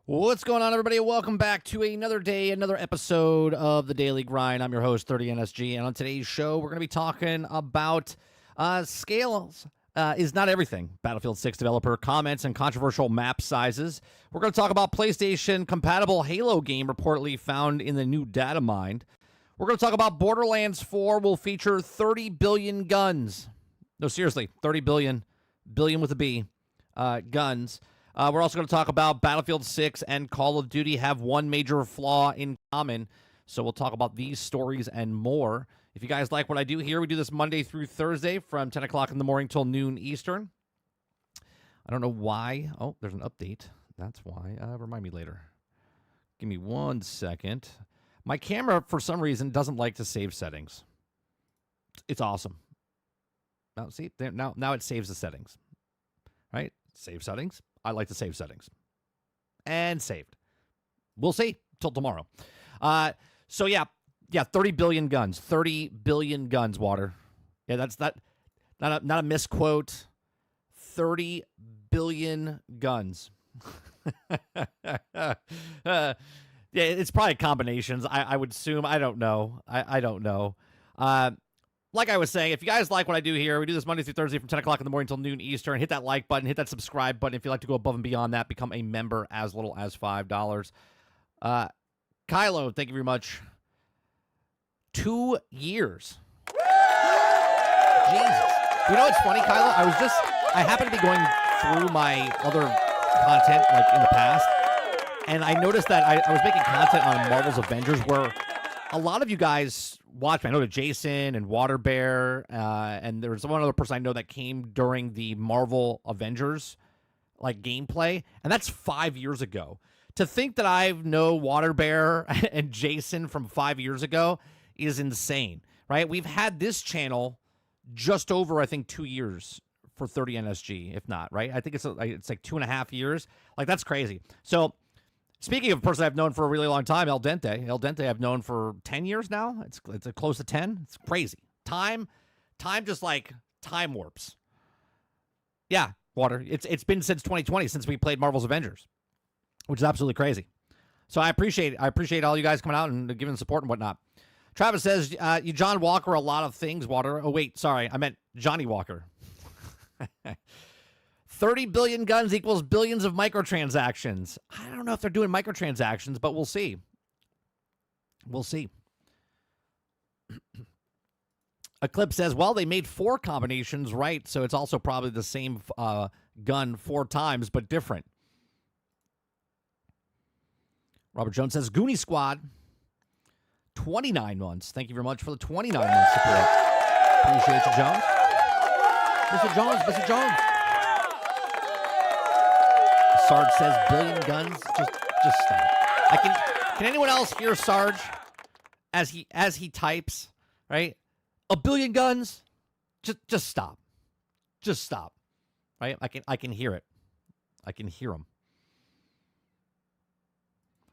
What's going on, everybody? Welcome back to another day, another episode of the Daily Grind. I'm your host, 30NSG, and on today's show, we're going to be talking about scales is not everything. Battlefield 6 developer comments and controversial map sizes. We're going to talk about PlayStation-compatible Halo game reportedly found in the new datamine. We're going to talk about Borderlands 4 will feature 30 billion guns. No, seriously, 30 billion, billion with a B, guns. We're also going to talk about Battlefield 6 and Call of Duty have one major flaw in common. So we'll talk about these stories and more. If you guys like what I do here, we do this Monday through Thursday from 10 o'clock in the morning till noon Eastern. I don't know why. Oh, there's an update. That's why. Remind me later. Give me 1 second. My camera, for some reason, doesn't like to save settings. It's awesome. Now, see, there, now it saves the settings. Right? Save settings. I like to save settings. And saved. We'll see till tomorrow. So yeah, 30 billion guns. 30 billion guns, Water. Yeah, that's not a misquote. 30 billion guns. Yeah, it's probably combinations. I would assume. I don't know. I don't know. Like I was saying, if you guys like what I do here, we do this Monday through Thursday from 10 o'clock in the morning until noon Eastern. Hit that like button. Hit that subscribe button. If you'd like to go above and beyond that, become a member as little as $5. Kylo, thank you very much. 2 years. Jesus. You know what's funny, Kylo? I happen to be going through my other content, like in the past, and I noticed that I was making content on Marvel's Avengers where a lot of you guys watch me. I know that Jason and Water Bear, and there's one other person I know that came during the Marvel Avengers like gameplay, and that's 5 years ago. To think that I know Water Bear and Jason from 5 years ago is insane, right? We've had this channel just over, I think, 2 years for 30NSG, if not, right? I think it's like 2.5 years. Like, that's crazy. So, speaking of a person I've known for a really long time, El Dente. El Dente I've known for 10 years now. It's close to 10. It's crazy. Time just like time warps. Yeah, Water. It's been since 2020 since we played Marvel's Avengers, which is absolutely crazy. So I appreciate all you guys coming out and giving support and whatnot. Travis says, you John Walker a lot of things, Water. Oh, wait, sorry. I meant Johnny Walker. 30 billion guns equals billions of microtransactions. I don't know if they're doing microtransactions, but we'll see. We'll see. Eclipse says, well, they made 4 combinations, right? So it's also probably the same gun 4 times, but different. Robert Jones says, Goonie Squad, 29 months. Thank you very much for the 29 months support. Appreciate you, Jones. Mr. Jones. Sarge says billion guns. Just stop. Can anyone else hear Sarge as he types, right? A billion guns? Just stop. Just stop. Right? I can hear it. I can hear him.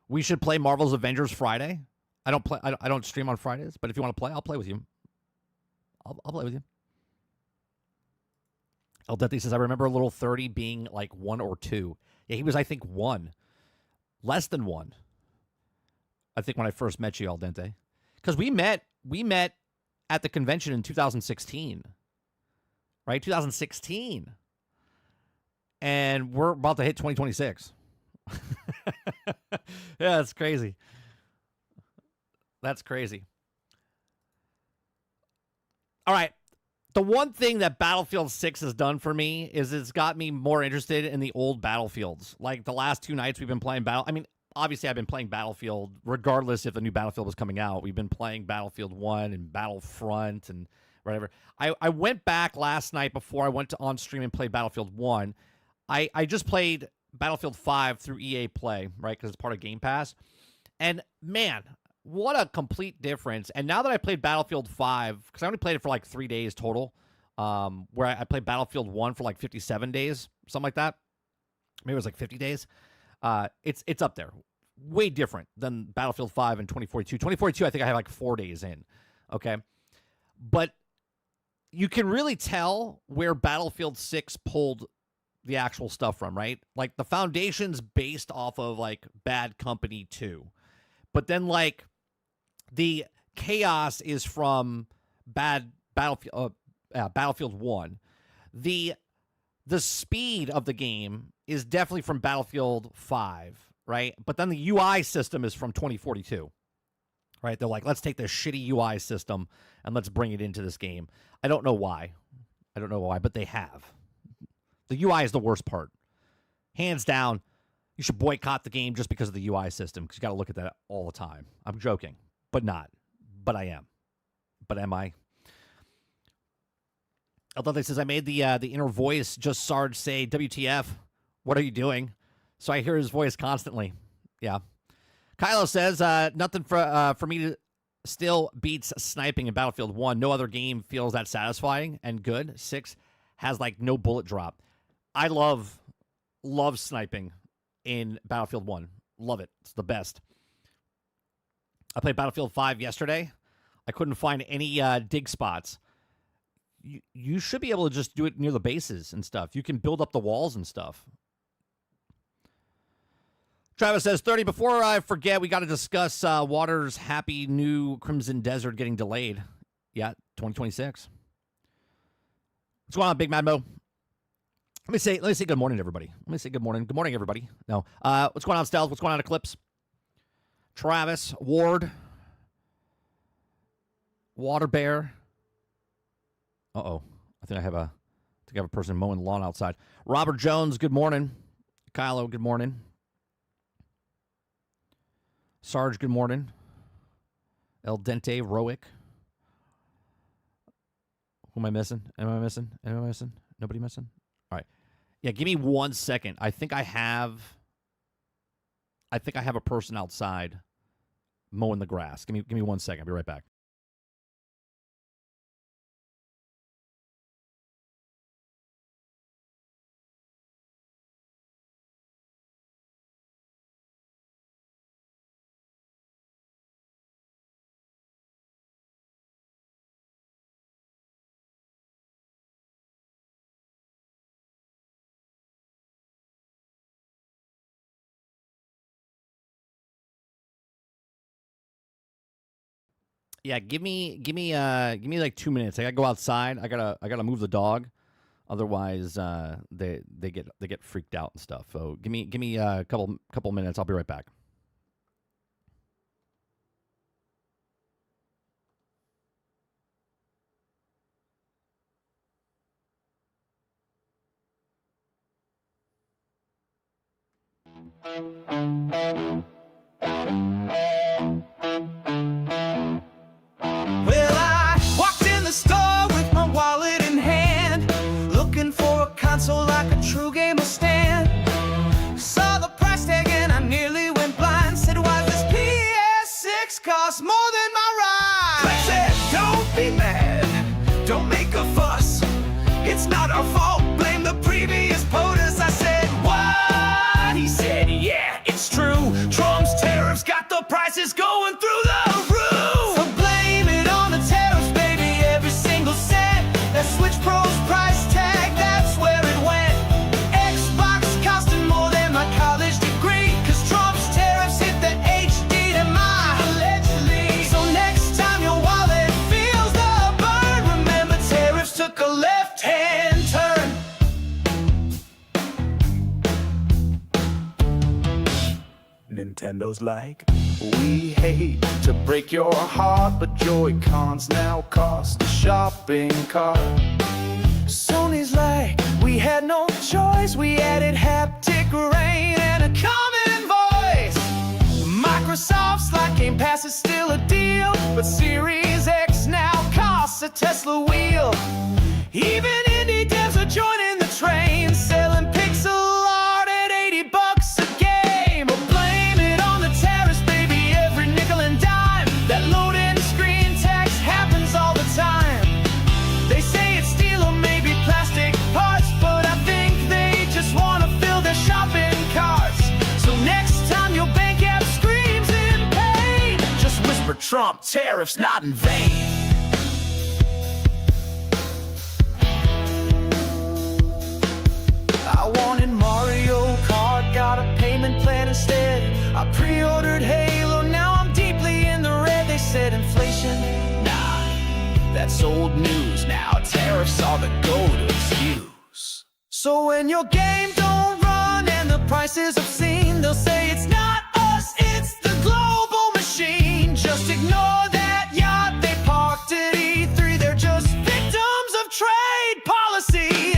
We should play Marvel's Avengers Friday. I don't stream on Fridays, but if you want to play, I'll play with you. I'll play with you. El Dente says, I remember a little 30 being like 1 or 2. Yeah, he was, I think, 1. Less than 1. I think when I first met you, El Dente. Because we met at the convention in 2016. Right? 2016. And we're about to hit 2026. Yeah, that's crazy. That's crazy. All right. The one thing that Battlefield 6 has done for me is it's got me more interested in the old Battlefields. Like the last 2 nights we've been playing obviously I've been playing Battlefield regardless if the new Battlefield was coming out. We've been playing Battlefield 1 and Battlefront and whatever. I went back last night before I went on stream and played Battlefield 1. I just played Battlefield 5 through EA Play, right, because it's part of Game Pass. And, man, what a complete difference. And now that I played Battlefield 5, because I only played it for like 3 days total, where I played Battlefield 1 for like 57 days, something like that. Maybe it was like 50 days. It's up there. Way different than Battlefield 5 and 2042. 2042, I think I had like 4 days in, okay? But you can really tell where Battlefield 6 pulled the actual stuff from, right? Like the Foundation's based off of like Bad Company 2. But then like the chaos is from Battlefield 1. The speed of the game is definitely from Battlefield 5, right? But then the UI system is from 2042. Right? They're like, let's take this shitty UI system and let's bring it into this game. I don't know why. But they have. The UI is the worst part. Hands down, you should boycott the game just because of the UI system, because you got to look at that all the time. I'm joking, but not. But I am. But am I? Although they says, I made the inner voice just Sarge say, WTF, what are you doing? So I hear his voice constantly. Yeah. Kylo says, nothing for me to still beats sniping in Battlefield 1. No other game feels that satisfying and good. 6 has like no bullet drop. I love sniping in Battlefield 1. Love it. It's the best. I played Battlefield 5 yesterday. I couldn't find any dig spots. You should be able to just do it near the bases and stuff. You can build up the walls and stuff. Travis says, 30, before I forget, we got to discuss Water's happy new Crimson Desert getting delayed. Yeah, 2026. What's going on, Big Mad Mo? Let me say good morning to everybody. Let me say good morning. Good morning, everybody. No. What's going on, Stealth? What's going on, Eclipse? Travis, Ward, Water Bear. Uh-oh. I think I have a person mowing the lawn outside. Robert Jones, good morning. Kylo, good morning. Sarge, good morning. El Dente, Roic. Who am I missing? Am I missing? Nobody missing? All right. Yeah, give me 1 second. I think I have a person outside mowing the grass. Give me 1 second. I'll be right back. Yeah, give me like 2 minutes. I gotta go outside. I gotta move the dog, otherwise they get freaked out and stuff. So give me a couple minutes. I'll be right back. Well, I walked in the store with my wallet in hand, looking for a console like a true gamer stand. Saw the price tag and I nearly went blind. Said, why this PS6 cost more than my ride? I said, don't be mad, don't make a fuss. It's not our fault, blame the previous POTUS. I said, what? He said, yeah, it's true. Trump's tariffs got the prices going through the roof. So blame it on the tariffs, baby, every single cent. That Switch Pro's price tag, that's where it went. Xbox costing more than my college degree, cause Trump's tariffs hit the HDMI, allegedly. So next time your wallet feels the burn, remember tariffs took a left-hand turn. Nintendo's like, we hate to break your heart, but Joy-Cons now cost a shopping cart. Sony's like, we had no choice, we added haptic rain and a common voice. Microsoft's like, Game Pass is still a deal, but Series X now costs a Tesla wheel. Even indie devs are joining the train, selling pixel art at $80 a game. But blame it on the tariffs, baby, every nickel and dime. That loading screen tax happens all the time. They say it's steel or maybe plastic parts, but I think they just want to fill their shopping carts. So next time your bank app screams in pain, just whisper Trump tariffs not in vain. I I pre-ordered Halo, now I'm deeply in the red. They said inflation, nah, that's old news now. Tariffs are the go-to excuse. So when your game don't run and the prices obscene, they'll say it's not us, it's the global machine. Just ignore that yacht they parked at E3. They're just victims of trade policy.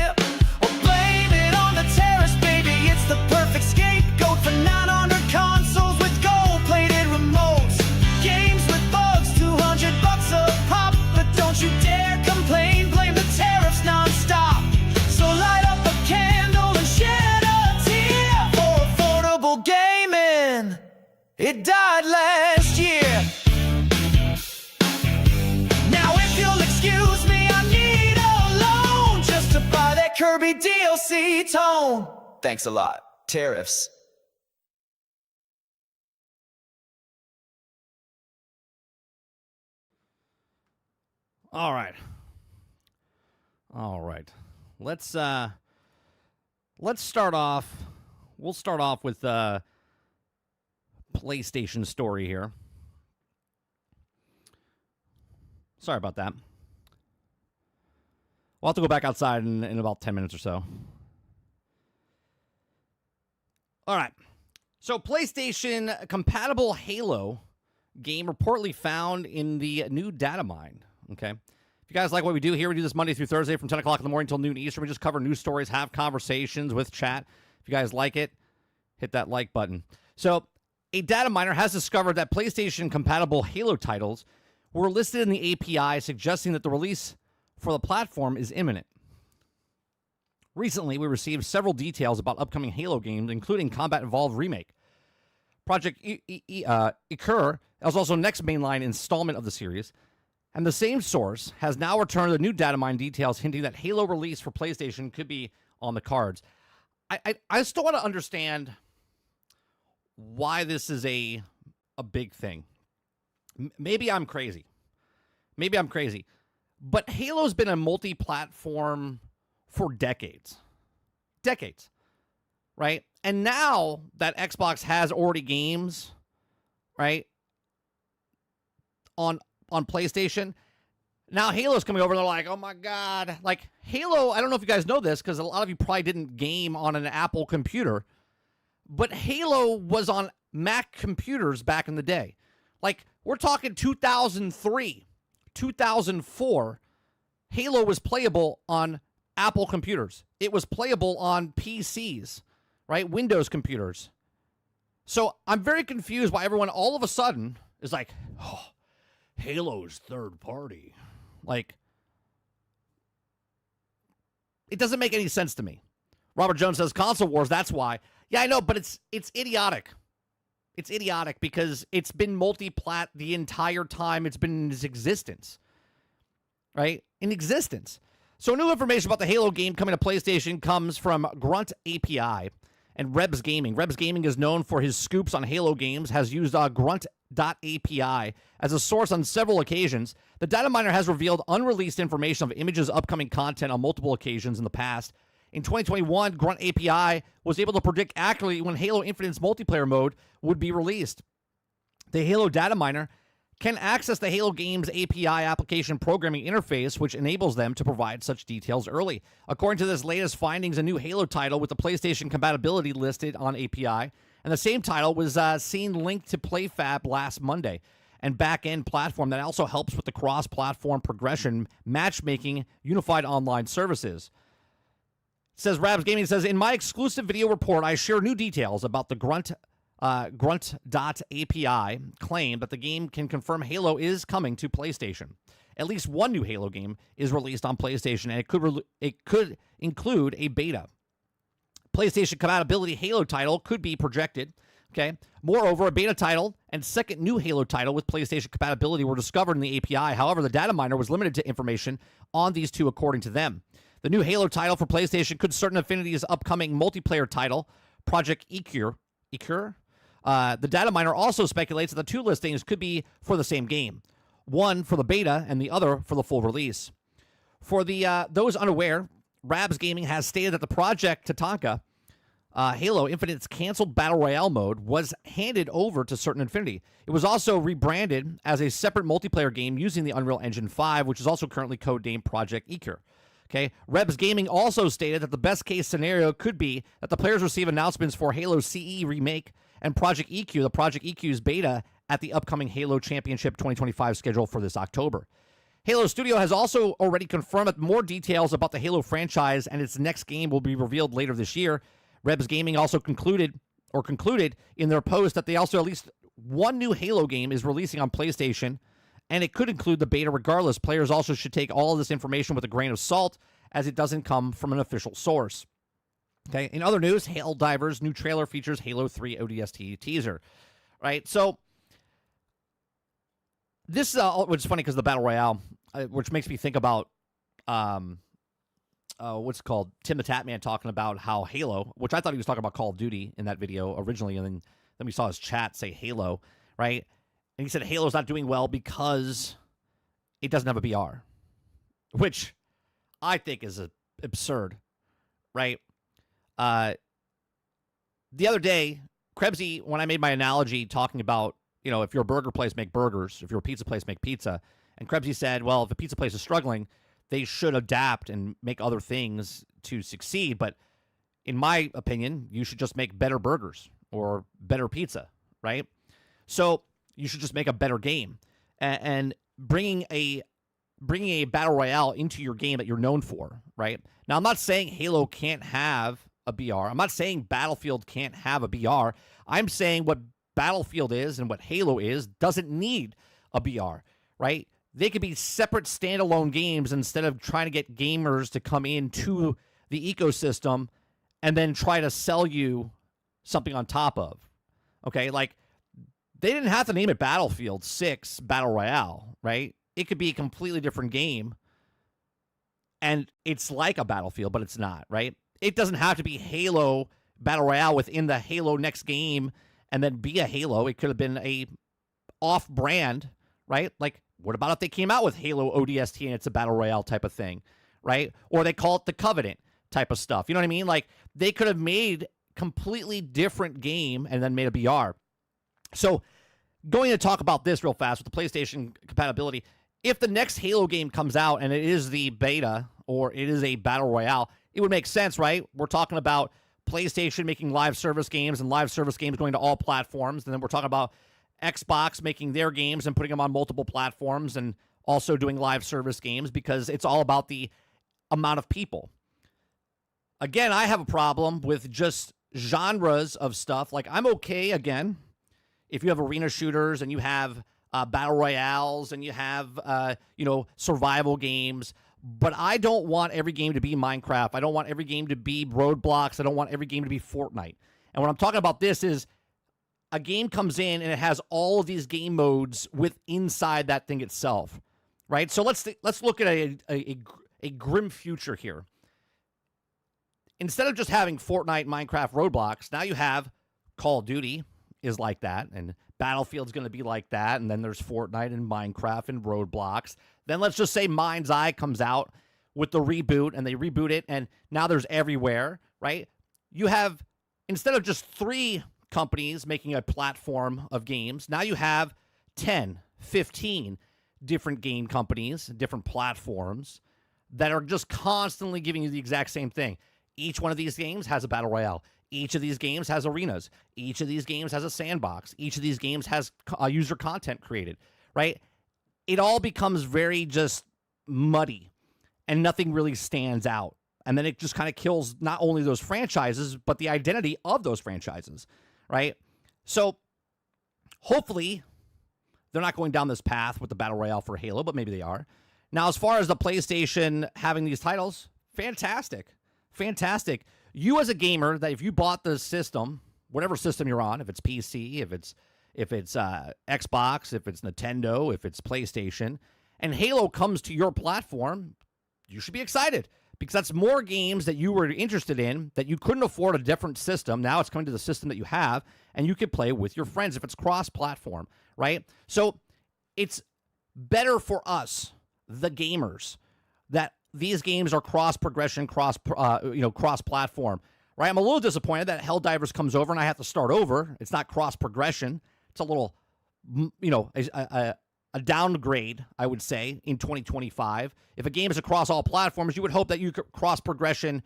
Or blame it on the tariffs, baby. It's the perfect scapegoat for 900 consoles with gold-plated remotes. Games with bugs, $200 a pop. But don't you dare complain, blame the tariffs non-stop. So light up a candle and shed a tear for affordable gaming. It died last year. Now if you'll excuse me, I need a loan just to buy that Kirby DLC tone. Thanks a lot. Tariffs. All right. All right. Let's start off. We'll start off with PlayStation story here. Sorry about that. We'll have to go back outside in about 10 minutes or so. All right. So PlayStation compatible Halo game reportedly found in the new datamine. Okay. If you guys like what we do here, we do this Monday through Thursday from 10 o'clock in the morning until noon Eastern. We just cover news stories, have conversations with chat. If you guys like it, hit that like button. So a data miner has discovered that PlayStation-compatible Halo titles were listed in the API, suggesting that the release for the platform is imminent. Recently, we received several details about upcoming Halo games, including Combat Evolved Remake. Project Icar is also next mainline installment of the series, and the same source has now returned the new data mine details, hinting that Halo release for PlayStation could be on the cards. I still want to understand why this is a big thing. Maybe I'm crazy. Maybe I'm crazy. But Halo's been a multi-platform for decades. Decades. Right? And now that Xbox has already games, right, on PlayStation, now Halo's coming over and they're like, oh my God. Like, Halo, I don't know if you guys know this because a lot of you probably didn't game on an Apple computer, but Halo was on Mac computers back in the day. Like, we're talking 2003, 2004. Halo was playable on Apple computers. It was playable on PCs, right? Windows computers. So I'm very confused why everyone all of a sudden is like, oh, Halo's third party. Like, it doesn't make any sense to me. Robert Jones says console wars, that's why. Yeah, I know, but it's idiotic. It's idiotic because it's been multi-plat the entire time it's been in its existence. Right? In existence. So new information about the Halo game coming to PlayStation comes from Grunt API and Rebs Gaming. Rebs Gaming is known for his scoops on Halo games, has used Grunt.api as a source on several occasions. The data miner has revealed unreleased information of images upcoming content on multiple occasions in the past. In 2021, Grunt API was able to predict accurately when Halo Infinite's multiplayer mode would be released. The Halo data miner can access the Halo game's API application programming interface, which enables them to provide such details early. According to this latest findings, a new Halo title with the PlayStation compatibility listed on API, and the same title was seen linked to PlayFab last Monday, and back-end platform that also helps with the cross-platform progression, matchmaking, unified online services. Says Rabs Gaming says, in my exclusive video report, I share new details about the Grunt.api claim that the game can confirm Halo is coming to PlayStation. At least one new Halo game is released on PlayStation, and it could include a beta. PlayStation compatibility Halo title could be projected. Okay. Moreover, a beta title and second new Halo title with PlayStation compatibility were discovered in the API. However, the data miner was limited to information on these two, according to them. The new Halo title for PlayStation could certain Affinity's upcoming multiplayer title, Project Icar. The data miner also speculates that the two listings could be for the same game, one for the beta and the other for the full release. For the those unaware, Rabs Gaming has stated that the Project Tatanka Halo Infinite's canceled Battle Royale mode was handed over to Certain Infinity. It was also rebranded as a separate multiplayer game using the Unreal Engine 5, which is also currently codenamed Project EQ. Okay, Rebs Gaming also stated that the best case scenario could be that the players receive announcements for Halo CE Remake and Project EQ, the Project EQ's beta, at the upcoming Halo Championship 2025 schedule for this October. Halo Studio has also already confirmed that more details about the Halo franchise and its next game will be revealed later this year. Rebs Gaming also concluded in their post that they also at least one new Halo game is releasing on PlayStation, and it could include the beta regardless. Players also should take all of this information with a grain of salt, as it doesn't come from an official source. Okay. In other news, Helldivers' new trailer features Halo 3 ODST teaser. Right. So this is which is funny because the Battle Royale, which makes me think about what's it called? Tim the Tatman talking about how Halo, which I thought he was talking about Call of Duty in that video originally, and then we saw his chat say Halo, right? And he said Halo's not doing well because it doesn't have a BR, which I think is absurd, right? The other day, Krebsy, when I made my analogy talking about, if you're a burger place, make burgers. If you're a pizza place, make pizza. And Krebsy said, well, if the pizza place is struggling, they should adapt and make other things to succeed. But in my opinion, you should just make better burgers or better pizza, right? So you should just make a better game. And bringing a battle royale into your game that you're known for, right? Now, I'm not saying Halo can't have a BR. I'm not saying Battlefield can't have a BR. I'm saying what Battlefield is and what Halo is doesn't need a BR, right? They could be separate standalone games instead of trying to get gamers to come into the ecosystem and then try to sell you something on top of. Okay, like they didn't have to name it Battlefield 6 Battle Royale, right? It could be a completely different game, and it's like a Battlefield, but it's not, right? It doesn't have to be Halo Battle Royale within the Halo next game and then be a Halo. It could have been a off-brand, right? Like, what about if they came out with Halo ODST and it's a Battle Royale type of thing, right? Or they call it the Covenant type of stuff. You know what I mean? Like, they could have made completely different game and then made a BR. So, going to talk about this real fast with the PlayStation compatibility. If the next Halo game comes out and it is the beta or it is a Battle Royale, it would make sense, right? We're talking about PlayStation making live service games and live service games going to all platforms. And then we're talking about Xbox making their games and putting them on multiple platforms and also doing live service games because it's all about the amount of people. Again, I have a problem with just genres of stuff. Like, I'm okay, again, if you have arena shooters and you have battle royales and you have, survival games. But I don't want every game to be Minecraft. I don't want every game to be Roadblocks. I don't want every game to be Fortnite. And what I'm talking about this is a game comes in and it has all of these game modes inside that thing itself, right? So let's look at a grim future here. Instead of just having Fortnite, Minecraft, Roadblocks, now you have Call of Duty is like that, and Battlefield's going to be like that, and then there's Fortnite and Minecraft and Roadblocks. Then let's just say Mind's Eye comes out with the reboot, and they reboot it, and now there's everywhere, right? You have, instead of just 3 companies making a platform of games, now you have 10, 15 different game companies, different platforms that are just constantly giving you the exact same thing. Each one of these games has a battle royale. Each of these games has arenas. Each of these games has a sandbox. Each of these games has user content created, right? It all becomes very just muddy and nothing really stands out. And then it just kind of kills not only those franchises, but the identity of those franchises, right? So hopefully they're not going down this path with the Battle Royale for Halo, but maybe they are. Now, as far as the PlayStation having these titles, fantastic. Fantastic. You as a gamer, that if you bought the system, whatever system you're on, if it's PC, if it's Xbox, if it's Nintendo, if it's PlayStation, and Halo comes to your platform, you should be excited because that's more games that you were interested in that you couldn't afford a different system. Now it's coming to the system that you have, and you can play with your friends if it's cross-platform, right? So it's better for us, the gamers, that these games are cross-progression, cross-platform. right? I'm a little disappointed that Helldivers comes over and I have to start over. It's not cross progression. It's a little, a downgrade, I would say, in 2025. If a game is across all platforms, you would hope that you could cross progression.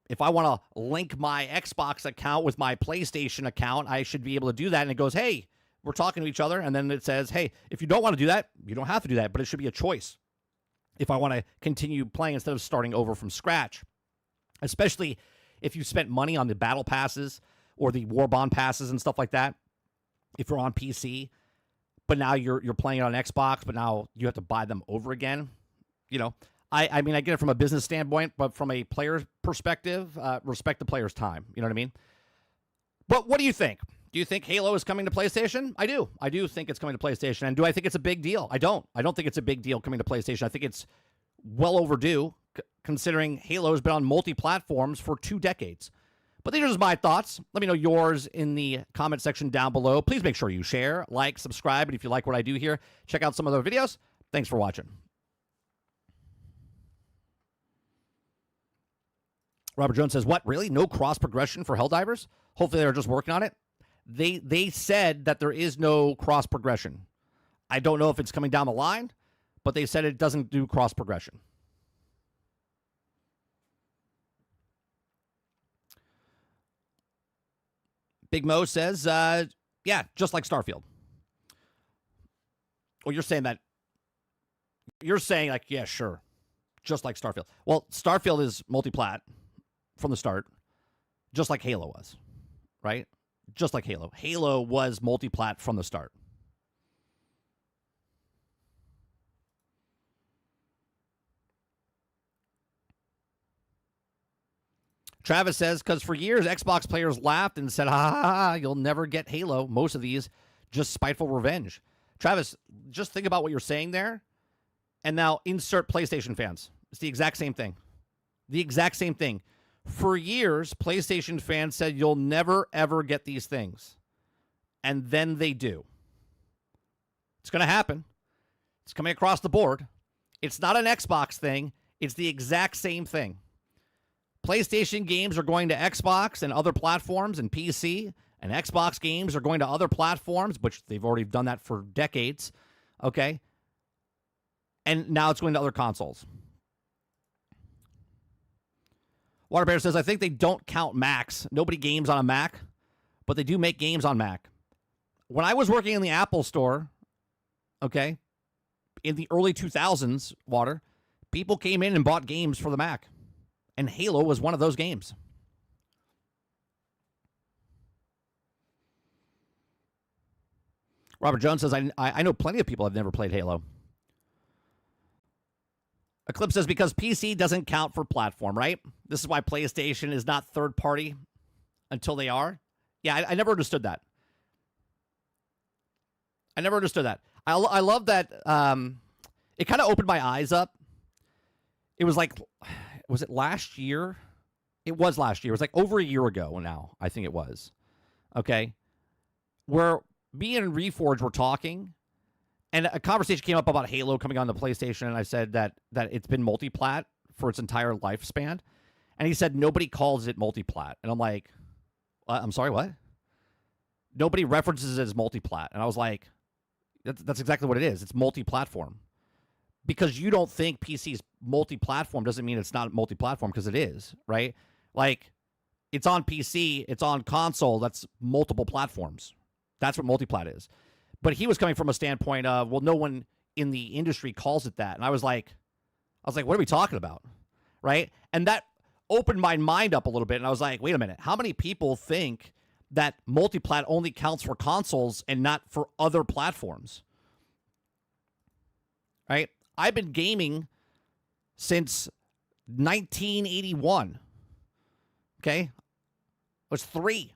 If I want to link my Xbox account with my PlayStation account, I should be able to do that. And it goes, hey, we're talking to each other. And then it says, hey, if you don't want to do that, you don't have to do that. But it should be a choice if I want to continue playing instead of starting over from scratch. Especially if you spent money on the battle passes or the war bond passes and stuff like that. If you're on PC, but now you're playing it on Xbox, but now you have to buy them over again. I mean, I get it from a business standpoint, but from a player's perspective, respect the player's time. You know what I mean? But what do you think? Do you think Halo is coming to PlayStation? I do. I do think it's coming to PlayStation. And do I think it's a big deal? I don't. I don't think it's a big deal coming to PlayStation. I think it's well overdue, considering Halo has been on multi-platforms for 2 decades. But these are just my thoughts. Let me know yours in the comment section down below. Please make sure you share, like, subscribe, and if you like what I do here, check out some other videos. Thanks for watching. Robert Jones says, what, really? No cross-progression for Helldivers? Hopefully they're just working on it. They said that there is no cross-progression. I don't know if it's coming down the line, but they said it doesn't do cross-progression. Big Mo says, yeah, just like Starfield. Well, you're saying, like, yeah, sure, just like Starfield. Well, Starfield is multi-plat from the start, just like Halo was, right? Just like Halo. Halo was multi-plat from the start. Travis says, because for years, Xbox players laughed and said, ha, ha, ha, you'll never get Halo. Most of these, just spiteful revenge. Travis, just think about what you're saying there, and now insert PlayStation fans. It's the exact same thing. The exact same thing. For years, PlayStation fans said, you'll never, ever get these things. And then they do. It's going to happen. It's coming across the board. It's not an Xbox thing. It's the exact same thing. PlayStation games are going to Xbox and other platforms and PC, and Xbox games are going to other platforms, which they've already done that for decades, okay? And now it's going to other consoles. Waterbear says, I think they don't count Macs. Nobody games on a Mac, but they do make games on Mac. When I was working in the Apple store, okay, in the early 2000s, Water, people came in and bought games for the Mac. And Halo was one of those games. Robert Jones says, I know plenty of people have never played Halo. Eclipse says, because PC doesn't count for platform, right? This is why PlayStation is not third party until they are. Yeah, I never understood that. I never understood that. I love that. It kind of opened my eyes up. It was like, was it last year? It was last year. It was like over a year ago now, I think it was. Okay. Where me and Reforge were talking, and a conversation came up about Halo coming on the PlayStation, and I said that it's been multi-plat for its entire lifespan. And he said nobody calls it multi-plat. And I'm like, I'm sorry, what? Nobody references it as multi-plat. And I was like, that's exactly what it is. It's multi-platform. Because you don't think PC's multi-platform doesn't mean it's not multi-platform, because it is, right? Like, it's on PC, it's on console, that's multiple platforms. That's what multi-plat is. But he was coming from a standpoint of, well, no one in the industry calls it that. And I was like, what are we talking about? Right? And that opened my mind up a little bit. And I was like, wait a minute. How many people think that multi-plat only counts for consoles and not for other platforms? Right? I've been gaming since 1981. Okay? I was 3.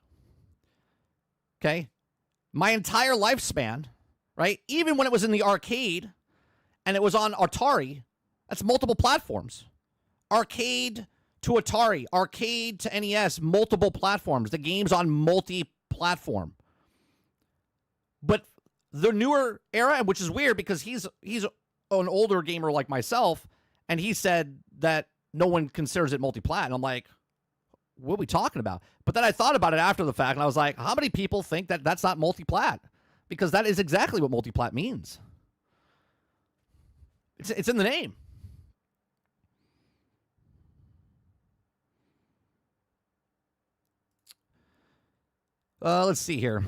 Okay? My entire lifespan, right? Even when it was in the arcade and it was on Atari, that's multiple platforms. Arcade to Atari, arcade to NES, multiple platforms. The game's on multi-platform. But the newer era, which is weird because he's an older gamer like myself, and he said that no one considers it multi-plat. And I'm like, what are we talking about? But then I thought about it after the fact, and I was like, how many people think that that's not multi-plat? Because that is exactly what multi-plat means. It's in the name. Let's see here.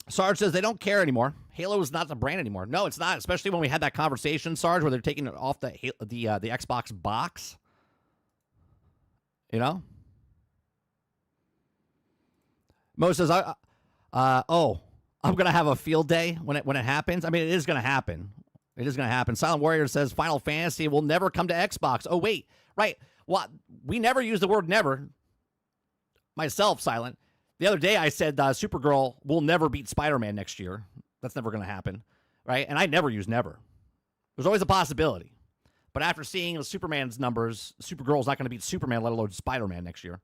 Sarge says they don't care anymore. Halo is not the brand anymore. No, it's not. Especially when we had that conversation, Sarge, where they're taking it off the Xbox box. You know. Mo says, "Oh, I'm gonna have a field day when it happens." I mean, it is gonna happen. It is gonna happen. Silent Warrior says Final Fantasy will never come to Xbox. Oh wait, right. Well, we never use the word never. Myself, Silent. The other day I said Supergirl will never beat Spider-Man next year. That's never going to happen, right? And I never use never. There's always a possibility. But after seeing Superman's numbers, Supergirl's not going to beat Superman, let alone Spider-Man next year.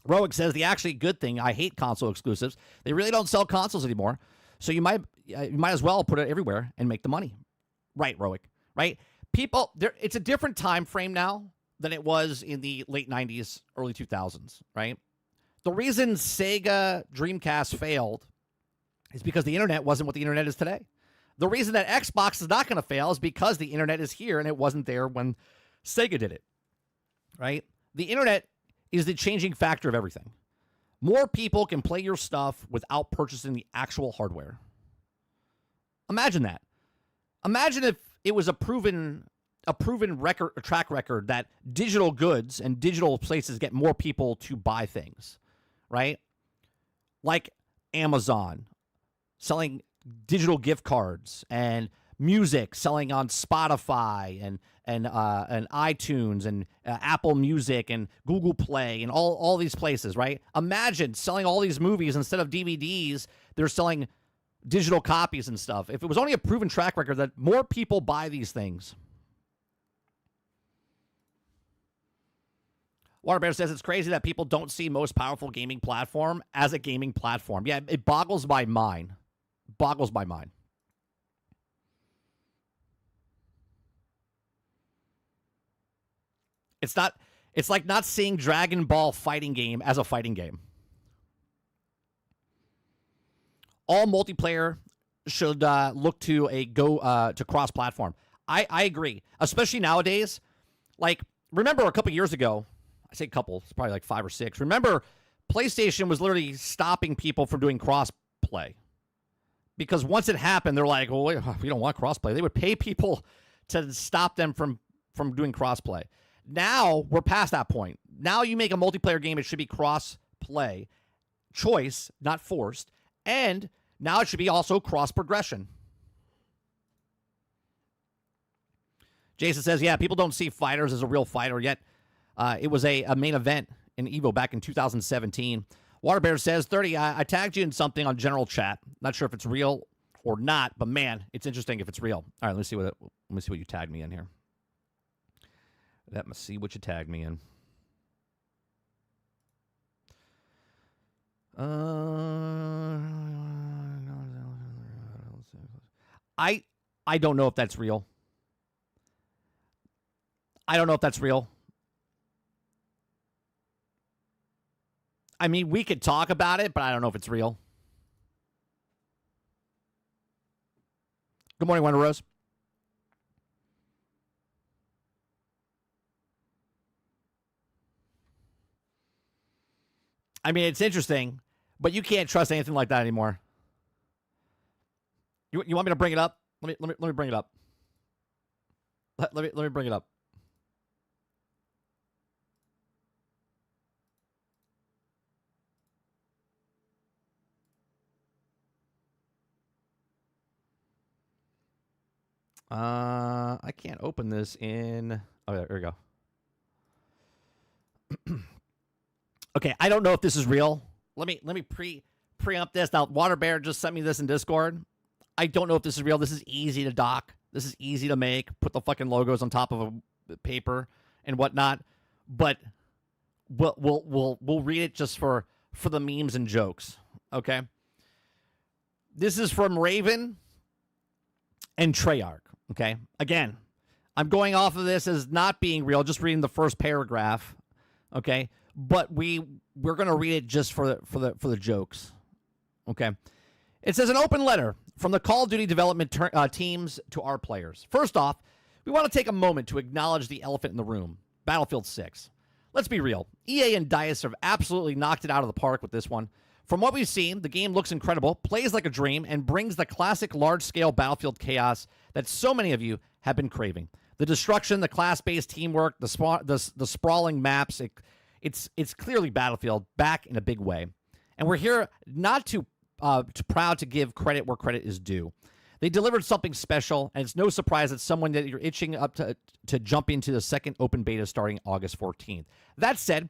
Roic says the actually good thing, I hate console exclusives. They really don't sell consoles anymore. So you might as well put it everywhere and make the money. Right, Roic, right? People, it's a different time frame now than it was in the late 90s, early 2000s, right? The reason Sega Dreamcast failed is because the internet wasn't what the internet is today. The reason that Xbox is not going to fail is because the internet is here and it wasn't there when Sega did it, right? The internet is the changing factor of everything. More people can play your stuff without purchasing the actual hardware. Imagine that. Imagine if it was a proven track record that digital goods and digital places get more people to buy things. Right? Like Amazon selling digital gift cards and music selling on Spotify and iTunes and Apple Music and Google Play and all these places, right? Imagine selling all these movies instead of DVDs, they're selling digital copies and stuff. If it was only a proven track record that more people buy these things. Waterbear says it's crazy that people don't see most powerful gaming platform as a gaming platform. Yeah, it boggles my mind. Boggles my mind. It's like not seeing Dragon Ball fighting game as a fighting game. All multiplayer should look to to cross-platform. I agree, especially nowadays. Like, remember a couple years ago, I say couple, it's probably like 5 or 6. Remember, PlayStation was literally stopping people from doing cross-play. Because once it happened, they're like, well, wait, we don't want cross-play. They would pay people to stop them from doing cross-play. Now, we're past that point. Now you make a multiplayer game, it should be cross-play. Choice, not forced. And now it should be also cross-progression. Jason says, yeah, people don't see fighters as a real fighter yet. It was a main event in EVO back in 2017. Waterbear says, 30, I tagged you in something on general chat. Not sure if it's real or not, but man, it's interesting if it's real. All right, let me see what you tagged me in here. Let me see what you tagged me in. I don't know if that's real. I don't know if that's real. I mean, we could talk about it, but I don't know if it's real. Good morning, Wonder Rose. I mean, it's interesting, but you can't trust anything like that anymore. You want me to bring it up? Let me bring it up. Let me bring it up. I can't open this in. Oh, there we go. Okay, I don't know if this is real. Let me preempt this. Now, Waterbear just sent me this in Discord. I don't know if this is real. This is easy to dock. This is easy to make. Put the fucking logos on top of a paper and whatnot. But we'll read it just for the memes and jokes. Okay. This is from Raven and Treyarch. Okay. Again, I'm going off of this as not being real. Just reading the first paragraph. Okay, but we're gonna read it just for the jokes. Okay, it says an open letter from the Call of Duty development teams to our players. First off, we want to take a moment to acknowledge the elephant in the room: Battlefield 6. Let's be real. EA and DICE have absolutely knocked it out of the park with this one. From what we've seen, the game looks incredible, plays like a dream, and brings the classic large-scale Battlefield chaos that so many of you have been craving. The destruction, the class-based teamwork, the sprawling maps, it's clearly Battlefield back in a big way. And we're here not too proud to give credit where credit is due. They delivered something special, and it's no surprise that someone that you're itching up to jump into the second open beta starting August 14th. That said,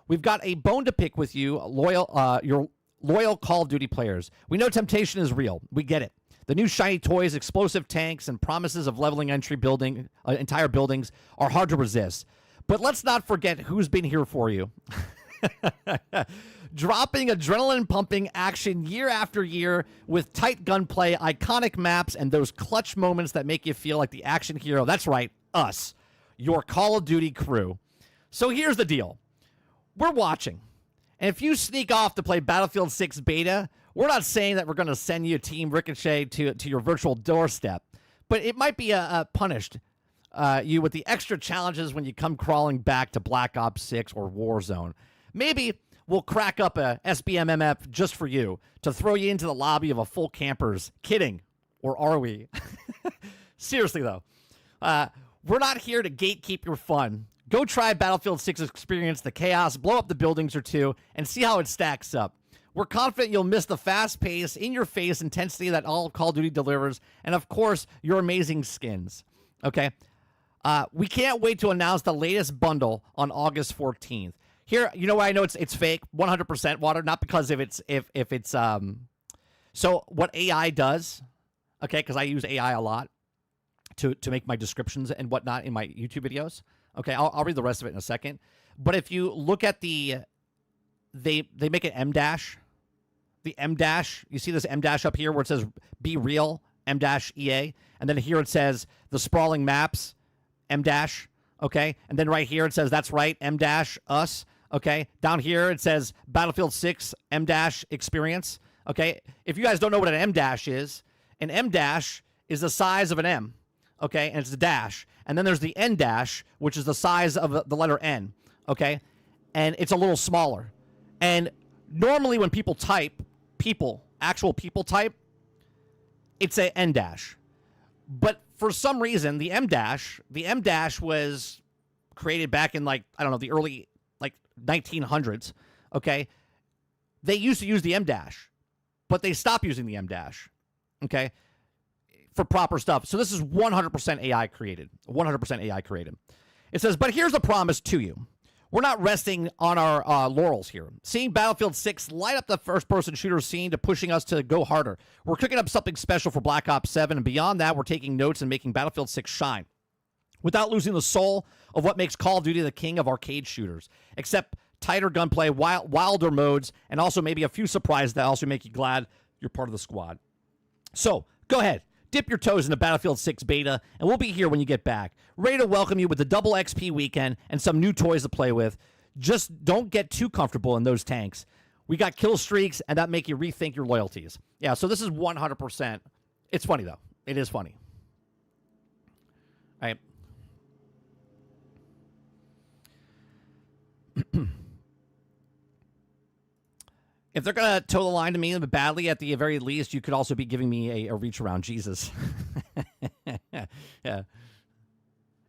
we've got a bone to pick with you, your loyal Call of Duty players. We know temptation is real. We get it. The new shiny toys, explosive tanks, and promises of leveling entire buildings are hard to resist. But let's not forget who's been here for you. Dropping adrenaline-pumping action year after year with tight gunplay, iconic maps, and those clutch moments that make you feel like the action hero. That's right, us, your Call of Duty crew. So here's the deal. We're watching. And if you sneak off to play Battlefield 6 beta, we're not saying that we're going to send you Team Ricochet to your virtual doorstep. But it might be punished you with the extra challenges when you come crawling back to Black Ops 6 or Warzone. Maybe we'll crack up a SBMMF just for you to throw you into the lobby of a full campers. Kidding. Or are we? Seriously, though. We're not here to gatekeep your fun. Go try Battlefield 6, experience the chaos, blow up the buildings or two, and see how it stacks up. We're confident you'll miss the fast pace, in-your-face intensity that all Call of Duty delivers, and of course, your amazing skins. Okay? We can't wait to announce the latest bundle on August 14th. Here, you know why I know it's fake? 100% water, not because if it's so what AI does, okay, because I use AI a lot to make my descriptions and whatnot in my YouTube videos. Okay, I'll read the rest of it in a second. But if you look at they make an M dash. The M dash, you see this M dash up here where it says be real, M dash EA. And then here it says the sprawling maps, M dash. Okay. And then right here it says that's right, M dash us. Okay. Down here it says Battlefield 6, M dash experience. Okay. If you guys don't know what an M dash is the size of an M. Okay. And it's a dash. And then there's the N dash, which is the size of the letter N, okay? And it's a little smaller. And normally when people type, actual people type, it's a N dash. But for some reason, the M dash was created back in the early 1900s, okay? They used to use the M dash, but they stopped using the M dash, okay? For proper stuff. So this is 100% AI created. 100% AI created. It says, but here's a promise to you. We're not resting on our laurels here. Seeing Battlefield 6 light up the first-person shooter scene to pushing us to go harder. We're cooking up something special for Black Ops 7, and beyond that, we're taking notes and making Battlefield 6 shine without losing the soul of what makes Call of Duty the king of arcade shooters, except tighter gunplay, wilder modes, and also maybe a few surprises that also make you glad you're part of the squad. So, go ahead. Dip your toes into Battlefield 6 beta, and we'll be here when you get back. Ready to welcome you with the double XP weekend and some new toys to play with. Just don't get too comfortable in those tanks. We got kill streaks, and that make you rethink your loyalties. Yeah, so this is 100%. It's funny, though. It is funny. All right. If they're going to toe the line to me badly, at the very least, you could also be giving me a reach around Jesus. Yeah.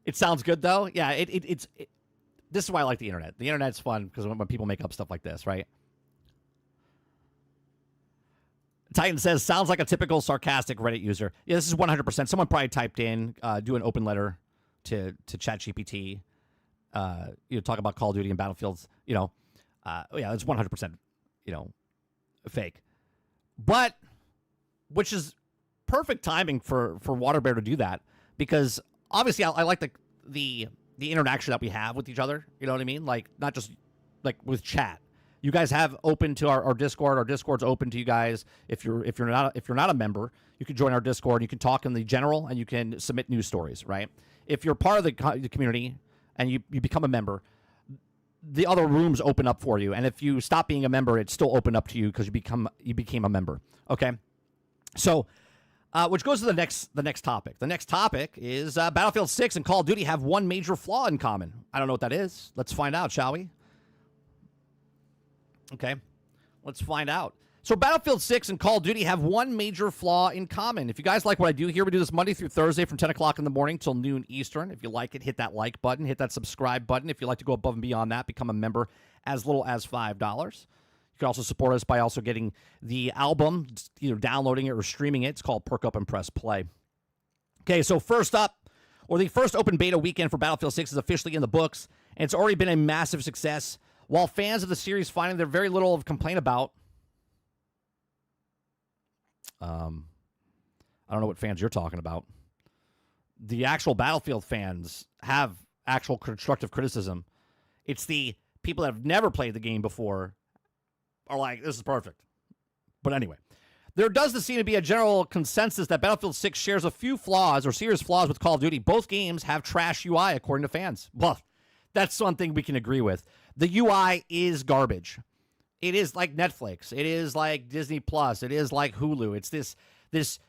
It sounds good, though. Yeah, it's this is why I like the internet. The internet's fun because when people make up stuff like this, right? Titan says, sounds like a typical sarcastic Reddit user. Yeah, this is 100%. Someone probably typed in, do an open letter to ChatGPT, talk about Call of Duty and Battlefields, yeah, it's 100%, fake. But, which is perfect timing for Waterbear to do that, because obviously I like the interaction that we have with each other, you know what I mean? Like, not just like with chat. You guys have open to our Discord. Our Discord's open to you guys. If you're not a member, you can join our Discord. You can talk in the general, and you can submit news stories. Right? If you're part of the community and you become a member, the other rooms open up for you. And if you stop being a member, it's still open up to you because you became a member. Okay, so which goes to the next topic. The next topic is Battlefield 6 and Call of Duty have one major flaw in common. I don't know what that is. Let's find out, shall we? Okay, let's find out. So Battlefield 6 and Call of Duty have one major flaw in common. If you guys like what I do here, we do this Monday through Thursday from 10 o'clock in the morning till noon Eastern. If you like it, hit that like button, hit that subscribe button. If you'd like to go above and beyond that, become a member as little as $5. You can also support us by also getting the album, either downloading it or streaming it. It's called Perk Up and Press Play. Okay, so first up, the first open beta weekend for Battlefield 6 is officially in the books, and it's already been a massive success. While fans of the series find there very little of complaint about, I don't know what fans you're talking about. The actual Battlefield fans have actual constructive criticism. It's the people that have never played the game before are like, this is perfect. But anyway, there does seem to be a general consensus that Battlefield 6 shares a few flaws or serious flaws with Call of Duty. Both games have trash UI, according to fans. Well, that's something we can agree with. The UI is garbage. It is like Netflix. It is like Disney Plus. It is like Hulu. It's this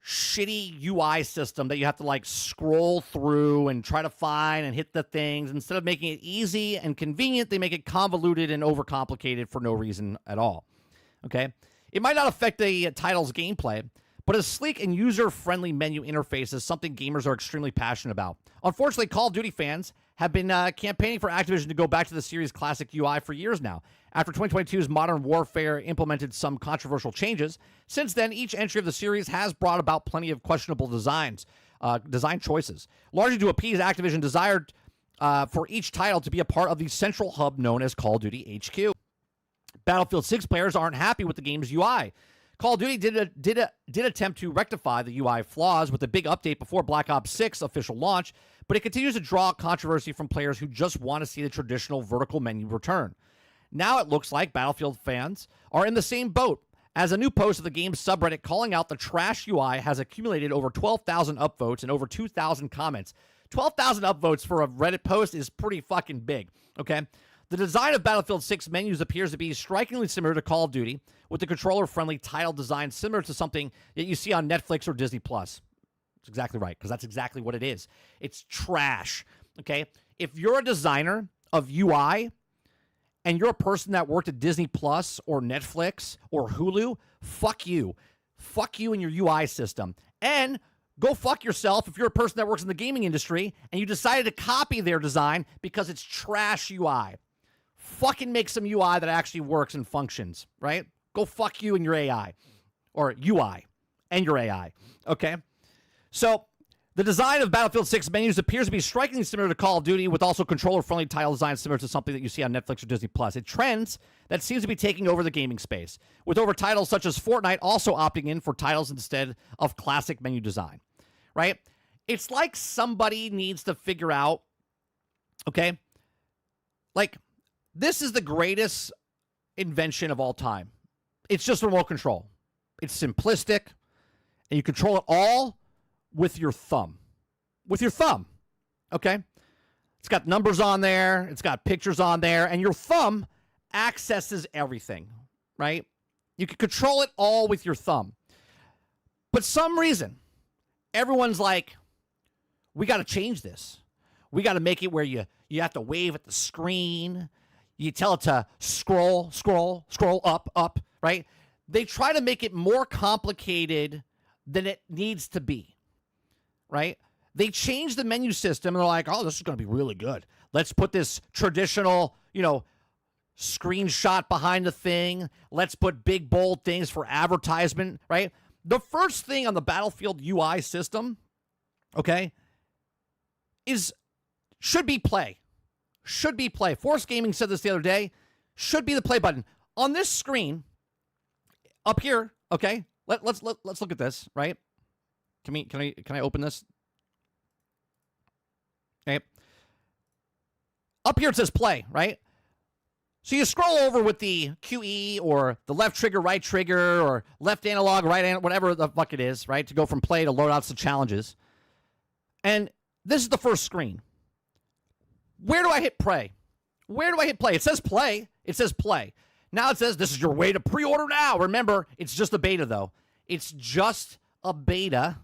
shitty UI system that you have to like scroll through and try to find and hit the things. Instead of making it easy and convenient, they make it convoluted and overcomplicated for no reason at all. Okay? It might not affect the title's gameplay, but a sleek and user-friendly menu interface is something gamers are extremely passionate about. Unfortunately, Call of Duty fans have been campaigning for Activision to go back to the series' classic UI for years now. After 2022's Modern Warfare implemented some controversial changes, since then, each entry of the series has brought about plenty of questionable design choices, largely to appease Activision desired for each title to be a part of the central hub known as Call of Duty HQ. Battlefield 6 players aren't happy with the game's UI. Call of Duty did attempt to rectify the UI flaws with a big update before Black Ops 6 official launch, but it continues to draw controversy from players who just want to see the traditional vertical menu return. Now it looks like Battlefield fans are in the same boat, as a new post of the game's subreddit calling out the trash UI has accumulated over 12,000 upvotes and over 2,000 comments. 12,000 upvotes for a Reddit post is pretty fucking big, okay? The design of Battlefield 6 menus appears to be strikingly similar to Call of Duty, with the controller-friendly tile design similar to something that you see on Netflix or Disney+. That's exactly right, because that's exactly what it is. It's trash, okay? If you're a designer of UI and you're a person that worked at Disney Plus or Netflix or Hulu, fuck you. Fuck you and your UI system. And go fuck yourself if you're a person that works in the gaming industry and you decided to copy their design because it's trash UI. Fucking make some UI that actually works and functions, right? Go fuck you and your AI. Or UI and your AI, okay? So the design of Battlefield 6 menus appears to be strikingly similar to Call of Duty, with also controller-friendly tile design similar to something that you see on Netflix or Disney+. It trends that seems to be taking over the gaming space, with over titles such as Fortnite also opting in for titles instead of classic menu design, right? It's like somebody needs to figure out, okay, like, this is the greatest invention of all time. It's just remote control. It's simplistic, and you control it all with your thumb. With your thumb, okay? It's got numbers on there. It's got pictures on there. And your thumb accesses everything, right? You can control it all with your thumb. But some reason, everyone's like, we got to change this. We got to make it where you have to wave at the screen. You tell it to scroll up, right? They try to make it more complicated than it needs to be. Right? They changed the menu system and they're like, oh, this is going to be really good. Let's put this traditional, screenshot behind the thing. Let's put big, bold things for advertisement, right? The first thing on the Battlefield UI system, okay, should be play. Should be play. Force Gaming said this the other day. Should be the play button. On this screen, up here, okay, let's look at this, right? Can I open this? Okay. Up here it says play, right? So you scroll over with the QE or the left trigger, right trigger, or left analog, right analog, whatever the fuck it is, right? To go from play to loadouts to challenges. And this is the first screen. Where do I hit play? Where do I hit play? It says play. It says play. Now it says this is your way to pre-order now. Remember, it's just a beta, though. It's just a beta.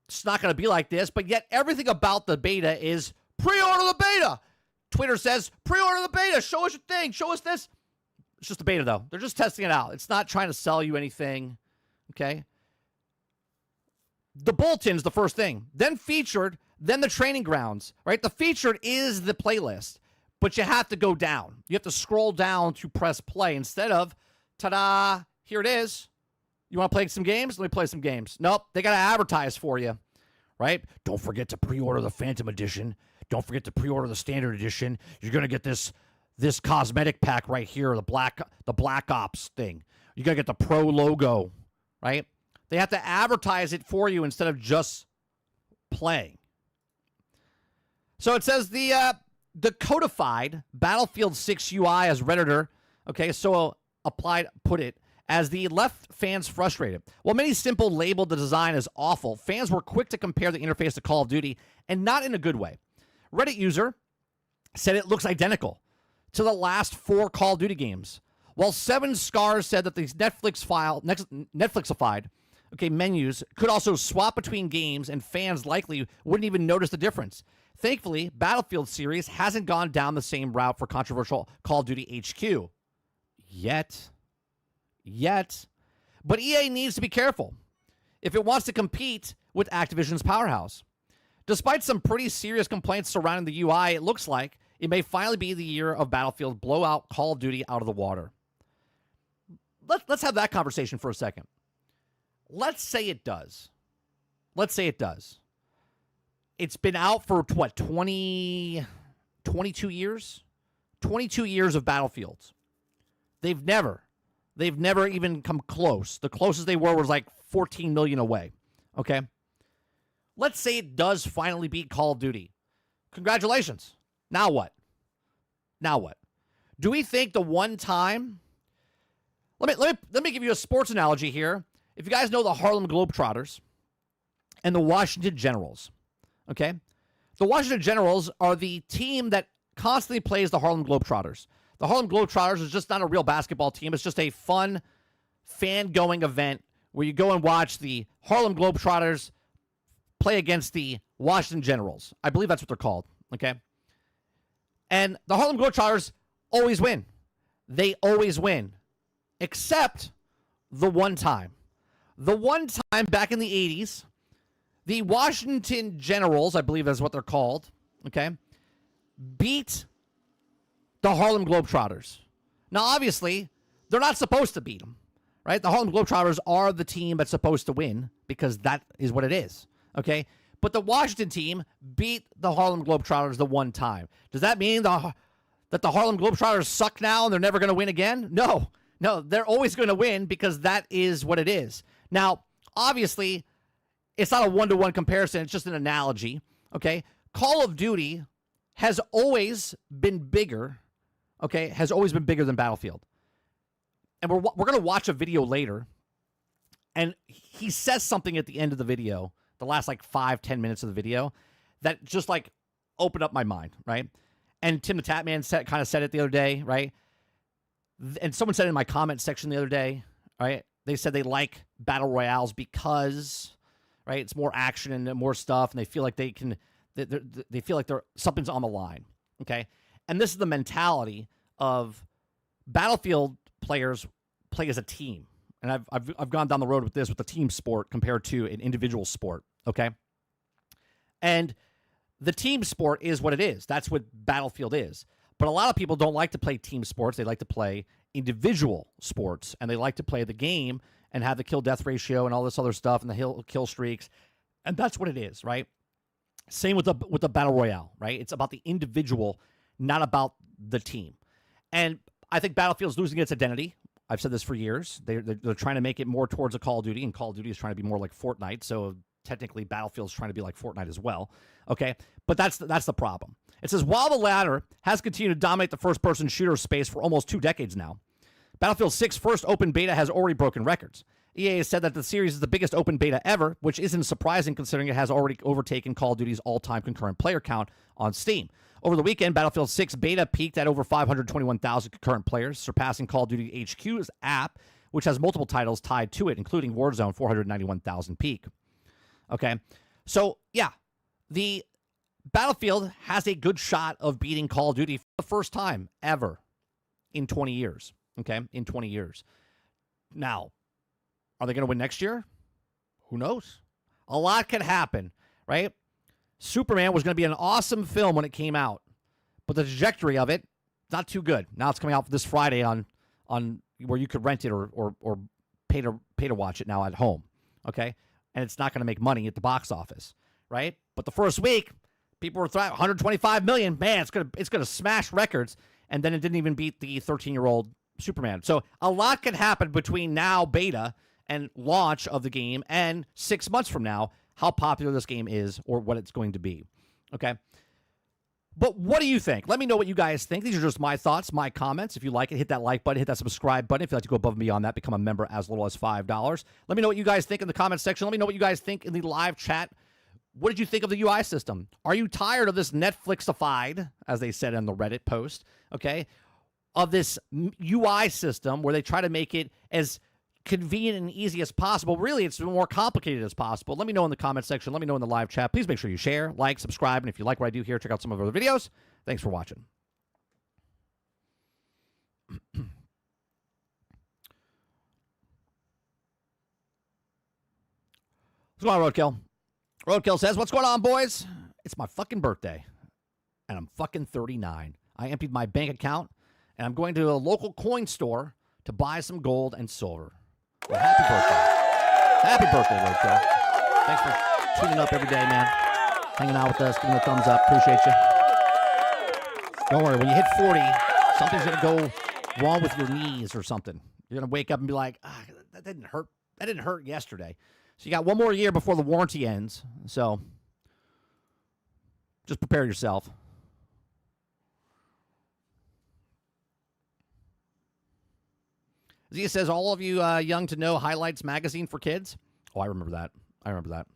It's not going to be like this, but yet everything about the beta is pre-order the beta. Twitter says, pre-order the beta. Show us your thing. Show us this. It's just a beta, though. They're just testing it out. It's not trying to sell you anything, okay? The bulletin's the first thing. Then featured, then the training grounds, right? The featured is the playlist, but you have to go down. You have to scroll down to press play instead of, ta-da, here it is. You want to play some games? Let me play some games. Nope, they got to advertise for you, right? Don't forget to pre-order the Phantom Edition. Don't forget to pre-order the Standard Edition. You're going to get this cosmetic pack right here, the Black Ops thing. You got to get the Pro logo, right? They have to advertise it for you instead of just playing. So it says the codified Battlefield 6 UI as Redditor, okay, so put it, as the left fans frustrated. While many simple labeled the design as awful, fans were quick to compare the interface to Call of Duty, and not in a good way. Reddit user said it looks identical to the last 4 Call of Duty games, while 7 Scars said that these Netflixified menus could also swap between games, and fans likely wouldn't even notice the difference. Thankfully, Battlefield series hasn't gone down the same route for controversial Call of Duty HQ. Yet. But EA needs to be careful if it wants to compete with Activision's powerhouse. Despite some pretty serious complaints surrounding the UI, it looks like it may finally be the year of Battlefield blow out Call of Duty out of the water. Let's have that conversation for a second. Let's say it does. It's been out for, 22 years? 22 years of Battlefields. They've never even come close. The closest they were was like 14 million away. Okay? Let's say it does finally beat Call of Duty. Congratulations. Now what? Do we think the one time... Let me give you a sports analogy here. If you guys know the Harlem Globetrotters and the Washington Generals, okay? The Washington Generals are the team that constantly plays the Harlem Globetrotters. The Harlem Globetrotters is just not a real basketball team. It's just a fun, fan-going event where you go and watch the Harlem Globetrotters play against the Washington Generals. I believe that's what they're called, okay? And the Harlem Globetrotters always win. They always win, except the one time. The one time back in the 80s, the Washington Generals, I believe that's what they're called, okay, beat the Harlem Globetrotters. Now, obviously, they're not supposed to beat them, right? The Harlem Globetrotters are the team that's supposed to win because that is what it is, okay? But the Washington team beat the Harlem Globetrotters the one time. Does that mean that the Harlem Globetrotters suck now and they're never going to win again? No, they're always going to win because that is what it is. Now, obviously, it's not a one-to-one comparison. It's just an analogy, okay? Call of Duty has always been bigger, okay? Has always been bigger than Battlefield. And we're going to watch a video later, and he says something at the end of the video, the last, 5-10 minutes of the video, that just, opened up my mind, right? And Tim the Tatman kind of said it the other day, right? And someone said in my comment section the other day, right? They said they like battle royales because, right, it's more action and more stuff, and they feel like they feel like something's on the line, okay? And this is the mentality of Battlefield players play as a team, and I've gone down the road with this with the team sport compared to an individual sport, okay? And the team sport is what it is. That's what Battlefield is. But a lot of people don't like to play team sports. They like to play individual sports, and they like to play the game and have the kill-death ratio and all this other stuff and the kill streaks, and that's what it is, right? Same with the Battle Royale, right? It's about the individual, not about the team. And I think Battlefield's losing its identity. I've said this for years. They're trying to make it more towards a Call of Duty, and Call of Duty is trying to be more like Fortnite, so technically Battlefield's trying to be like Fortnite as well, okay? But that's the problem. It says, while the latter has continued to dominate the first-person shooter space for almost 2 decades now, Battlefield 6 first open beta has already broken records. EA has said that the series is the biggest open beta ever, which isn't surprising considering it has already overtaken Call of Duty's all-time concurrent player count on Steam. Over the weekend, Battlefield 6 beta peaked at over 521,000 concurrent players, surpassing Call of Duty HQ's app, which has multiple titles tied to it, including Warzone, 491,000 peak. Okay, so yeah, the Battlefield has a good shot of beating Call of Duty for the first time ever in 20 years. Okay, in 20 years. Now, are they going to win next year? Who knows? A lot could happen, right? Superman was going to be an awesome film when it came out, but the trajectory of it, not too good. Now it's coming out this Friday on where you could rent it or pay to watch it now at home, okay? And it's not going to make money at the box office, right? But the first week, people were 125 million. Man, it's gonna smash records, and then it didn't even beat the 13-year-old Superman. So a lot can happen between now beta and launch of the game and 6 months from now, how popular this game is or what it's going to be. Okay. But what do you think? Let me know what you guys think. These are just my thoughts, my comments. If you like it, hit that like button, hit that subscribe button. If you'd like to go above and beyond that, become a member as little as $5. Let me know what you guys think in the comments section. Let me know what you guys think in the live chat. What did you think of the UI system? Are you tired of this Netflixified, as they said in the Reddit post, okay, of this UI system where they try to make it as convenient and easy as possible? Really, it's more complicated as possible. Let me know in the comment section. Let me know in the live chat. Please make sure you share, like, subscribe, and if you like what I do here, check out some of our other videos. Thanks for watching. What's going on, Roadkill? Roadkill says, what's going on, boys? It's my fucking birthday, and I'm fucking 39. I emptied my bank account, and I'm going to a local coin store to buy some gold and silver. Well, happy birthday. Happy birthday, Roadkill. Thanks for tuning up every day, man. Hanging out with us, giving a thumbs up. Appreciate you. Don't worry, when you hit 40, something's going to go wrong with your knees or something. You're going to wake up and be like, that didn't hurt. That didn't hurt yesterday. So you got one more year before the warranty ends. So just prepare yourself. Zia says, all of you young to know highlights magazine for kids. Oh, I remember that. I remember that.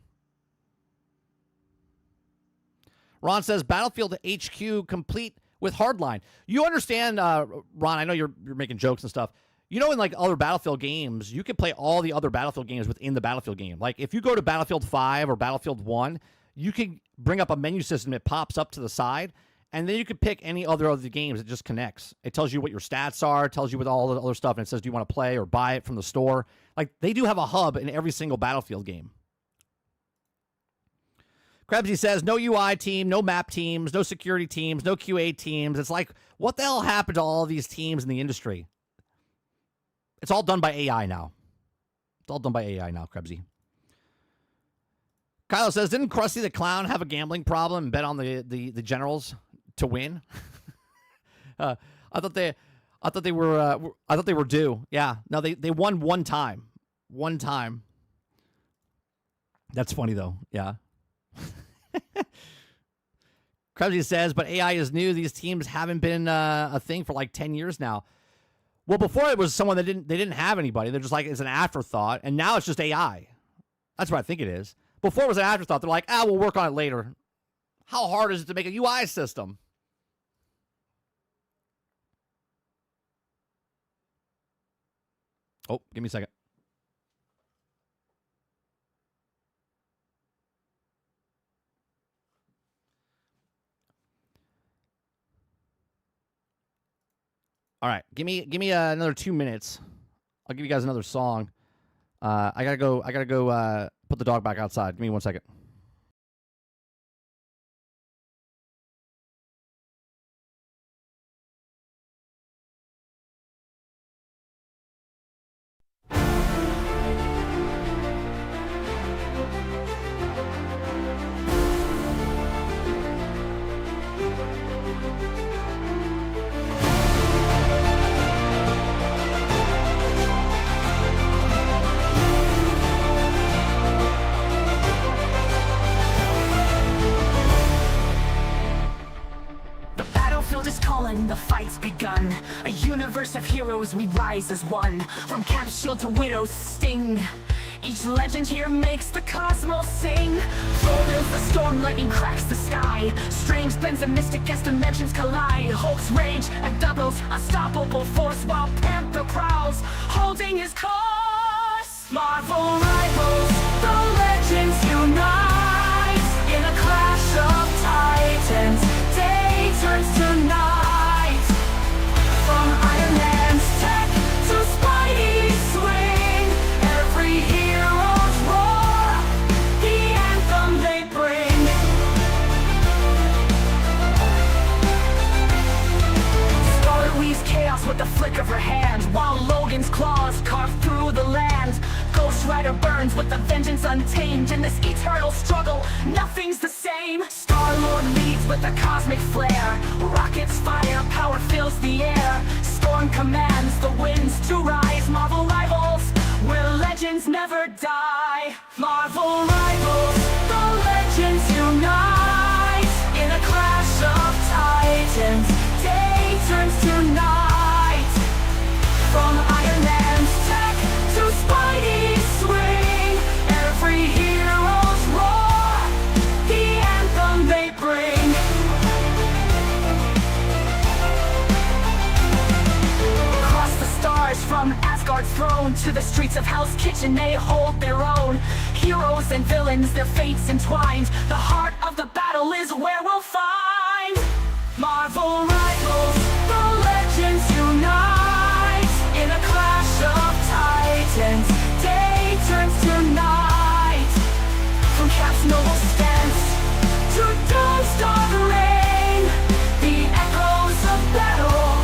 Ron says, Battlefield HQ complete with Hardline. You understand, Ron, I know you're making jokes and stuff. You know, in like other Battlefield games, you can play all the other Battlefield games within the Battlefield game. Like if you go to Battlefield 5 or Battlefield 1, you can bring up a menu system that pops up to the side, and then you can pick any other of the games. It just connects. It tells you what your stats are, it tells you what all the other stuff, and it says, do you want to play or buy it from the store? Like they do have a hub in every single Battlefield game. Krebsy says, no UI team, no map teams, no security teams, no QA teams. It's like, what the hell happened to all these teams in the industry? It's all done by AI now. It's all done by AI now, Krebsy. Kylo says, didn't Krusty the Clown have a gambling problem and bet on the Generals to win? I thought they were due. Yeah. No, they won one time. One time. That's funny though. Yeah. Krebsy says, but AI is new. These teams haven't been a thing for like 10 years now. Well, before it was someone that they didn't have anybody. They're just like, it's an afterthought. And now it's just AI. That's what I think it is. Before it was an afterthought. They're like, we'll work on it later. How hard is it to make a UI system? Oh, give me a second. All right, give me another 2 minutes. I'll give you guys another song. I gotta go put the dog back outside. Give me 1 second. heroes, we rise as one. From Cap Shield to Widow's sting, each legend here makes the cosmos sing. Throws the storm, lightning cracks the sky. Strange blends of mystic as dimensions collide. Hulk's rage and doubles, unstoppable force, while Panther prowls, holding his course. Marvel rivals, the legends unite in a clash of titans. Day turns to night. From Iron Man's tech to Spidey's swing, every hero's roar, the anthem they bring. Scarlet weaves chaos with the flick of her hand, while Logan's claws carve through the land. Ghost Rider burns with the vengeance untamed. In this eternal struggle, nothing's the same. Star-Lord leads with a cosmic flare. Rockets fire, power fills the air. Storm commands the winds to rise. Marvel rivals, where legends never die. Marvel rivals, the legends unite in a clash of titans. Day turns to night. From Iron Man's tech to Spidey's swing, every hero's roar, the anthem they bring. Across the stars, from Asgard's throne to the streets of Hell's Kitchen, they hold their own. Heroes and villains, their fates entwined. The heart of the battle is where we'll find Marvel rivals, the legends unite in a clash of titans. Day turns to night. From Cap's noble stance to Doomstar's reign, the echoes of battle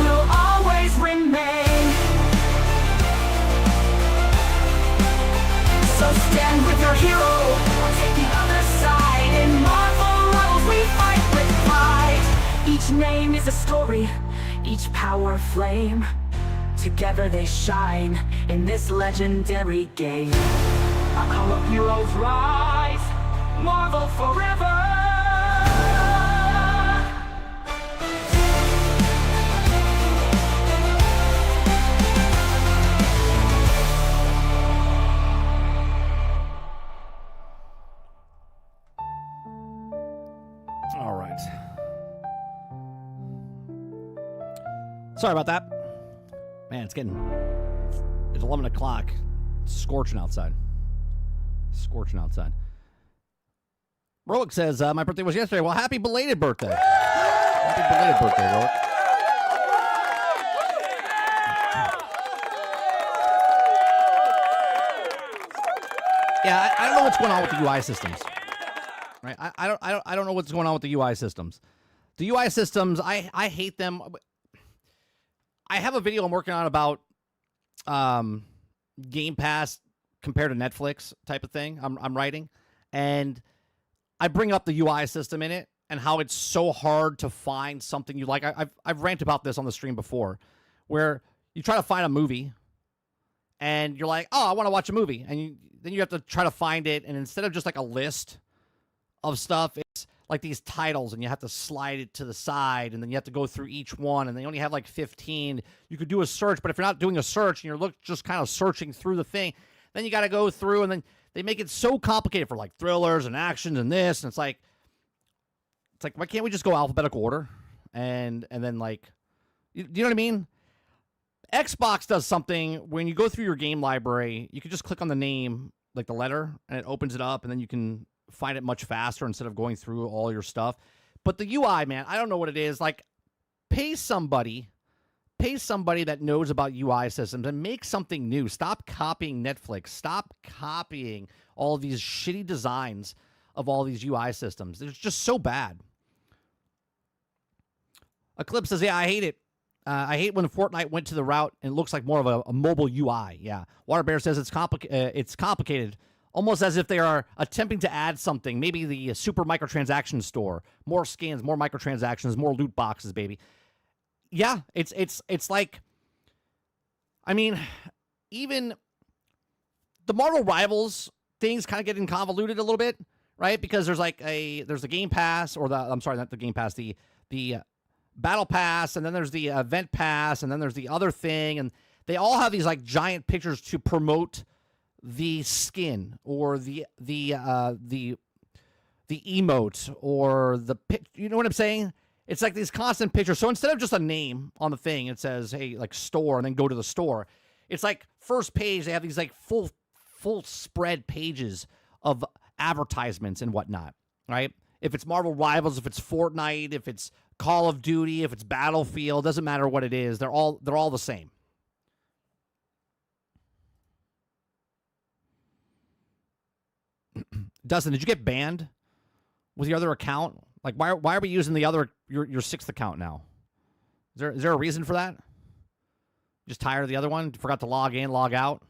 will always remain. So stand with your hero, or take the other side. In Marvel rivals we fight with pride. Each name is a story, each power flame. Together they shine in this legendary game. A call of heroes rise, Marvel forever. All right. Sorry about that. Man, it's 11 o'clock. It's scorching outside. Scorching outside. Roic says, my birthday was yesterday. Well, happy belated birthday. Happy belated birthday, Roic. Yeah, I don't know what's going on with the UI systems. Right? I don't know what's going on with the UI systems. The UI systems, I hate them. I have a video I'm working on about Game Pass compared to Netflix type of thing. I'm writing, and I bring up the UI system in it and how it's so hard to find something you like. I've ranted about this on the stream before, where you try to find a movie, and you're like, oh, I want to watch a movie, and then you have to try to find it, and instead of just like a list of stuff, it's like these titles, and you have to slide it to the side, and then you have to go through each one, and they only have like 15. You could do a search, but if you're not doing a search and you're just kind of searching through the thing, then you got to go through, and then they make it so complicated for like thrillers and actions and this, and it's like why can't we just go alphabetical order, and then like, you know what I mean? Xbox does something when you go through your game library, you can just click on the name, like the letter, and it opens it up, and then you can find it much faster instead of going through all your stuff. But the UI, man, I don't know what it is. Like, pay somebody that knows about UI systems and make something new. Stop copying Netflix. Stop copying all these shitty designs of all these UI systems. It's just so bad. Eclipse says, yeah, I hate it. I hate when Fortnite went to the route and it looks like more of a mobile UI. Yeah. Water Bear says it's complicated. Almost as if they are attempting to add something. Maybe the super microtransaction store. More skins, more microtransactions, more loot boxes, baby. Yeah, it's like, I mean, even the Marvel Rivals things kind of getting convoluted a little bit, right? Because there's the Game Pass, or I'm sorry, not the Game Pass, the battle pass, and then there's the event pass, and then there's the other thing, and they all have these like giant pictures to promote the skin or the emote or the you know what I'm saying? It's like these constant pictures. So instead of just a name on the thing, it says, hey, like store, and then go to the store. It's like first page, they have these like full spread pages of advertisements and whatnot, right? If it's Marvel Rivals, if it's Fortnite, if it's Call of Duty, if it's Battlefield, doesn't matter what it is. They're all the same. Dustin, did you get banned with your other account? Like, why are we using the other your sixth account now? Is there a reason for that? Just tired of the other one? Forgot to log in, log out?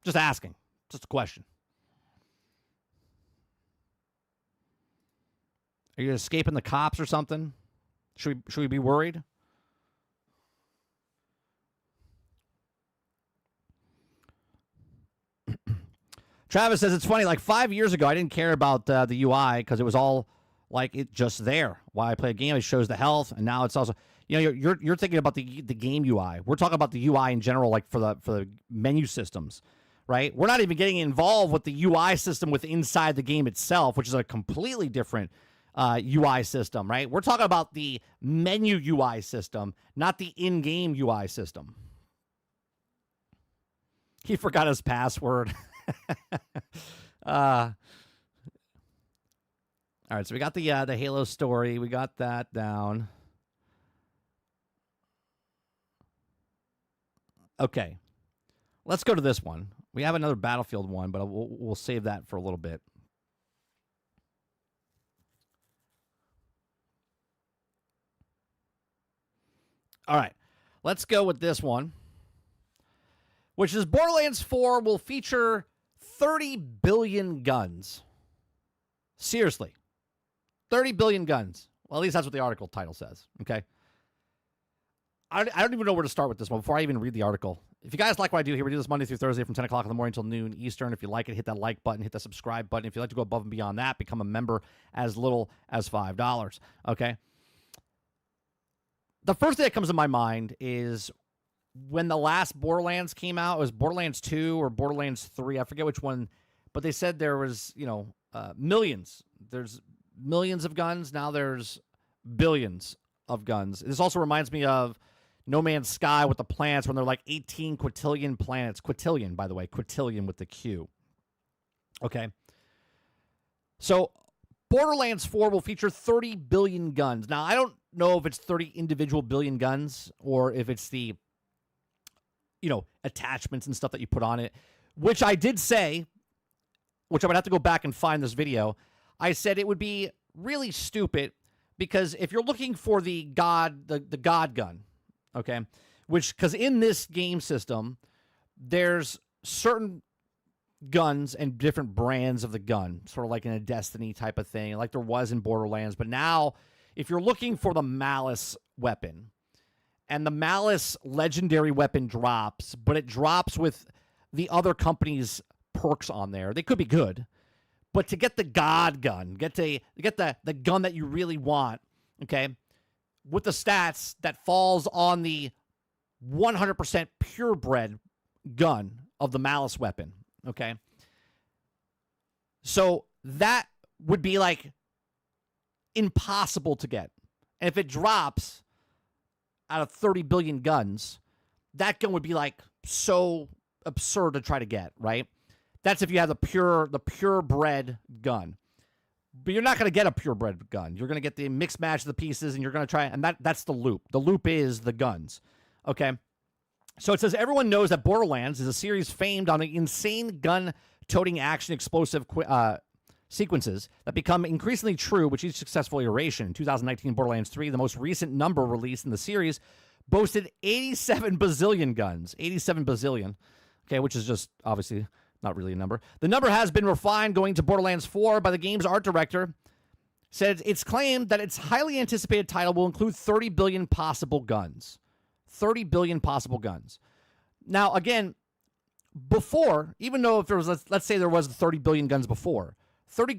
Just asking. Just a question. Are you escaping the cops or something? Should we be worried? Travis says it's funny. Like 5 years ago, I didn't care about the UI because it was all like it just there. While I play a game, it shows the health, and now it's also you're thinking about the game UI. We're talking about the UI in general, like for the menu systems, right? We're not even getting involved with the UI system with inside the game itself, which is a completely different UI system, right? We're talking about the menu UI system, not the in-game UI system. He forgot his password. All right, so we got the Halo story. We got that down. Okay, let's go to this one. We have another Battlefield one, but we'll save that for a little bit. All right, let's go with this one, which is Borderlands 4 will feature 30 billion guns. Seriously, 30 billion guns. Well, at least that's what the article title says, okay? I don't even know where to start with this one before I even read the article. If you guys like what I do here, we do this Monday through Thursday from 10 o'clock in the morning until noon Eastern. If you like it, hit that like button, hit that subscribe button. If you'd like to go above and beyond that, become a member as little as $5, okay? The first thing that comes to my mind is when the last Borderlands came out. It was Borderlands 2 or Borderlands 3. I forget which one, but they said there was, millions. There's millions of guns. Now there's billions of guns. This also reminds me of No Man's Sky with the planets when they're like 18 quintillion planets. Quintillion, by the way. Quintillion with the Q. Okay. So Borderlands 4 will feature 30 billion guns. Now, I don't know if it's 30 individual billion guns or if it's the, attachments and stuff that you put on it, which I did say, which I would have to go back and find this video. I said it would be really stupid because if you're looking for the God gun, okay, because in this game system, there's certain guns and different brands of the gun, sort of like in a Destiny type of thing, like there was in Borderlands. But now, if you're looking for the Malice weapon, and the Malice legendary weapon drops, but it drops with the other company's perks on there, they could be good. But to get the God gun, get the gun that you really want, okay, with the stats that falls on the 100% purebred gun of the Malice weapon, okay? So that would be like impossible to get. And if it drops out of 30 billion guns, that gun would be like so absurd to try to get, right? That's if you have the purebred gun. But you're not going to get a purebred gun. You're going to get the mixed match of the pieces, and you're going to try, and that's the loop. The loop is the guns, okay? So it says, everyone knows that Borderlands is a series famed on the insane gun-toting action explosive sequences that become increasingly true with each successful iteration. In 2019, Borderlands 3, the most recent number released in the series, boasted 87 bazillion guns. 87 bazillion, okay, which is just obviously not really a number. The number has been refined going to Borderlands 4 by the game's art director. Said it's claimed that its highly anticipated title will include 30 billion possible guns. 30 billion possible guns. Now, again, before, even though if there was, let's say there was 30 billion guns before, 30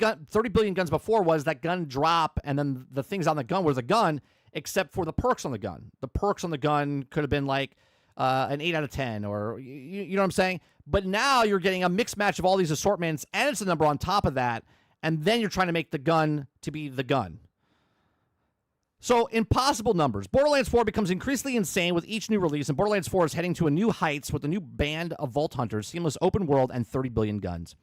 billion guns before was that gun drop, and then the things on the gun was a gun. except for the perks on the gun. The perks on the gun could have been like an 8 out of 10, or you know what I'm saying? But now you're getting a mixed match of all these assortments, and it's a number on top of that, and then you're trying to make the gun to be the gun. So, impossible numbers. Borderlands 4 becomes increasingly insane with each new release, and Borderlands 4 is heading to a new heights with a new band of Vault Hunters, seamless open world, and 30 billion guns.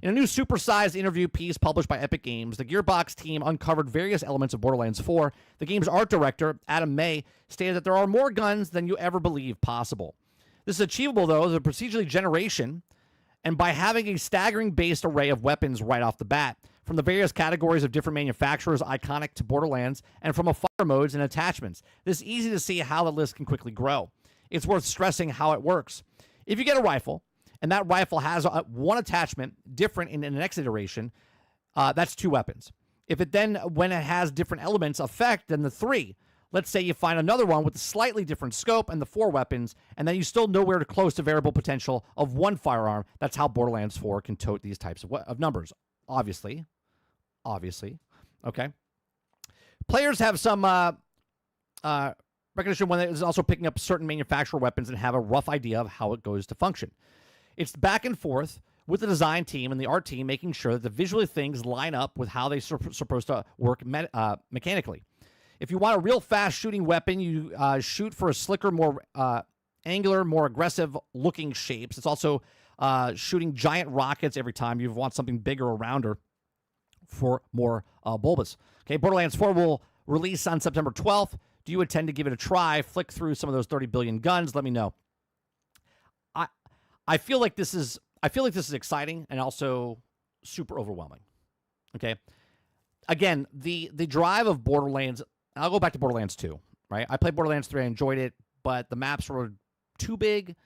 In a new supersized interview piece published by Epic Games, the Gearbox team uncovered various elements of Borderlands 4. The game's art director, Adam May, stated that there are more guns than you ever believed possible. This is achievable, though, the procedurally generation, and by having a staggering based array of weapons right off the bat, from the various categories of different manufacturers iconic to Borderlands, and from a fire modes and attachments. This is easy to see how the list can quickly grow. It's worth stressing how it works. If you get a rifle, and that rifle has one attachment different in the next iteration, that's 2 weapons. If it then, when it has different elements, affect, then the 3. Let's say you find another one with a slightly different scope and the 4 weapons, and then you still nowhere to close to variable potential of 1 firearm. That's how Borderlands 4 can tote these types of numbers. Obviously. Okay. Players have some recognition when it's also picking up certain manufacturer weapons and have a rough idea of how it goes to function. It's back and forth with the design team and the art team, making sure that the visual things line up with how they're supposed to work mechanically. If you want a real fast shooting weapon, you shoot for a slicker, more angular, more aggressive-looking shapes. It's also shooting giant rockets every time you want something bigger or rounder for more bulbous. Okay, Borderlands 4 will release on September 12th. Do you intend to give it a try? Flick through some of those 30 billion guns. Let me know. I feel like this is exciting and also super overwhelming. Okay. Again, the drive of Borderlands, I'll go back to Borderlands 2, right? I played Borderlands 3, I enjoyed it, but the maps were too big.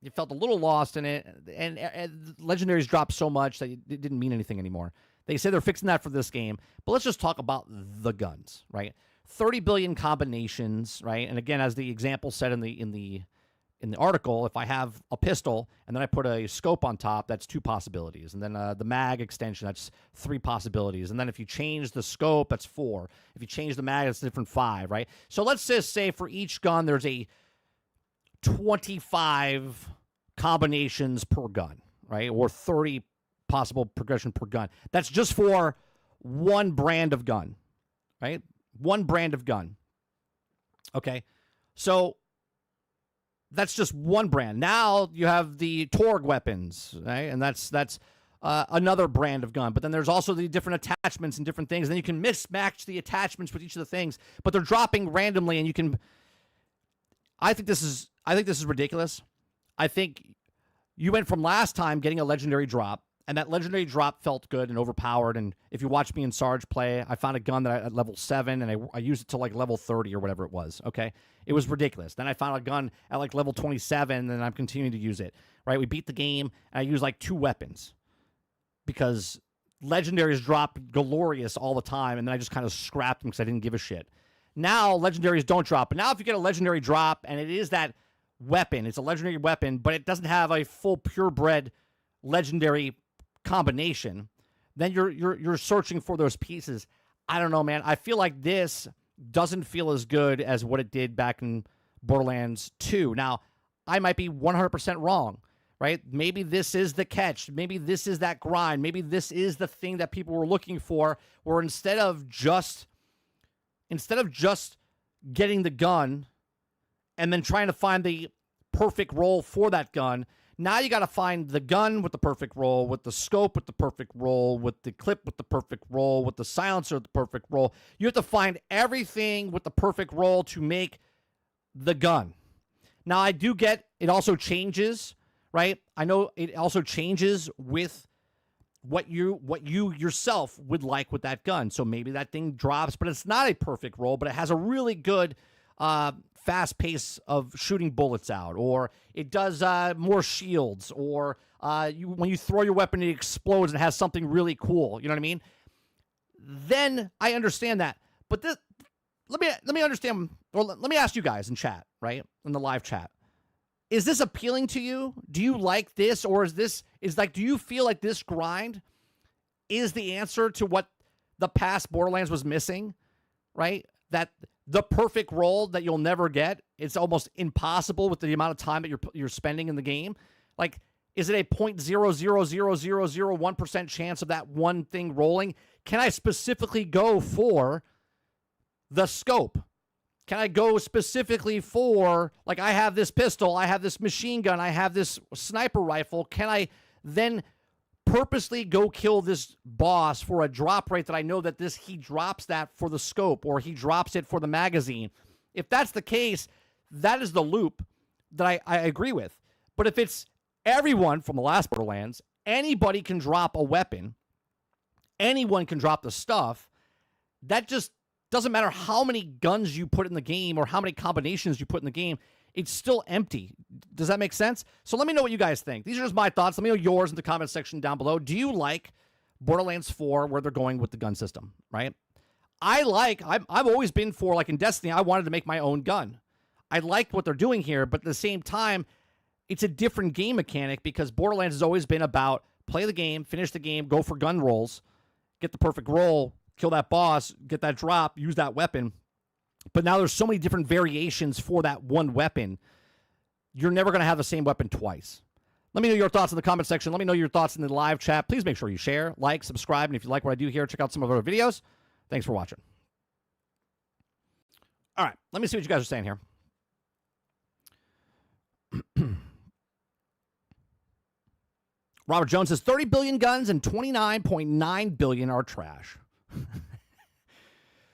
You felt a little lost in it, and legendaries dropped so much that it didn't mean anything anymore. They say they're fixing that for this game, but let's just talk about the guns, right? 30 billion combinations, right? And again, as the example said in the article, if I have a pistol and then I put a scope on top, that's 2 possibilities. And then the mag extension, that's 3 possibilities. And then if you change the scope, that's 4. If you change the mag, it's a different 5, right? So let's just say for each gun, there's a 25 combinations per gun, right? Or 30 possible progression per gun. That's just for one brand of gun, right? One brand of gun. Okay. So that's just one brand. Now you have the Torg weapons, right? And that's another brand of gun. But then there's also the different attachments and different things. And then you can mismatch the attachments with each of the things, but they're dropping randomly, and you can. I think this is ridiculous. I think you went from last time getting a legendary drop, and that legendary drop felt good and overpowered. And if you watch me and Sarge play, I found a gun that at level 7, and I used it to like level 30 or whatever it was. Okay, it was ridiculous. Then I found a gun at like level 27, and I'm continuing to use it. Right, we beat the game, and I used like 2 weapons because legendaries drop glorious all the time, and then I just kind of scrapped them because I didn't give a shit. Now legendaries don't drop, but now if you get a legendary drop and it is that weapon, it's a legendary weapon, but it doesn't have a full purebred legendary combination, then you're searching for those pieces. I don't know, man. I feel like this doesn't feel as good as what it did back in Borderlands 2. Now, I might be 100% wrong, right? Maybe this is the catch. Maybe this is that grind. Maybe this is the thing that people were looking for, where instead of just getting the gun and then trying to find the perfect role for that gun, now you got to find the gun with the perfect roll, with the scope with the perfect roll, with the clip with the perfect roll, with the silencer with the perfect roll. You have to find everything with the perfect roll to make the gun. Now, I do get it also changes, right? I know it also changes with what you yourself would like with that gun. So maybe that thing drops, but it's not a perfect roll, but it has a really good fast pace of shooting bullets out, or it does more shields, or when you throw your weapon, it explodes and has something really cool. You know what I mean? Then I understand that. But let me understand, or let me ask you guys in chat, right, in the live chat. Is this appealing to you? Do you like this, or do you feel like this grind is the answer to what the past Borderlands was missing, right? That the perfect roll that you'll never get. It's almost impossible with the amount of time that you're spending in the game. Like, is it a 0.0000001% chance of that one thing rolling? Can I specifically go for the scope? Can I go specifically for, like, I have this pistol, I have this machine gun, I have this sniper rifle. Can I then purposely go kill this boss for a drop rate that I know that he drops that for the scope or he drops it for the magazine? If that's the case, that is the loop that I agree with. But if it's everyone from the last Borderlands, anybody can drop a weapon, anyone can drop the stuff, that just doesn't matter how many guns you put in the game or how many combinations you put in the game. It's still empty. Does that make sense? So let me know what you guys think. These are just my thoughts. Let me know yours in the comment section down below. Do you like Borderlands 4 where they're going with the gun system, right? I've always been for, like in Destiny, I wanted to make my own gun. I liked what they're doing here, but at the same time, it's a different game mechanic because Borderlands has always been about play the game, finish the game, go for gun rolls, get the perfect roll, kill that boss, get that drop, use that weapon. But now there's so many different variations for that one weapon. You're never going to have the same weapon twice. Let me know your thoughts in the comment section. Let me know your thoughts in the live chat. Please make sure you share, like, subscribe, and if you like what I do here, check out some of our videos. Thanks for watching. All right, let me see what you guys are saying here. Robert Jones says 30 billion guns and 29.9 billion are trash.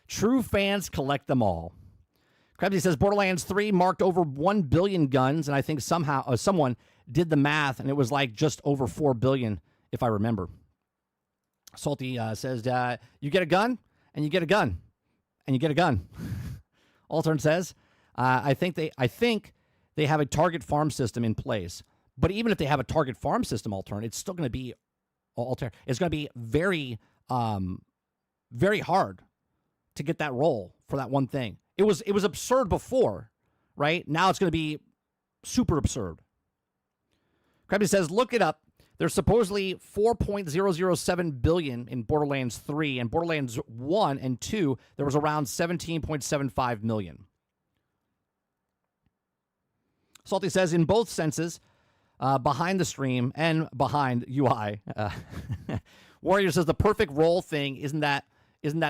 True fans collect them all. Krebsy says Borderlands 3 marked over 1 billion guns, and I think someone did the math, and it was like just over 4 billion, if I remember. Salty says you get a gun, and you get a gun, and you get a gun. Altern says I think they have a target farm system in place, but even if they have a target farm system, Altern, it's still going to be It's going to be very, very hard to get that roll for that one thing. It was absurd before, right? Now it's going to be super absurd. Krabby says, look it up. There's supposedly 4.007 billion in Borderlands 3, and Borderlands 1 and 2, there was around 17.75 million. Salty says, in both senses, behind the stream and behind UI. Warrior says, the perfect roll thing, isn't that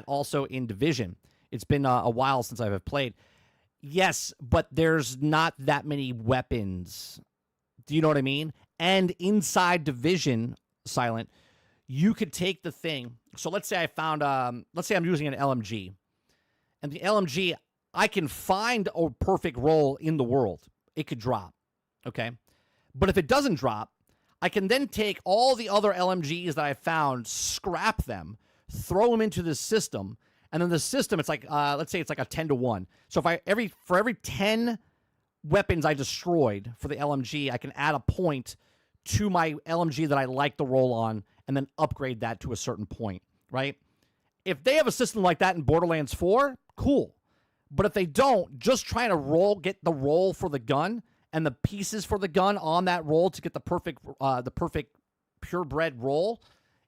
also in Division? It's been a while since I've played. Yes, but there's not that many weapons. Do you know what I mean? And inside Division, Silent, you could take the thing. So let's say I found, let's say I'm using an LMG. And the LMG, I can find a perfect roll in the world. It could drop, okay? But if it doesn't drop, I can then take all the other LMGs that I found, scrap them, throw them into the system, and then the system, it's like, let's say it's like a 10-to-1. So if for every 10 weapons I destroyed for the LMG, I can add a point to my LMG that I like the roll on, and then upgrade that to a certain point, right? If they have a system like that in Borderlands 4, cool. But if they don't, just trying to get the roll for the gun and the pieces for the gun on that roll to get the perfect purebred roll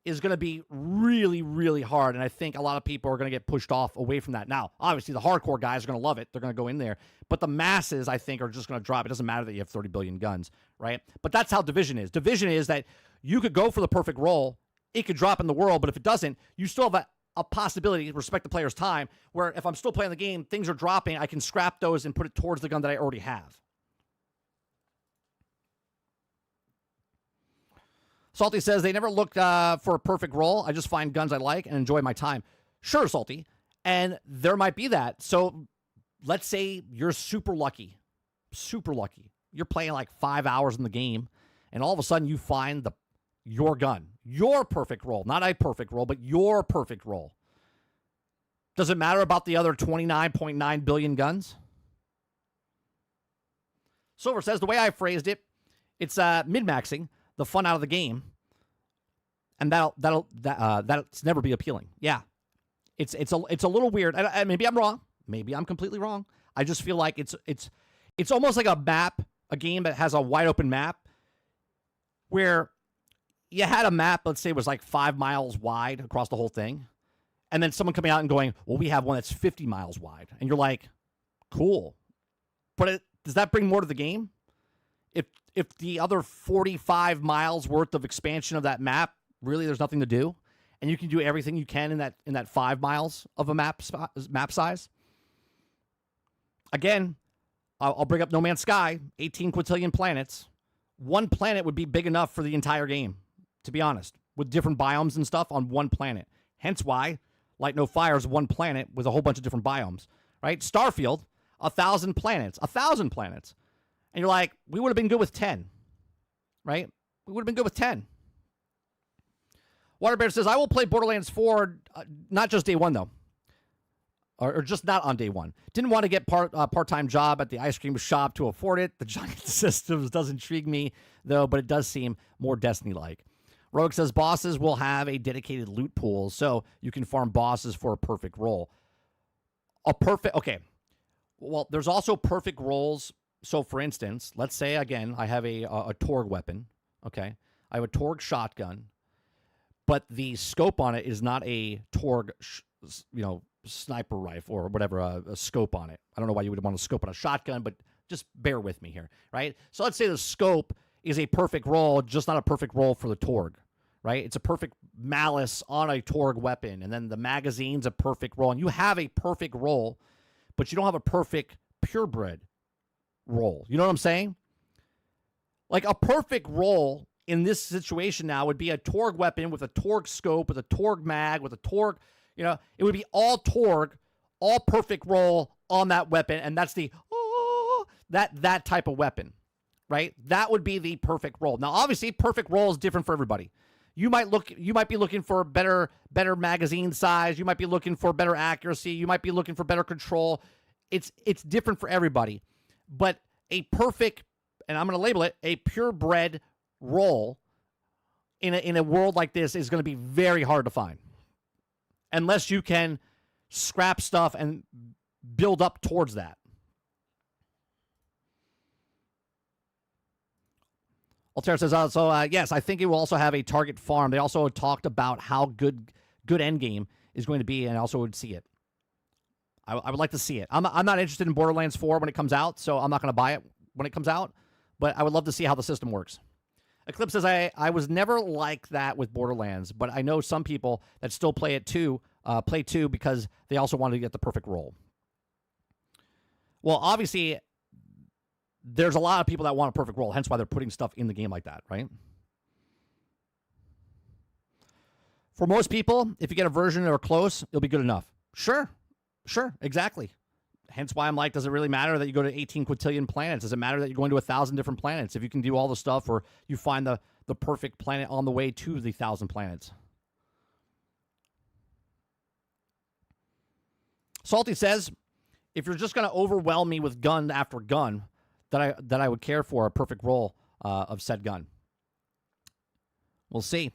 is going to be really, really hard. And I think a lot of people are going to get pushed off away from that. Now, obviously, the hardcore guys are going to love it. They're going to go in there. But the masses, I think, are just going to drop. It doesn't matter that you have 30 billion guns, right? But that's how Division is. Division is that you could go for the perfect roll. It could drop in the world. But if it doesn't, you still have a possibility to respect the player's time, where if I'm still playing the game, things are dropping, I can scrap those and put it towards the gun that I already have. Salty says, they never looked for a perfect roll. I just find guns I like and enjoy my time. Sure, Salty. And there might be that. So let's say you're super lucky. Super lucky. You're playing like 5 hours in the game, and all of a sudden you find your gun. Your perfect roll. Not a perfect roll, but your perfect roll. Does it matter about the other 29.9 billion guns? Silver says, the way I phrased it, it's min-maxing the fun out of the game, and that's never be appealing. Yeah, it's a little weird. And maybe I'm wrong. Maybe I'm completely wrong. I just feel like it's almost like a game that has a wide open map, where you had a map, let's say it was like 5 miles wide across the whole thing, and then someone coming out and going, well, we have one that's 50 miles wide, and you're like, Cool. But does that bring more to the game? If the other 45 miles worth of expansion of that map, really there's nothing to do, and you can do everything you can in that 5 miles of a map size. Again, I'll bring up No Man's Sky, 18 quintillion planets. One planet would be big enough for the entire game, to be honest, with different biomes and stuff on one planet. Hence why Light No Fire is one planet with a whole bunch of different biomes, right? Starfield, 1,000 planets, 1,000 planets. And you're like, we would have been good with 10, right? We would have been good with 10. Waterbear says, I will play Borderlands 4, not just day one, though. Or just not on day one. Didn't want to get part-time job at the ice cream shop to afford it. The giant systems does intrigue me, though, but it does seem more Destiny-like. Rogue says, bosses will have a dedicated loot pool, so you can farm bosses for a perfect role. Okay. Well, there's also perfect roles. So, for instance, let's say, again, I have a Torg weapon, okay? I have a Torg shotgun, but the scope on it is not a Torg, sniper rifle or whatever, a scope on it. I don't know why you would want to scope on a shotgun, but just bear with me here, right? So let's say the scope is a perfect roll, just not a perfect roll for the Torg, right? It's a perfect malice on a Torg weapon, and then the magazine's a perfect roll, and you have a perfect roll, but you don't have a perfect purebred roll. You know what I'm saying? Like a perfect roll in this situation now would be a Torg weapon with a Torg scope, with a Torg mag, with a Torg, it would be all Torg, all perfect roll on that weapon, and that's that type of weapon, right? That would be the perfect roll. Now, obviously, perfect roll is different for everybody. You might be looking for better magazine size. You might be looking for better accuracy. You might be looking for better control. It's different for everybody. But a perfect, and I'm going to label it, a purebred roll in a world like this is going to be very hard to find. Unless you can scrap stuff and build up towards that. Altera says, yes, I think it will also have a target farm. They also talked about how good endgame is going to be, and I also would see it. I would like to see it. I'm not interested in Borderlands 4 when it comes out, so I'm not going to buy it when it comes out, but I would love to see how the system works. Eclipse says, I was never like that with Borderlands, but I know some people that still play it too, because they also wanted to get the perfect roll. Well, obviously, there's a lot of people that want a perfect roll, hence why they're putting stuff in the game like that, right? For most people, if you get a version or close, it'll be good enough. Sure, exactly. Hence why I'm like, does it really matter that you go to 18 quintillion planets? Does it matter that you're going to 1,000 different planets if you can do all the stuff or you find the perfect planet on the way to the 1,000 planets? Salty says, if you're just going to overwhelm me with gun after gun, that I would care for a perfect roll of said gun. We'll see.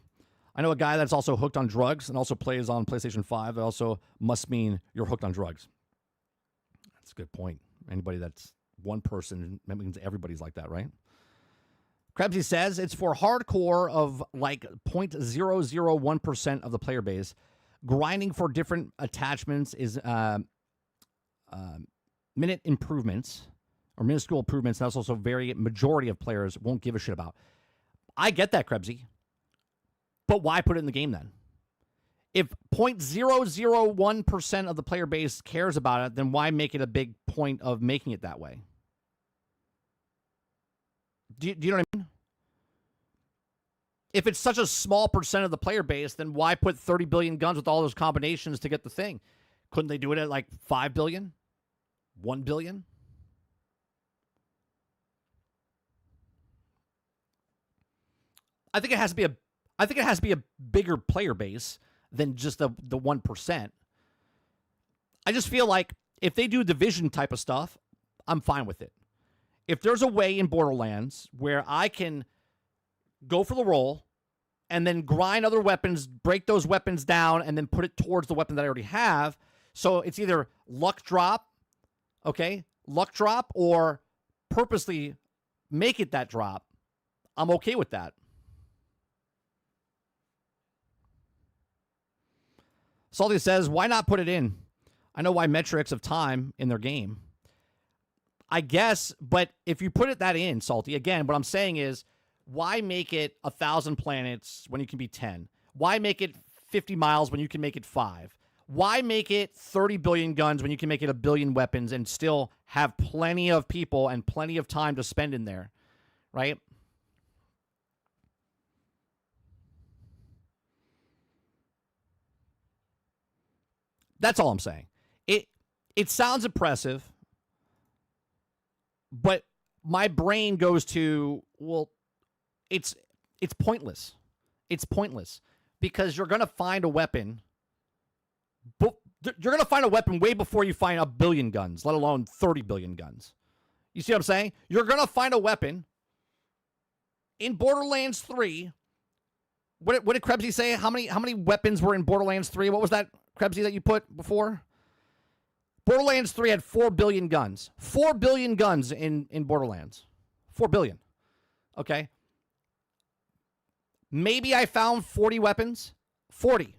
I know a guy that's also hooked on drugs and also plays on PlayStation 5. That also must mean you're hooked on drugs. That's a good point. Anybody that's one person, that means everybody's like that, right? Krebsy says it's for hardcore of like 0.001% of the player base. Grinding for different attachments is minute improvements or minuscule improvements. That's also very majority of players won't give a shit about. I get that, Krebsy. But why put it in the game then? If 0.001% of the player base cares about it, then why make it a big point of making it that way? Do you know what I mean? If it's such a small percent of the player base, then why put 30 billion guns with all those combinations to get the thing? Couldn't they do it at like 5 billion? 1 billion? I think it has to be a bigger player base than just the 1%. I just feel like if they do division type of stuff, I'm fine with it. If there's a way in Borderlands where I can go for the roll and then grind other weapons, break those weapons down, and then put it towards the weapon that I already have, so it's either luck drop, or purposely make it that drop, I'm okay with that. Salty says, why not put it in? I know why metrics of time in their game. I guess, but if you put it that in, Salty, again, what I'm saying is, why make it 1,000 planets when you can be 10? Why make it 50 miles when you can make it 5? Why make it 30 billion guns when you can make it 1 billion weapons and still have plenty of people and plenty of time to spend in there, right? That's all I'm saying. It sounds impressive, but my brain goes to, well, it's pointless. It's pointless because you're going to find a weapon. But you're going to find a weapon way before you find 1 billion guns, let alone 30 billion guns. You see what I'm saying? You're going to find a weapon in Borderlands 3. What did Krebsy say? How many weapons were in Borderlands 3? What was that, Krebsy, that you put before? Borderlands 3 had 4 billion guns. 4 billion guns in Borderlands. 4 billion. Okay? Maybe I found 40 weapons. 40.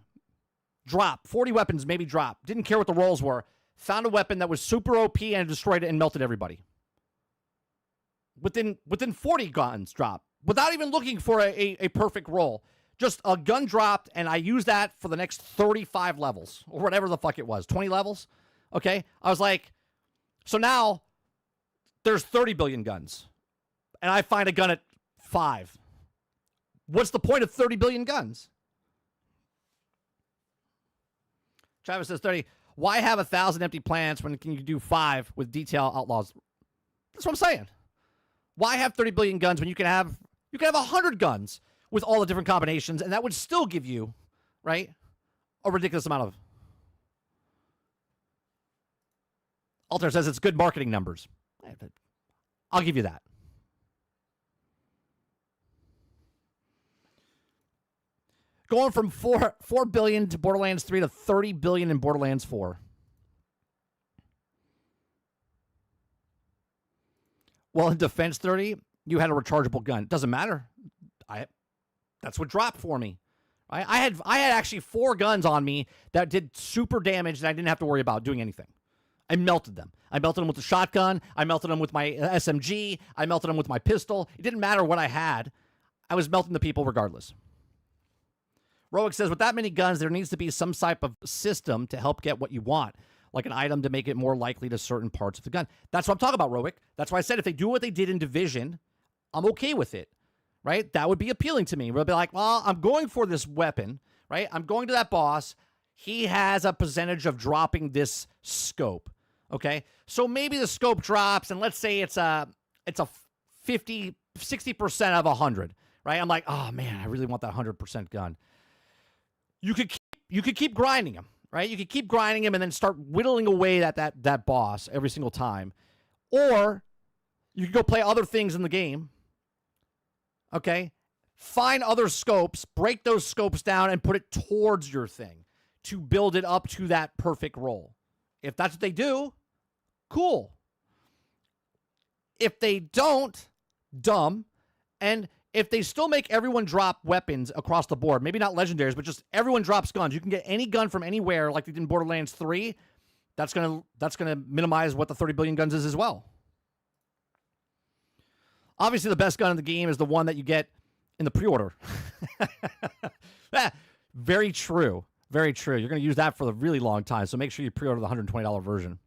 Drop. 40 weapons, maybe drop. Didn't care what the rolls were. Found a weapon that was super OP and destroyed it and melted everybody. Within 40 guns drop. Without even looking for a perfect roll. Just a gun dropped, and I used that for the next 35 levels. Or whatever the fuck it was. 20 levels? Okay? I was like, so now there's 30 billion guns. And I find a gun at 5. What's the point of 30 billion guns? Travis says 30. Why have 1,000 empty planets when can you do 5 with detail outlaws? That's what I'm saying. Why have 30 billion guns when you can have 100 guns with all the different combinations, and that would still give you, right, a ridiculous amount of. Alter says it's good marketing numbers. I'll give you that. Going from 4 billion to Borderlands 3 to 30 billion in Borderlands 4. Well, in Defense 30, you had a rechargeable gun. Doesn't matter. That's what dropped for me. I had actually 4 guns on me that did super damage that I didn't have to worry about doing anything. I melted them. I melted them with the shotgun. I melted them with my SMG. I melted them with my pistol. It didn't matter what I had. I was melting the people regardless. Roic says, with that many guns, there needs to be some type of system to help get what you want, like an item to make it more likely to certain parts of the gun. That's what I'm talking about, Roic. That's why I said if they do what they did in Division, I'm okay with it, right? That would be appealing to me. We'll be like, well, I'm going for this weapon, right? I'm going to that boss. He has a percentage of dropping this scope, okay? So maybe the scope drops, and let's say it's a 50, 60% of 100, right? I'm like, oh, man, I really want that 100% gun. You could keep grinding him, right? You could keep grinding him and then start whittling away at that boss every single time. Or you could go play other things in the game, okay? Find other scopes, break those scopes down, and put it towards your thing to build it up to that perfect roll. If that's what they do, cool. If they don't, dumb. And if they still make everyone drop weapons across the board, maybe not legendaries, but just everyone drops guns. You can get any gun from anywhere like they did in Borderlands 3. That's gonna minimize what the 30 billion guns is as well. Obviously, the best gun in the game is the one that you get in the pre-order. Very true. Very true. You're going to use that for a really long time, so make sure you pre-order the $120 version.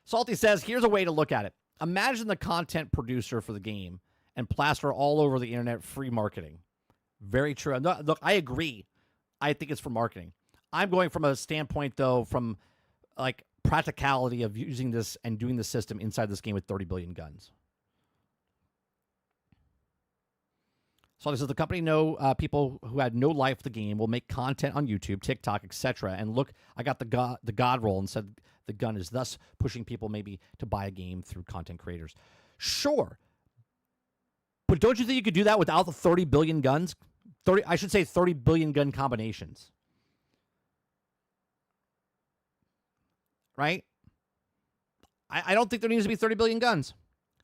Salty says, here's a way to look at it. Imagine the content producer for the game and plaster all over the internet free marketing. Very true. Look, I agree. I think it's for marketing. I'm going from a standpoint, though, from like practicality of using this and doing the system inside this game with 30 billion guns. So this is the company people who had no life the game will make content on YouTube, TikTok, etc. And look, I got the God roll and said the gun is thus pushing people maybe to buy a game through content creators. Sure. But don't you think you could do that without the 30 billion guns? 30 billion gun combinations. Right? I don't think there needs to be 30 billion guns.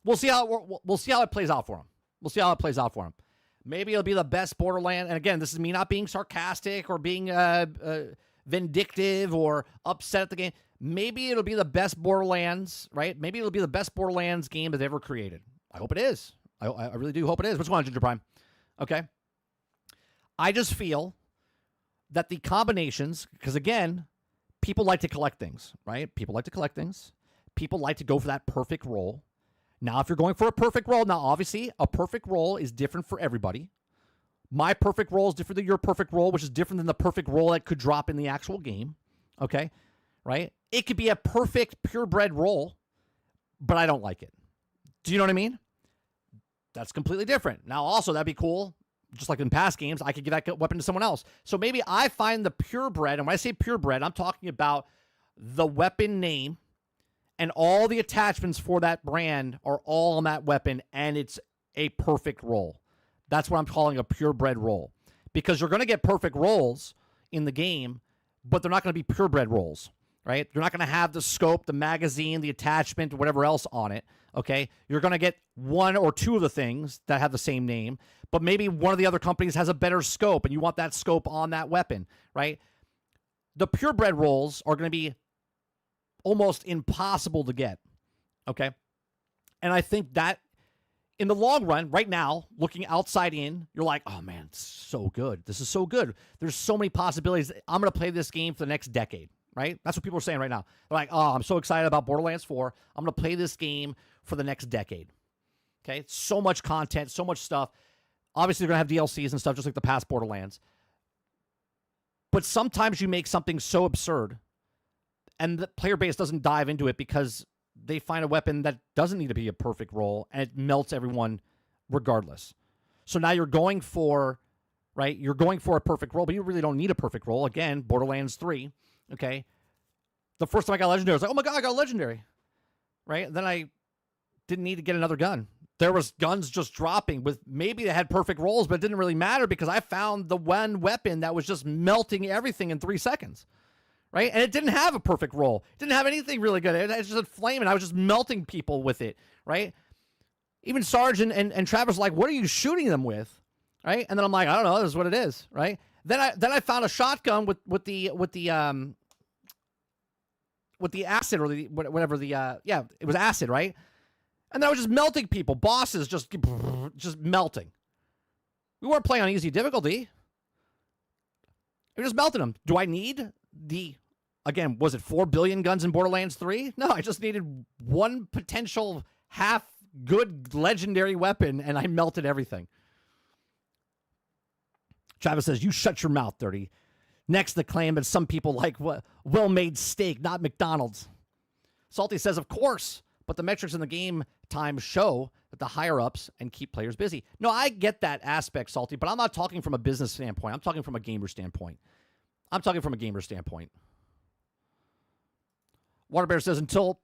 We'll see how it plays out for them. Maybe it'll be the best Borderlands. And again, this is me not being sarcastic or being vindictive or upset at the game. maybe it'll be the best Borderlands, right? Maybe it'll be the best Borderlands game they've ever created. I hope it is. I really do hope it is. What's going on, Ginger Prime? Okay. I just feel that the combinations, because again, people like to collect things, right? People like to collect things. People like to go for that perfect roll. Now, if you're going for a perfect roll, now obviously a perfect roll is different for everybody. My perfect roll is different than your perfect roll, which is different than the perfect roll that could drop in the actual game. Okay? Right? It could be a perfect purebred roll, but I don't like it. Do you know what I mean? That's completely different. Now, also, that'd be cool. Just like in past games, I could give that weapon to someone else. So maybe I find the purebred, and when I say purebred, I'm talking about the weapon name and all the attachments for that brand are all on that weapon, and it's a perfect roll. That's what I'm calling a purebred roll. Because you're going to get perfect rolls in the game, but they're not going to be purebred rolls, right? You're not going to have the scope, the magazine, the attachment, whatever else on it, okay? You're going to get one or two of the things that have the same name, but maybe one of the other companies has a better scope, and you want that scope on that weapon, right? The purebred rolls are going to be almost impossible to get, okay? And I think that in the long run, right now, looking outside in, you're like, oh man, it's so good. This is so good. There's so many possibilities. I'm going to play this game for the next decade, right? That's what people are saying right now. They're like, oh, I'm so excited about Borderlands 4. I'm going to play this game for the next decade. Okay? So much content, so much stuff. Obviously, they're going to have DLCs and stuff just like the past Borderlands. But sometimes you make something so absurd and the player base doesn't dive into it because they find a weapon that doesn't need to be a perfect roll, and it melts everyone regardless. So now you're going for, right? You're going for a perfect roll, but you really don't need a perfect roll. Again, Borderlands 3, okay? The first time I got Legendary, I was like, oh my God, I got a Legendary, right? Then I didn't need to get another gun. There was guns just dropping with maybe they had perfect rolls, but it didn't really matter because I found the one weapon that was just melting everything in 3 seconds. Right? And it didn't have a perfect roll. It didn't have anything really good. It was just a flame, and I was just melting people with it, right? Even Sarge and Travis were like, what are you shooting them with? Right? And then I'm like, I don't know, this is what it is, right? Then I found a shotgun with the acid or the whatever it was acid, right? And then I was just melting people, bosses just melting. We weren't playing on easy difficulty. We were just melting them. Do I need again, was it 4 billion guns in Borderlands 3? No, I just needed one potential half good legendary weapon, and I melted everything. Travis says, you shut your mouth, 30. Next, the claim that some people like well-made steak, not McDonald's. Salty says, of course, but the metrics in the game time show that the higher-ups and keep players busy. No, I get that aspect, Salty, but I'm not talking from a business standpoint. I'm talking from a gamer standpoint. Waterbear says until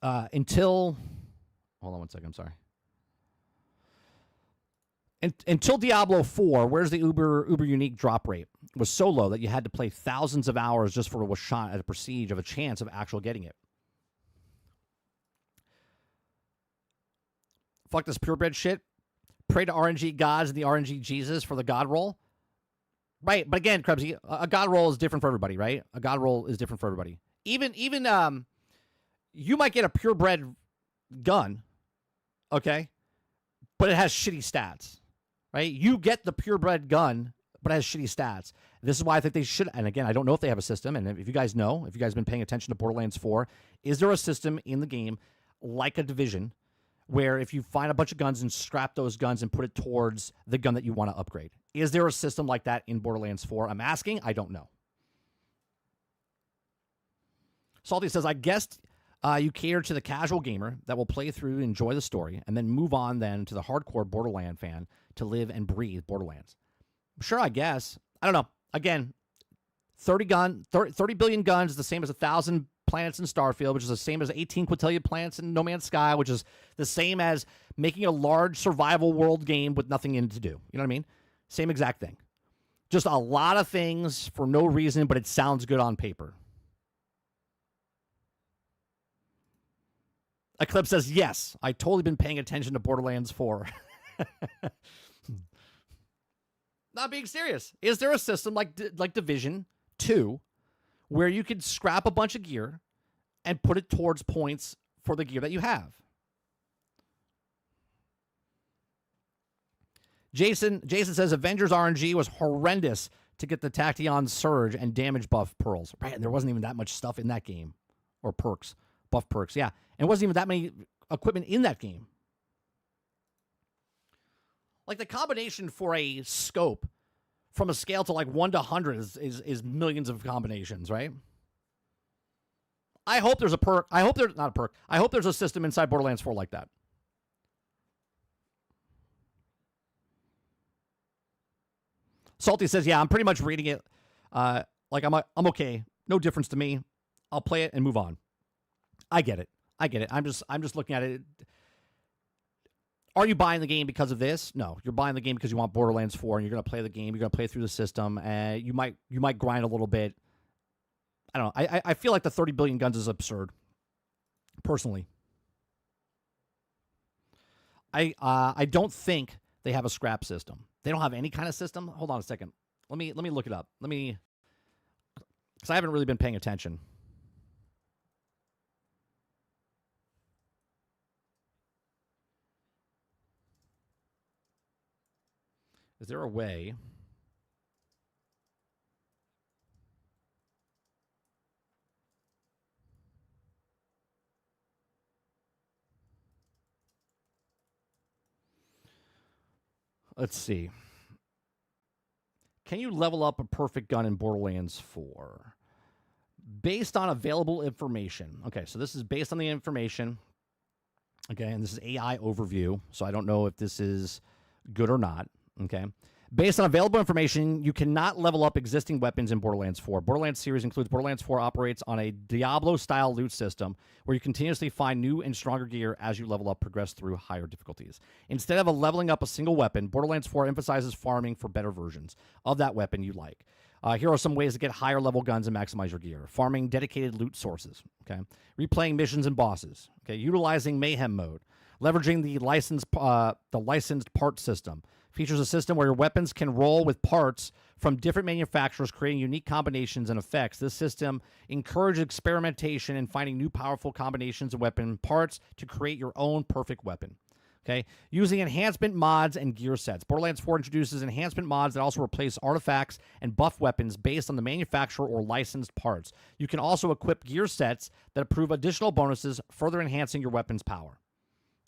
hold on one second, I'm sorry. Until Diablo 4, where's the uber unique drop rate? It was so low that you had to play thousands of hours just for a shot at a prestige of a chance of actually getting it. Fuck this purebred shit. Pray to RNG gods and the RNG Jesus for the god roll. Right, but again, Krebsy, a god roll is different for everybody, right? A god roll is different for everybody. Even you might get a purebred gun, okay? But it has shitty stats, right? You get the purebred gun, but it has shitty stats. This is why I think they should, and again, I don't know if they have a system, and if you guys know, if you guys have been paying attention to Borderlands 4, is there a system in the game, like a Division, where if you find a bunch of guns and scrap those guns and put it towards the gun that you want to upgrade? Is there a system like that in Borderlands 4? I'm asking. I don't know. Salty says, I guess you cater to the casual gamer that will play through, enjoy the story, and then move on then to the hardcore Borderland fan to live and breathe Borderlands. Sure, I guess. I don't know. Again, 30 billion guns is the same as 1,000 planets in Starfield, which is the same as 18 quintillion planets in No Man's Sky, which is the same as making a large survival world game with nothing in it to do. You know what I mean? Same exact thing. Just a lot of things for no reason, but it sounds good on paper. Eclipse says, yes, I totally been paying attention to Borderlands 4. Not being serious. Is there a system like Division 2 where you could scrap a bunch of gear and put it towards points for the gear that you have. Jason says Avengers RNG was horrendous to get the Tachyon Surge and damage buff pearls. Right, and there wasn't even that much stuff in that game. Or perks. Buff perks, yeah. And it wasn't even that many equipment in that game. Like, the combination for a scope from a scale to like 1 to 100 is millions of combinations, right? I hope there's a perk. I hope there's not a perk. I hope there's a system inside Borderlands 4 like that. Salty says, yeah, I'm pretty much reading it. Like, I'm okay. No difference to me. I'll play it and move on. I get it. I'm just looking at it. Are you buying the game because of this? No, you're buying the game because you want Borderlands 4 and you're going to play the game. You're going to play through the system, and you might grind a little bit. I don't know. I feel like the 30 billion guns is absurd, personally. I don't think they have a scrap system. They don't have any kind of system. Hold on a second. Let me look it up. Because I haven't really been paying attention. Is there a way? Let's see. Can you level up a perfect gun in Borderlands 4? Based on available information. Okay, so this is based on the information. Okay, and this is AI overview, so I don't know if this is good or not. Okay. Based on available information, you cannot level up existing weapons in Borderlands 4. Borderlands series includes Borderlands 4 operates on a Diablo-style loot system where you continuously find new and stronger gear as you level up, progress through higher difficulties. Instead of leveling up a single weapon, Borderlands 4 emphasizes farming for better versions of that weapon you like. Here are some ways to get higher level guns and maximize your gear. Farming dedicated loot sources. Okay. Replaying missions and bosses. Okay. Utilizing mayhem mode. Leveraging the licensed part system. Features a system where your weapons can roll with parts from different manufacturers, creating unique combinations and effects. This system encourages experimentation and finding new powerful combinations of weapon parts to create your own perfect weapon. Okay, using enhancement mods and gear sets. Borderlands 4 introduces enhancement mods that also replace artifacts and buff weapons based on the manufacturer or licensed parts. You can also equip gear sets that approve additional bonuses, further enhancing your weapon's power.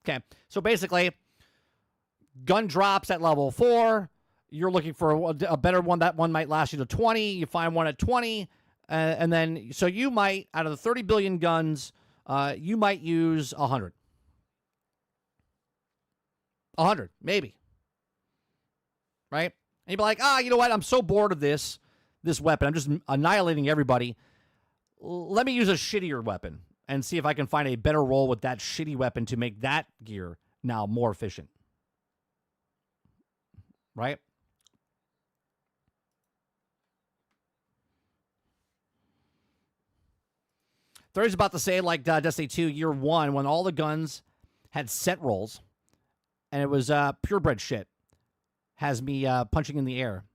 Okay, so basically, gun drops at level 4. You're looking for a better one. That one might last you to 20. You find one at 20. And then, so you might, out of the 30 billion guns, you might use 100. 100, maybe. Right? And you'd be like, you know what? I'm so bored of this weapon. I'm just annihilating everybody. Let me use a shittier weapon and see if I can find a better roll with that shitty weapon to make that gear now more efficient. Right? Theory's about to say, like Destiny 2 Year 1, when all the guns had set rolls, and it was purebred shit, has me punching in the air.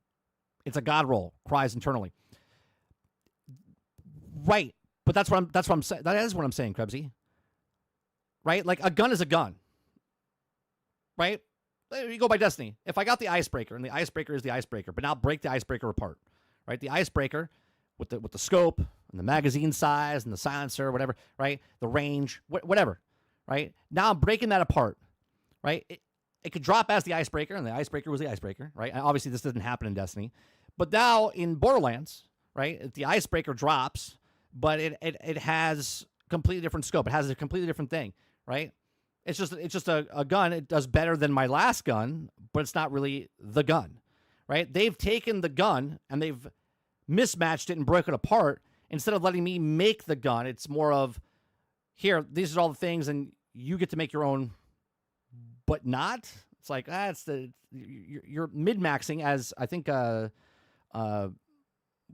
It's a god roll, cries internally. Right, but that's what I'm saying. That is what I'm saying, Krebsy. Right, like a gun is a gun. Right. You go by Destiny. If I got the icebreaker, and the icebreaker is the icebreaker, but now break the icebreaker apart, right? The icebreaker with the scope and the magazine size and the silencer, whatever, right? The range, whatever, right? Now I'm breaking that apart, right? It could drop as the icebreaker, and the icebreaker was the icebreaker, right? And obviously, this didn't happen in Destiny, but now in Borderlands, right? The icebreaker drops, but it has completely different scope. It has a completely different thing, right? It's just a gun. It does better than my last gun, but it's not really the gun, right? They've taken the gun and they've mismatched it and broken it apart. Instead of letting me make the gun, it's more of, here, these are all the things, and you get to make your own, but not. It's like, you're mid-maxing, as I think Silent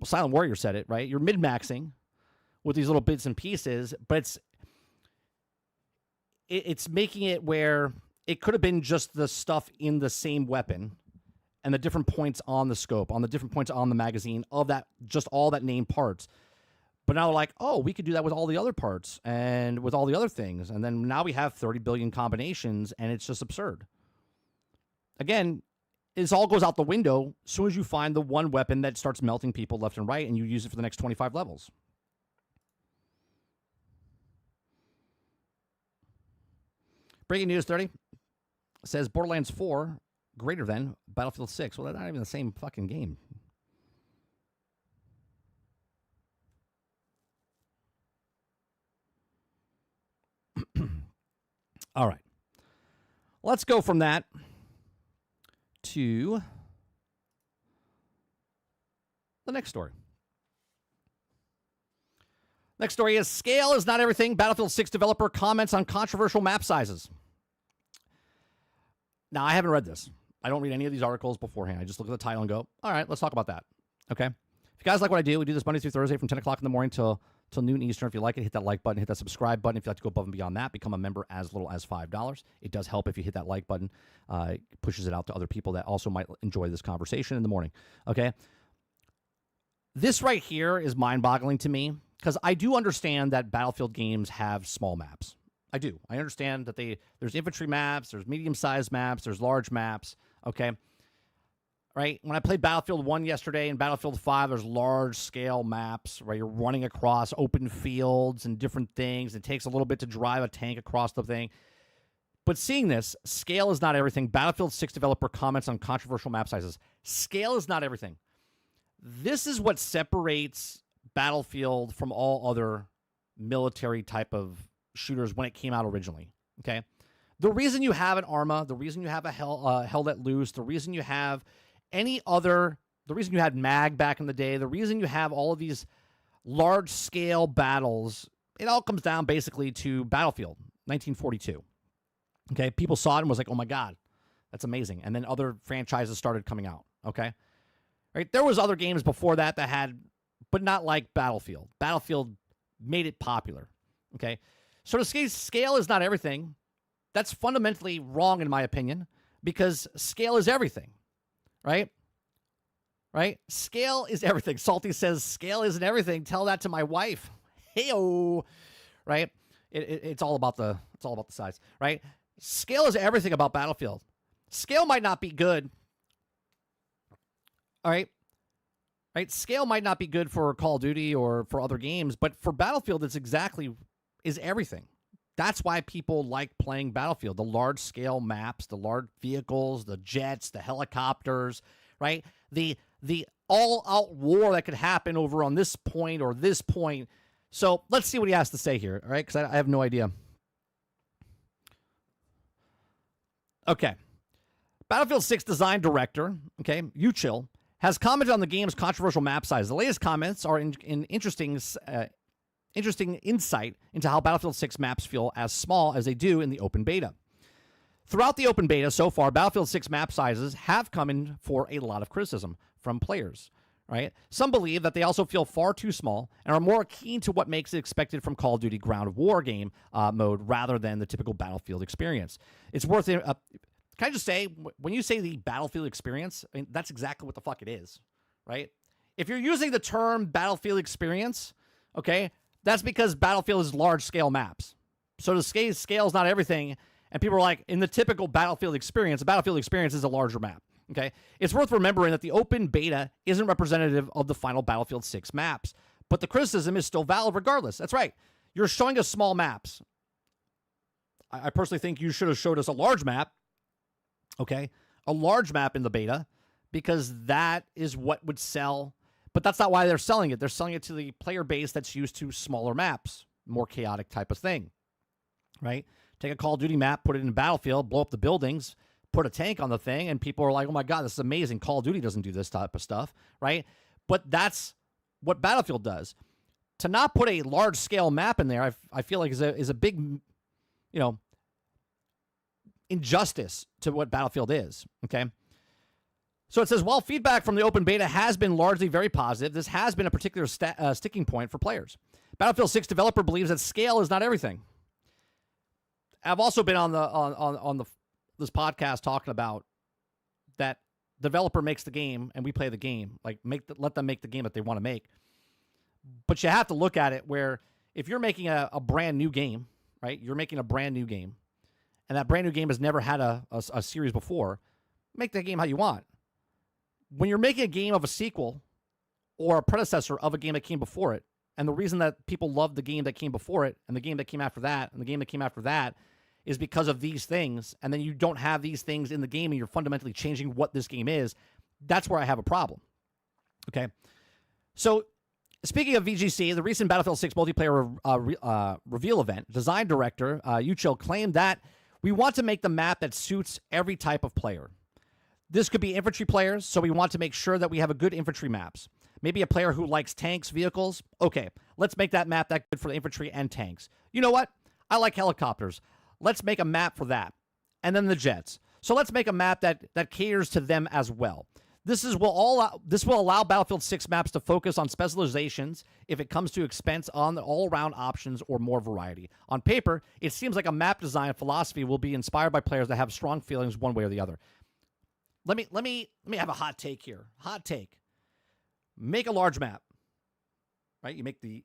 Warrior said it, right? You're mid-maxing with these little bits and pieces, but it's making it where it could have been just the stuff in the same weapon and the different points on the scope, on the different points on the magazine of that, just all that named parts. But now like, oh, we could do that with all the other parts and with all the other things. And then now we have 30 billion combinations, and it's just absurd. Again, this all goes out the window as soon as you find the one weapon that starts melting people left and right and you use it for the next 25 levels. Breaking news 30 says Borderlands 4 greater than Battlefield 6. Well, they're not even the same fucking game. All right. Let's go from that to the next story. Next story is scale is not everything. Battlefield 6 developer comments on controversial map sizes. Now, I haven't read this. I don't read any of these articles beforehand. I just look at the title and go, all right, let's talk about that. Okay? If you guys like what I do, we do this Monday through Thursday from 10 o'clock in the morning till noon Eastern. If you like it, hit that like button, hit that subscribe button. If you'd like to go above and beyond that, become a member as little as $5. It does help if you hit that like button. It pushes it out to other people that also might enjoy this conversation in the morning. Okay? This right here is mind-boggling to me because I do understand that Battlefield games have small maps. I do. I understand that there's infantry maps, there's medium-sized maps, there's large maps, okay? Right? When I played Battlefield 1 yesterday and Battlefield 5, there's large-scale maps, right? You're running across open fields and different things. It takes a little bit to drive a tank across the thing. But seeing this, scale is not everything. Battlefield 6 developer comments on controversial map sizes. Scale is not everything. This is what separates Battlefield from all other military type of shooters when it came out originally, okay? The reason you have an Arma, the reason you have a Hell Let Loose, the reason you have the reason you had MAG back in the day, the reason you have all of these large-scale battles, it all comes down basically to Battlefield, 1942. Okay, people saw it and was like, oh my God, that's amazing. And then other franchises started coming out, okay? Right? There was other games before that had, but not like Battlefield. Battlefield made it popular, okay? So to say scale is not everything, that's fundamentally wrong in my opinion, because scale is everything, right? Right? Scale is everything. Salty says scale isn't everything. Tell that to my wife. Hey-o, right? It's all about the size, right? Scale is everything about Battlefield. Scale might not be good. All right? Right? Scale might not be good for Call of Duty or for other games, but for Battlefield, is everything. That's why people like playing Battlefield. The large-scale maps, the large vehicles, the jets, the helicopters, right? The all-out war that could happen over on this point or this point. So let's see what he has to say here, all right? Because I have no idea. Okay. Battlefield 6 design director, okay, Chill, has commented on the game's controversial map size. The latest comments are in interesting insight into how Battlefield 6 maps feel as small as they do in the open beta. Throughout the open beta so far, Battlefield 6 map sizes have come in for a lot of criticism from players, right? Some believe that they also feel far too small and are more keen to what makes it expected from Call of Duty Ground War game mode rather than the typical Battlefield experience. It's worth it. Can I just say, when you say the Battlefield experience, I mean, that's exactly what the fuck it is, right? If you're using the term Battlefield experience, okay, that's because Battlefield is large-scale maps. So the scale is not everything, and people are like, in the typical Battlefield experience, the Battlefield experience is a larger map, okay? It's worth remembering that the open beta isn't representative of the final Battlefield 6 maps, but the criticism is still valid regardless. That's right. You're showing us small maps. I personally think you should have showed us a large map, okay? A large map in the beta, because that is what would sell. But that's not why they're selling it. They're selling it to the player base that's used to smaller maps, more chaotic type of thing, right? Take a Call of Duty map, put it in Battlefield, blow up the buildings, put a tank on the thing, and people are like, oh my God, this is amazing. Call of Duty doesn't do this type of stuff, right? But that's what Battlefield does. To not put a large-scale map in there, I feel like is a big, injustice to what Battlefield is, okay? So it says, while feedback from the open beta has been largely very positive, this has been a particular sticking point for players. Battlefield 6 developer believes that scale is not everything. I've also been on this podcast talking about that developer makes the game and we play the game. Like let them make the game that they want to make. But you have to look at it where if you're making a brand new game, right? You're making a brand new game, and that brand new game has never had a series before, make that game how you want. When you're making a game of a sequel or a predecessor of a game that came before it, and the reason that people love the game that came before it and the game that came after that and the game that came after that is because of these things, and then you don't have these things in the game and you're fundamentally changing what this game is, that's where I have a problem. Okay? So, speaking of VGC, the recent Battlefield 6 multiplayer reveal event, design director Uchil claimed that we want to make the map that suits every type of player. This could be infantry players, so we want to make sure that we have a good infantry maps. Maybe a player who likes tanks, vehicles. Okay, let's make that map that good for the infantry and tanks. You know what? I like helicopters. Let's make a map for that. And then the jets. So let's make a map that caters to them as well. This will allow Battlefield 6 maps to focus on specializations if it comes to expense on the all-around options or more variety. On paper, it seems like a map design philosophy will be inspired by players that have strong feelings one way or the other. Let me have a hot take here. Hot take. Make a large map. Right? You make the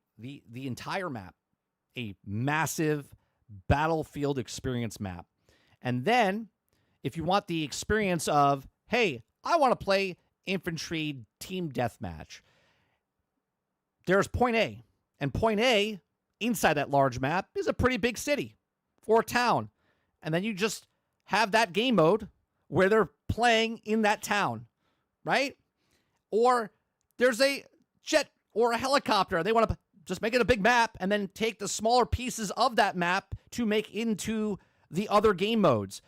entire map a massive Battlefield experience map. And then if you want the experience of, hey, I want to play infantry team deathmatch, there's point A. And point A, inside that large map, is a pretty big city or town. And then you just have that game mode where they're playing in that town, right? Or there's a jet or a helicopter. They want to just make it a big map and then take the smaller pieces of that map to make into the other game modes.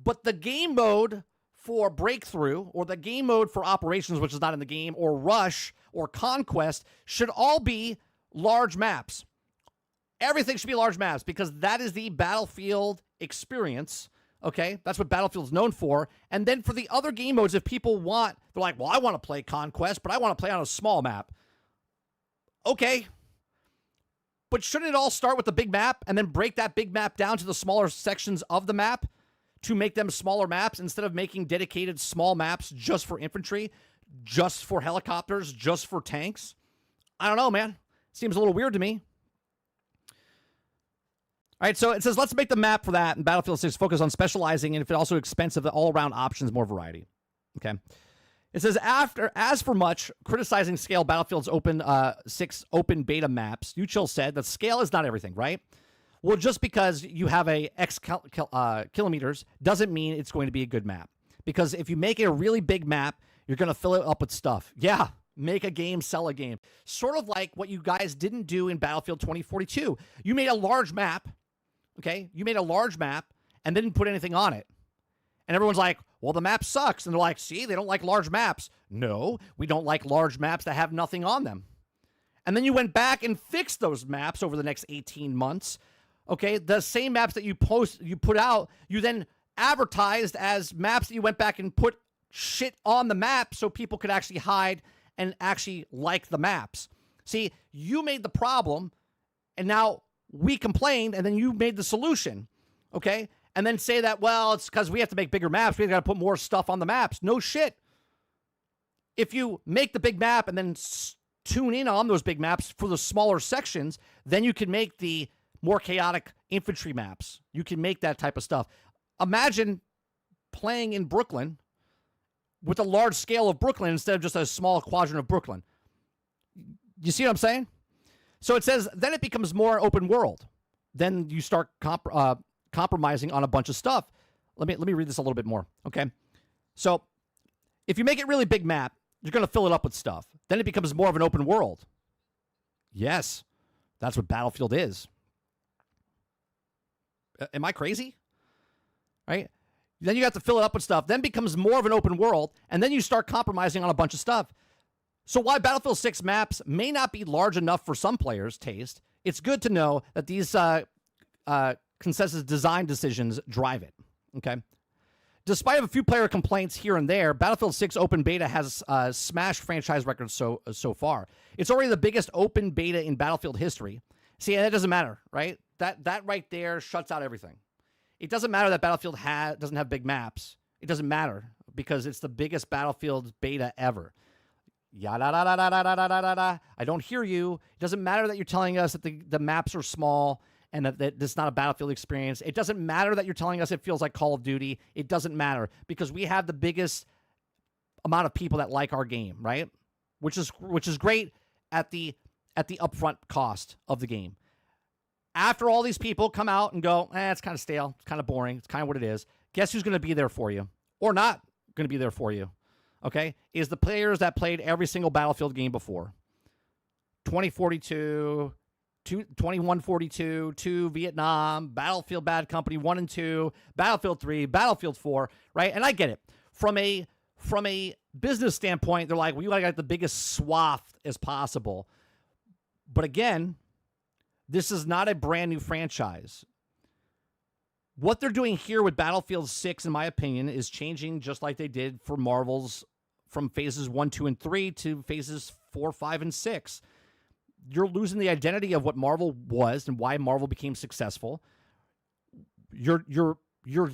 But the game mode for Breakthrough or the game mode for Operations, which is not in the game, or Rush or Conquest should all be large maps. Everything should be large maps because that is the Battlefield experience. Okay, that's what Battlefield's known for. And then for the other game modes, if people want, they're like, well, I want to play Conquest, but I want to play on a small map. Okay. But shouldn't it all start with the big map and then break that big map down to the smaller sections of the map to make them smaller maps instead of making dedicated small maps just for infantry, just for helicopters, just for tanks? I don't know, man. Seems a little weird to me. All right, so it says, let's make the map for that, and Battlefield 6 focus on specializing, and if it also expensive, the all-around options, more variety. Okay. It says, as for much criticizing scale Battlefield's 6 open beta maps, Uchil said that scale is not everything, right? Well, just because you have a X kilometers doesn't mean it's going to be a good map. Because if you make it a really big map, you're going to fill it up with stuff. Yeah. Make a game, sell a game. Sort of like what you guys didn't do in Battlefield 2042. You made a large map. Okay, you made a large map and didn't put anything on it. And everyone's like, well, the map sucks. And they're like, see, they don't like large maps. No, we don't like large maps that have nothing on them. And then you went back and fixed those maps over the next 18 months. Okay, the same maps that you put out, you then advertised as maps that you went back and put shit on the map so people could actually hide and actually like the maps. See, you made the problem, and now we complained, and then you made the solution, okay? And then say that, well, it's because we have to make bigger maps. We've got to put more stuff on the maps. No shit. If you make the big map and then tune in on those big maps for the smaller sections, then you can make the more chaotic infantry maps. You can make that type of stuff. Imagine playing in Brooklyn with a large scale of Brooklyn instead of just a small quadrant of Brooklyn. You see what I'm saying? So it says, then it becomes more open world. Then you start compromising on a bunch of stuff. Let me read this a little bit more, okay? So if you make it really big map, you're going to fill it up with stuff. Then it becomes more of an open world. Yes, that's what Battlefield is. Am I crazy? Right? Then you have to fill it up with stuff. Then becomes more of an open world, and then you start compromising on a bunch of stuff. So while Battlefield 6 maps may not be large enough for some players' taste, it's good to know that these consensus design decisions drive it, okay? Despite a few player complaints here and there, Battlefield 6 open beta has smashed franchise records so far. It's already the biggest open beta in Battlefield history. See, and that doesn't matter, right? That right there shuts out everything. It doesn't matter that Battlefield doesn't have big maps. It doesn't matter because it's the biggest Battlefield beta ever. Yada da da da da da da da da. I don't hear you. It doesn't matter that you're telling us that the maps are small and that this is not a Battlefield experience. It doesn't matter that you're telling us it feels like Call of Duty. It doesn't matter because we have the biggest amount of people that like our game, right? Which is great at the upfront cost of the game. After all these people come out and go, it's kind of stale, it's kind of boring, it's kind of what it is. Guess who's going to be there for you, or not going to be there for you? Okay, is the players that played every single Battlefield game before. 2042, 2142, 2, Vietnam, Battlefield Bad Company 1 and 2, Battlefield 3, Battlefield 4, right? And I get it. From a business standpoint, they're like, well, you got to get the biggest swath as possible. But again, this is not a brand new franchise. What they're doing here with Battlefield 6, in my opinion, is changing just like they did for Marvel's from phases 1, 2, and 3 to phases 4, 5, and 6. You're losing the identity of what Marvel was and why Marvel became successful. You're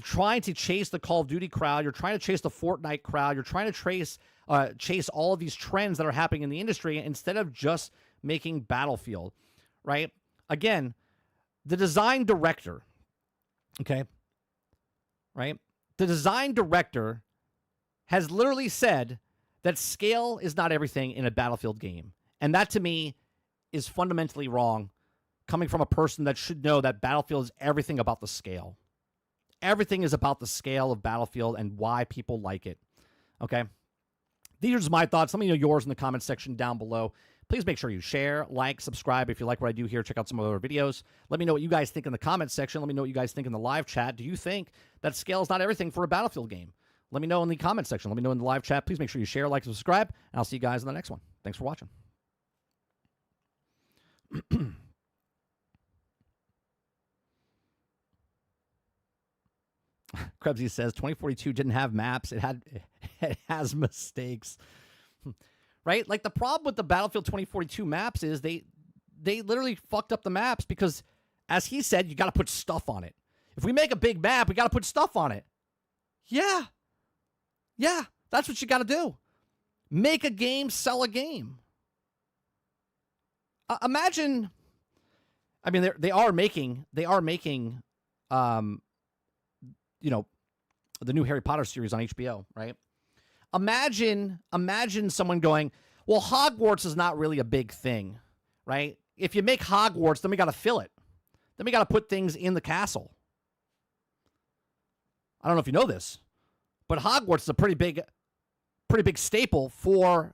trying to chase the Call of Duty crowd. You're trying to chase the Fortnite crowd. You're trying to chase all of these trends that are happening in the industry instead of just making Battlefield, right? Again, the design director, okay, right? The design director has literally said that scale is not everything in a Battlefield game. And that, to me, is fundamentally wrong, coming from a person that should know that Battlefield is everything about the scale. Everything is about the scale of Battlefield and why people like it, okay? These are just my thoughts. Let me know yours in the comment section down below. Please make sure you share, like, subscribe. If you like what I do here, check out some other videos. Let me know what you guys think in the comment section. Let me know what you guys think in the live chat. Do you think that scale is not everything for a Battlefield game? Let me know in the comment section. Let me know in the live chat. Please make sure you share, like, subscribe, and I'll see you guys in the next one. Thanks for watching. Krebsy says 2042 didn't have maps. It has mistakes. Right? Like, the problem with the Battlefield 2042 maps is they literally fucked up the maps because, as he said, you got to put stuff on it. If we make a big map, we got to put stuff on it. Yeah. Yeah, that's what you got to do. Make a game, sell a game. Imagine, I mean, they are making, you know, the new Harry Potter series on HBO, right? Imagine someone going, well, Hogwarts is not really a big thing, right? If you make Hogwarts, then we got to fill it. Then we got to put things in the castle. I don't know if you know this, but Hogwarts is a pretty big staple for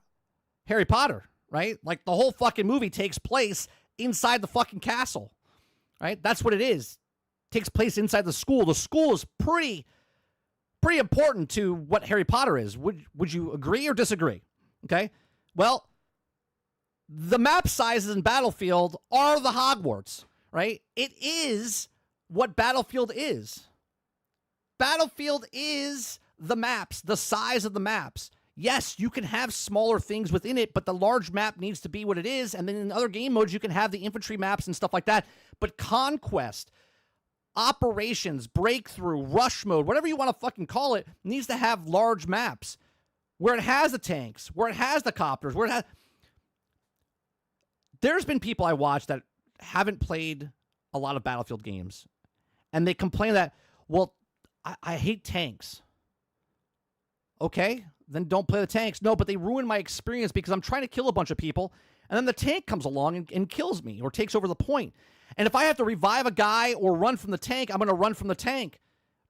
Harry Potter, right? Like, the whole fucking movie takes place inside the fucking castle, right? That's what it is. It takes place inside the school. The school is pretty important to what Harry Potter is. Would you agree or disagree? Okay. Well, the map sizes in Battlefield are the Hogwarts, right? It is what Battlefield is. Battlefield is the maps, the size of the maps. Yes, you can have smaller things within it, but the large map needs to be what it is. And then in other game modes, you can have the infantry maps and stuff like that. But Conquest, Operations, Breakthrough, Rush Mode, whatever you want to fucking call it, needs to have large maps where it has the tanks, where it has the copters, where it has... There's been people I watch that haven't played a lot of Battlefield games, and they complain that, well, I hate tanks. Okay, then don't play the tanks. No, but they ruin my experience because I'm trying to kill a bunch of people, and then the tank comes along and kills me or takes over the point. And if I have to revive a guy or run from the tank, I'm going to run from the tank.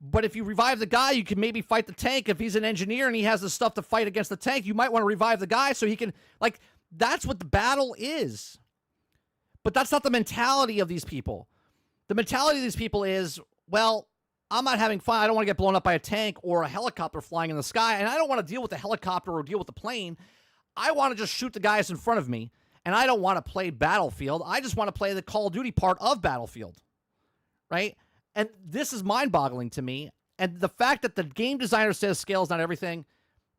But if you revive the guy, you can maybe fight the tank. If he's an engineer and he has the stuff to fight against the tank, you might want to revive the guy so he can... Like, that's what the battle is. But that's not the mentality of these people. The mentality of these people is, well, I'm not having fun. I don't want to get blown up by a tank or a helicopter flying in the sky, and I don't want to deal with the helicopter or deal with the plane. I want to just shoot the guys in front of me, and I don't want to play Battlefield. I just want to play the Call of Duty part of Battlefield, right? And this is mind-boggling to me, and the fact that the game designer says scale is not everything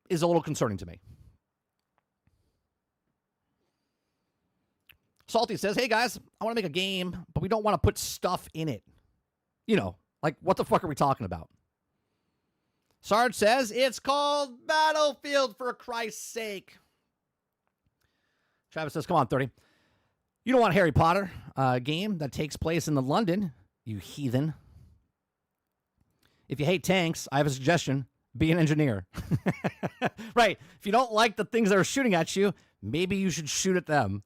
is a little concerning to me. Salty says, hey, guys, I want to make a game, but we don't want to put stuff in it. You know, like, what the fuck are we talking about? Sarge says, it's called Battlefield, for Christ's sake. Travis says, come on, 30. You don't want Harry Potter game that takes place in the London, you heathen. If you hate tanks, I have a suggestion. Be an engineer. Right. If you don't like the things that are shooting at you, maybe you should shoot at them.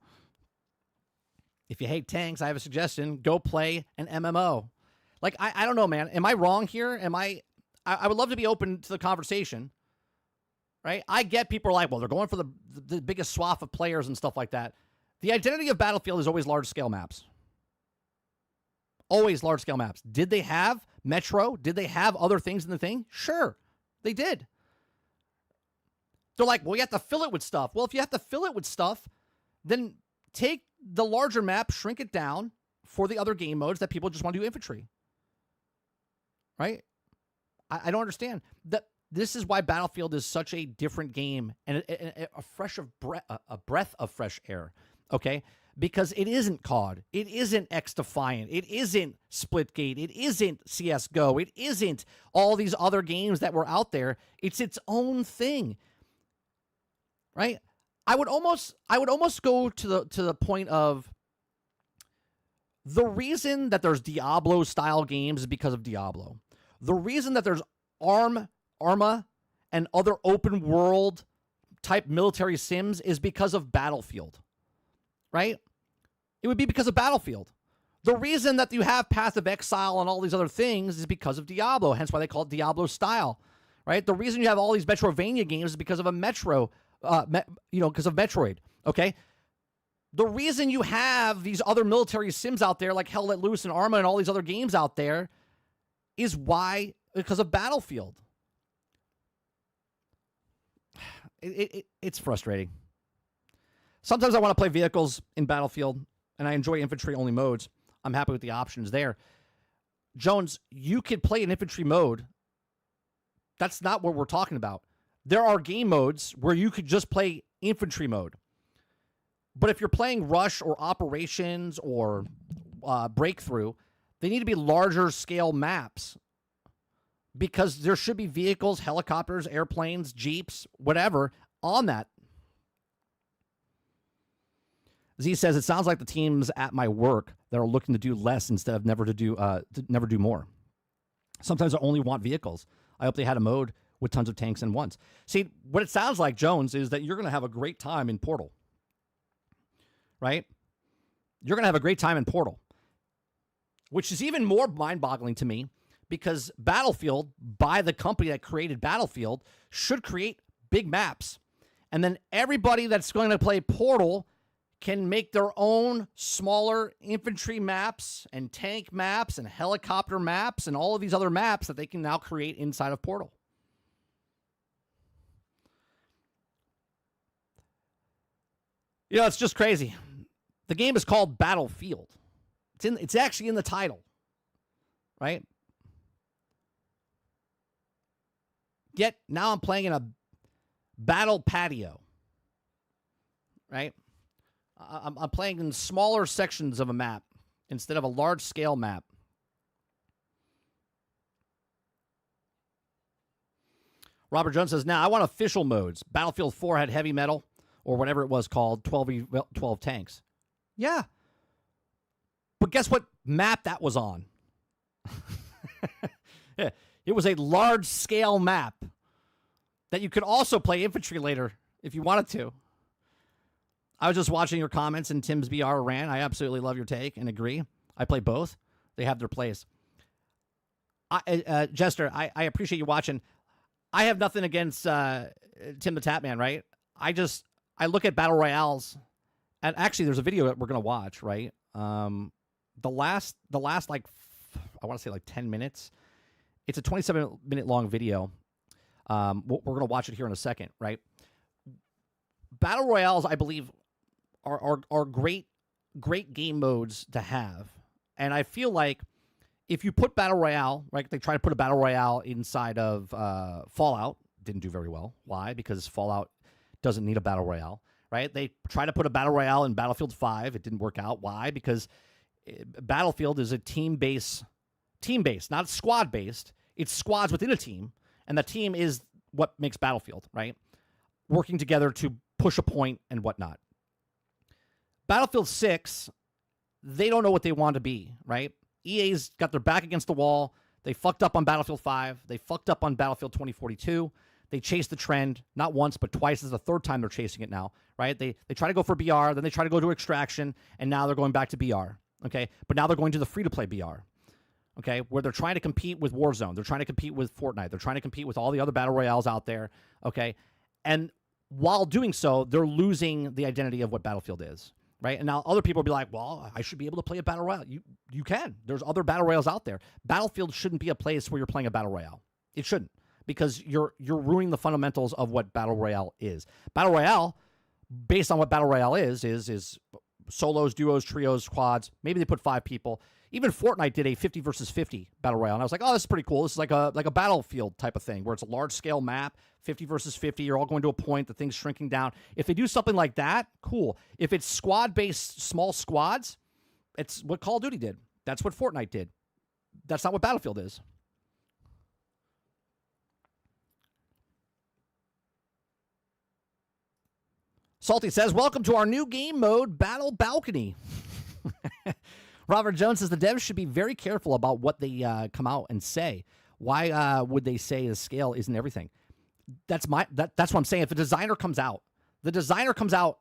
If you hate tanks, I have a suggestion. Go play an MMO. Like, I don't know, man. Am I wrong here? I would love to be open to the conversation. Right? I get people are like, well, they're going for the biggest swath of players and stuff like that. The identity of Battlefield is always large-scale maps. Always large-scale maps. Did they have Metro? Did they have other things in the thing? Sure, they did. They're like, well, you have to fill it with stuff. Well, if you have to fill it with stuff, then take the larger map, shrink it down for the other game modes that people just want to do infantry. Right? I don't understand. This is why Battlefield is such a different game and a breath of fresh air. Okay? Because it isn't COD. It isn't X-Defiant. It isn't Splitgate. It isn't CSGO. It isn't all these other games that were out there. It's its own thing. Right? I would almost go to the point of the reason that there's Diablo style games is because of Diablo. The reason that there's Arma and other open world type military sims is because of Battlefield. Right? It would be because of Battlefield. The reason that you have Path of Exile and all these other things is because of Diablo, hence why they call it Diablo style. Right? The reason you have all these Metrovania games is because of a Metro, because of Metroid. Okay? The reason you have these other military sims out there like Hell Let Loose and Arma and all these other games out there is because of Battlefield. It's frustrating. Sometimes I want to play vehicles in Battlefield, and I enjoy infantry-only modes. I'm happy with the options there. Jones, you could play an infantry mode. That's not what we're talking about. There are game modes where you could just play infantry mode. But if you're playing Rush or Operations or Breakthrough, they need to be larger scale maps. Because there should be vehicles, helicopters, airplanes, jeeps, whatever, on that. Z says, it sounds like the teams at my work that are looking to do less instead of never do more. Sometimes I only want vehicles. I hope they had a mode with tons of tanks in once. See, what it sounds like, Jones, is that you're going to have a great time in Portal. Right? You're going to have a great time in Portal. Which is even more mind-boggling to me because Battlefield, by the company that created Battlefield, should create big maps. And then everybody that's going to play Portal can make their own smaller infantry maps and tank maps and helicopter maps and all of these other maps that they can now create inside of Portal. You know, it's just crazy. The game is called Battlefield. It's actually in the title, right? Yet now I'm playing in a battle patio, right? I'm playing in smaller sections of a map instead of a large-scale map. Robert Jones says, now I want official modes. Battlefield 4 had heavy metal or whatever it was called, 12 tanks. Yeah. But guess what map that was on? Yeah, it was a large-scale map that you could also play infantry later if you wanted to. I was just watching your comments in Tim's BR rant. I absolutely love your take and agree. I play both. They have their place. Jester, I appreciate you watching. I have nothing against Tim the Tapman, right? I look at battle royales, and actually there's a video that we're going to watch, right? The last like, I want to say like 10 minutes. It's a 27-minute long video. We're going to watch it here in a second, right? Battle royales, I believe, are great game modes to have. And I feel like if you put battle royale, right, they try to put a battle royale inside of Fallout, didn't do very well. Why? Because Fallout doesn't need a battle royale, right? They try to put a battle royale in Battlefield 5. It didn't work out. Why? Because Battlefield is a team-based, not squad-based. It's squads within a team, and the team is what makes Battlefield, right? Working together to push a point and whatnot. Battlefield 6, they don't know what they want to be, right? EA's got their back against the wall. They fucked up on Battlefield 5. They fucked up on Battlefield 2042. They chased the trend, not once, but twice. This is the third time they're chasing it now, right? They try to go for BR, then they try to go to Extraction, and now they're going back to BR, okay? But now they're going to the free-to-play BR, okay, where they're trying to compete with Warzone. They're trying to compete with Fortnite. They're trying to compete with all the other Battle Royales out there, okay? And while doing so, they're losing the identity of what Battlefield is, right? And now other people will be like, well, I should be able to play a Battle Royale. You can. There's other Battle Royales out there. Battlefield shouldn't be a place where you're playing a Battle Royale. It shouldn't, because you're ruining the fundamentals of what Battle Royale is. Battle Royale, based on what Battle Royale is solos, duos, trios, squads. Maybe they put 5 people. Even Fortnite did a 50 versus 50 Battle Royale, and I was like, oh, this is pretty cool. This is like a Battlefield type of thing, where it's a large-scale map, 50 versus 50. You're all going to a point. The thing's shrinking down. If they do something like that, cool. If it's squad-based small squads, it's what Call of Duty did. That's what Fortnite did. That's not what Battlefield is. Salty says, welcome to our new game mode, Battle Balcony. Robert Jones says the devs should be very careful about what they come out and say. Why would they say the scale isn't everything? That's what I'm saying. If the designer comes out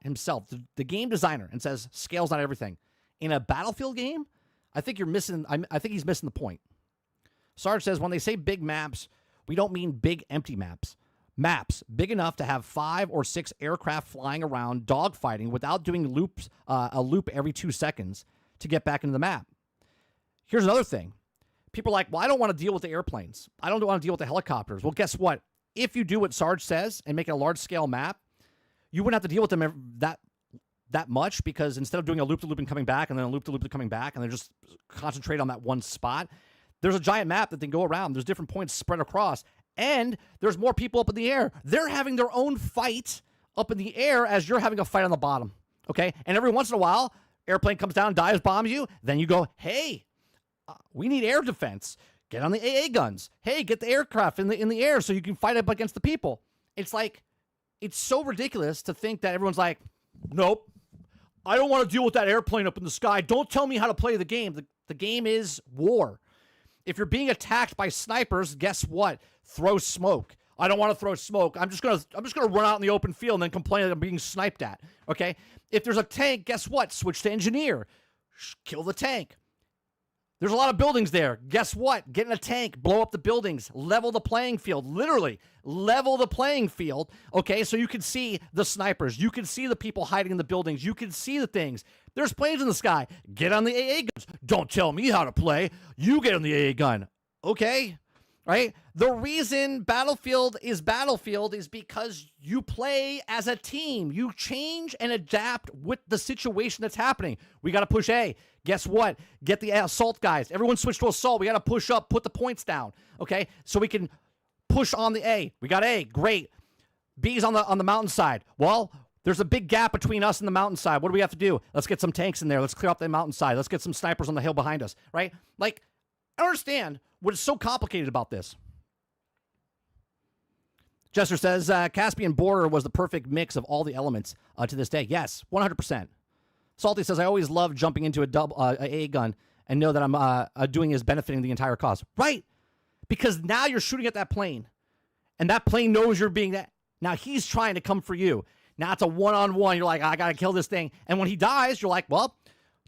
himself, the game designer, and says scale's not everything in a Battlefield game, I think you're missing. I think he's missing the point. Sarge says when they say big maps, we don't mean big empty maps. Maps big enough to have 5 or 6 aircraft flying around dogfighting without doing a loop every 2 seconds to get back into the map. Here's another thing. People are like, well, I don't want to deal with the airplanes. I don't want to deal with the helicopters. Well, guess what? If you do what Sarge says and make it a large-scale map, you wouldn't have to deal with them that much, because instead of doing a loop-to-loop and coming back and then a loop-to-loop and coming back and then just concentrate on that one spot, there's a giant map that they go around. There's different points spread across, and there's more people up in the air. They're having their own fight up in the air as you're having a fight on the bottom, okay? And every once in a while, airplane comes down, dives, bombs you. Then you go, hey, we need air defense. Get on the AA guns. Hey, get the aircraft in the air so you can fight up against the people. It's like, it's so ridiculous to think that everyone's like, nope, I don't want to deal with that airplane up in the sky. Don't tell me how to play the game. The game is war. If you're being attacked by snipers, guess what? Throw smoke. I don't want to throw smoke. I'm just gonna run out in the open field and then complain that I'm being sniped at. Okay? If there's a tank, guess what? Switch to engineer. Kill the tank. There's a lot of buildings there. Guess what? Get in a tank, blow up the buildings, level the playing field. Literally, level the playing field. Okay, so you can see the snipers. You can see the people hiding in the buildings. You can see the things. There's planes in the sky. Get on the AA guns. Don't tell me how to play. You get on the AA gun. Okay? Right? The reason Battlefield is because you play as a team. You change and adapt with the situation that's happening. We got to push A. Guess what? Get the assault guys. Everyone switch to assault. We got to push up, put the points down. Okay? So we can push on the A. We got A. Great. B's on the mountainside. Well, there's a big gap between us and the mountainside. What do we have to do? Let's get some tanks in there. Let's clear up the mountainside. Let's get some snipers on the hill behind us. Right? Like, I don't understand what is so complicated about this. Jester says, Caspian Border was the perfect mix of all the elements to this day. Yes, 100%. Salty says, I always love jumping into a AA gun and know that I'm doing is benefiting the entire cause. Right. Because now you're shooting at that plane. And that plane knows you're being that. Now he's trying to come for you. Now it's a one-on-one. You're like, I got to kill this thing. And when he dies, you're like, well,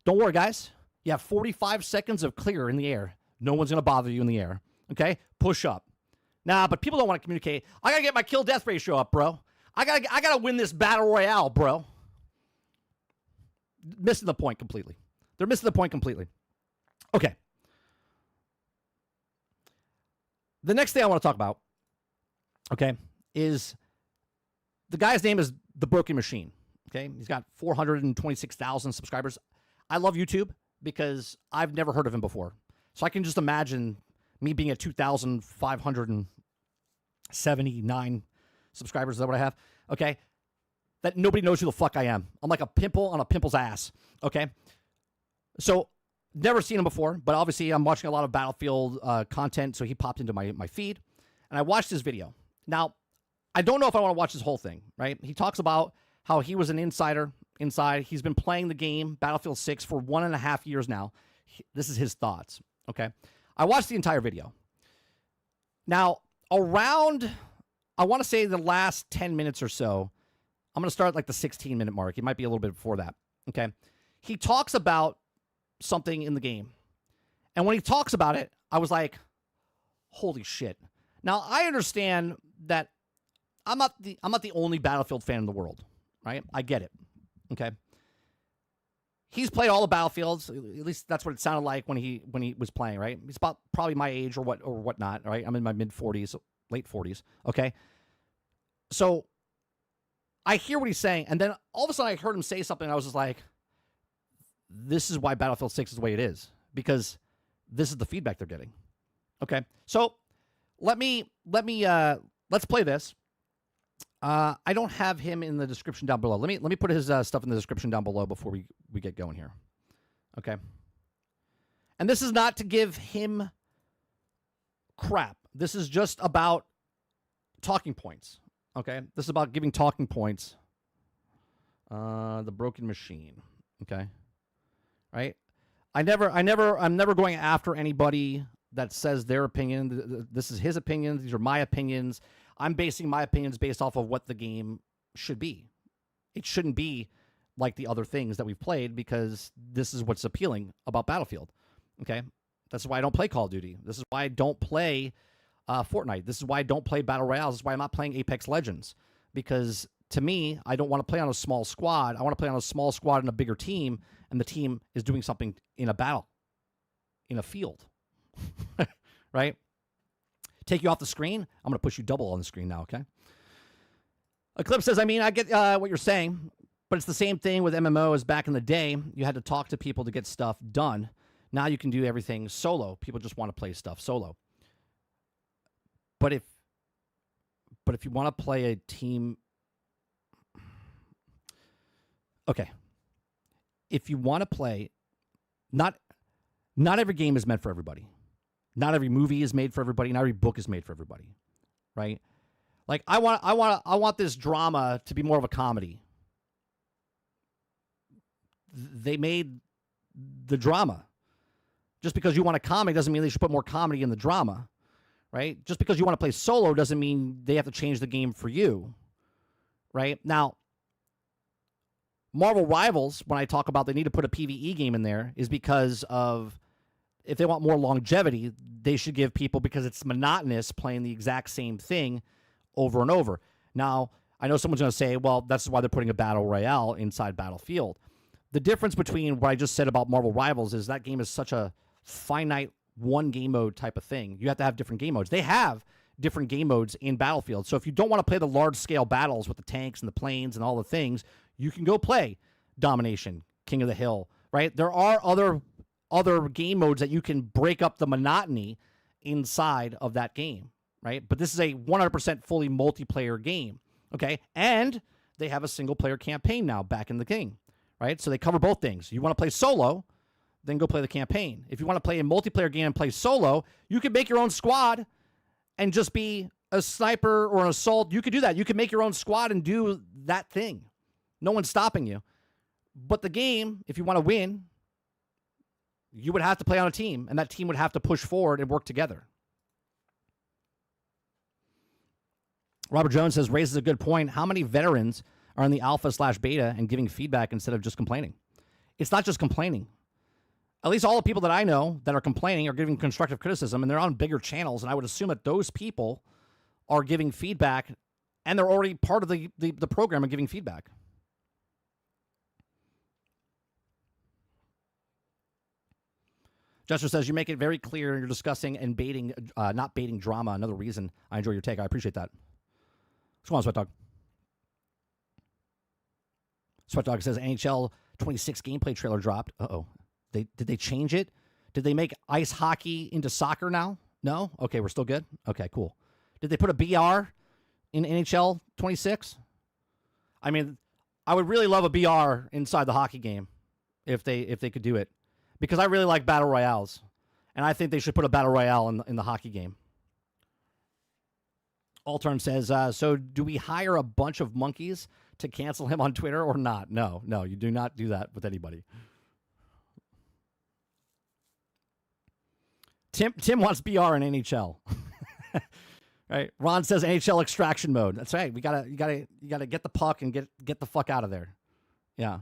don't worry, guys. You have 45 seconds of clear in the air. No one's going to bother you in the air. Okay? Push up. Nah, but people don't want to communicate. I got to get my kill-death ratio up, bro. I gotta win this battle royale, bro. Missing the point completely. They're missing the point completely. Okay. The next thing I want to talk about, okay, is the guy's name is TheBrokenMachine. Okay? He's got 426,000 subscribers. I love YouTube because I've never heard of him before. So I can just imagine me being at 2,579 subscribers. Is that what I have? Okay. That nobody knows who the fuck I am. I'm like a pimple on a pimple's ass. Okay. So never seen him before, but obviously I'm watching a lot of Battlefield content. So he popped into my feed and I watched his video. Now, I don't know if I want to watch this whole thing, right? He talks about how he was an insider inside. He's been playing the game, Battlefield 6, for 1.5 years now. This is his thoughts, okay? I watched the entire video. Now, around, I want to say the last 10 minutes or so, I'm going to start like the 16-minute mark. It might be a little bit before that, okay? He talks about something in the game. And when he talks about it, I was like, holy shit. Now, I understand that I'm not the only Battlefield fan in the world, right? I get it, okay? He's played all the Battlefields. At least that's what it sounded like when he was playing, right? He's about probably my age or whatnot, right? I'm in my mid-40s, late 40s, okay? So I hear what he's saying, and then all of a sudden I heard him say something, and I was just like, this is why Battlefield 6 is the way it is, because this is the feedback they're getting. Okay, so let's play this. I don't have him in the description down below. Let me put his stuff in the description down below before we get going here. Okay, and this is not to give him crap. This is just about talking points. Okay, this is about giving talking points. The Broken Machine. Okay, right. I'm never going after anybody that says their opinion. This is his opinion. These are my opinions. I'm basing my opinions based off of what the game should be. It shouldn't be like the other things that we've played, because this is what's appealing about Battlefield. Okay, that's why I don't play Call of Duty. This is why I don't play Fortnite. This is why I don't play Battle Royales. This is why I'm not playing Apex Legends, because to me, I don't want to play on a small squad. I want to play on a small squad in a bigger team, and the team is doing something in a battle, in a field, right? Take you off the screen. I'm going to push you double on the screen now, okay? Eclipse says, I mean, I get what you're saying, but it's the same thing with MMOs back in the day. You had to talk to people to get stuff done. Now you can do everything solo. People just want to play stuff solo. But if you want to play a team... Okay. If you want to play... Not every game is meant for everybody. Not every movie is made for everybody. Not every book is made for everybody, right? Like I want this drama to be more of a comedy. They made the drama. Just because you want a comedy doesn't mean they should put more comedy in the drama, right? Just because you want to play solo doesn't mean they have to change the game for you, right? Now, Marvel Rivals, when I talk about they need to put a PvE game in there, is because of, if they want more longevity, they should give people, because it's monotonous playing the exact same thing over and over. Now, I know someone's going to say, well, that's why they're putting a battle royale inside Battlefield. The difference between what I just said about Marvel Rivals is that game is such a finite one game mode type of thing. You have to have different game modes. They have different game modes in Battlefield. So if you don't want to play the large-scale battles with the tanks and the planes and all the things, you can go play Domination, King of the Hill, right? There are other game modes that you can break up the monotony inside of that game, right? But this is a 100% fully multiplayer game, okay? And they have a single-player campaign now back in the game, right? So they cover both things. You want to play solo, then go play the campaign. If you want to play a multiplayer game and play solo, you can make your own squad and just be a sniper or an assault. You could do that. You can make your own squad and do that thing. No one's stopping you. But the game, if you want to win, you would have to play on a team, and that team would have to push forward and work together. Robert Jones says, raises a good point. How many veterans are in the alpha/beta and giving feedback instead of just complaining? It's not just complaining. At least all the people that I know that are complaining are giving constructive criticism, and they're on bigger channels, and I would assume that those people are giving feedback, and they're already part of the program and giving feedback. Jester says, you make it very clear you're discussing and baiting, not baiting drama. Another reason I enjoy your take. I appreciate that. What's going on, Sweat Dog? Sweat Dog says, NHL 26 gameplay trailer dropped. Uh-oh. Did they change it? Did they make ice hockey into soccer now? No? Okay, we're still good? Okay, cool. Did they put a BR in NHL 26? I mean, I would really love a BR inside the hockey game if they could do it. Because I really like Battle Royales. And I think they should put a Battle Royale in the hockey game. Altern says, so do we hire a bunch of monkeys to cancel him on Twitter or not? No, you do not do that with anybody. Tim wants BR in NHL. Right? Ron says NHL extraction mode. That's right. You gotta get the puck and get the fuck out of there. Yeah.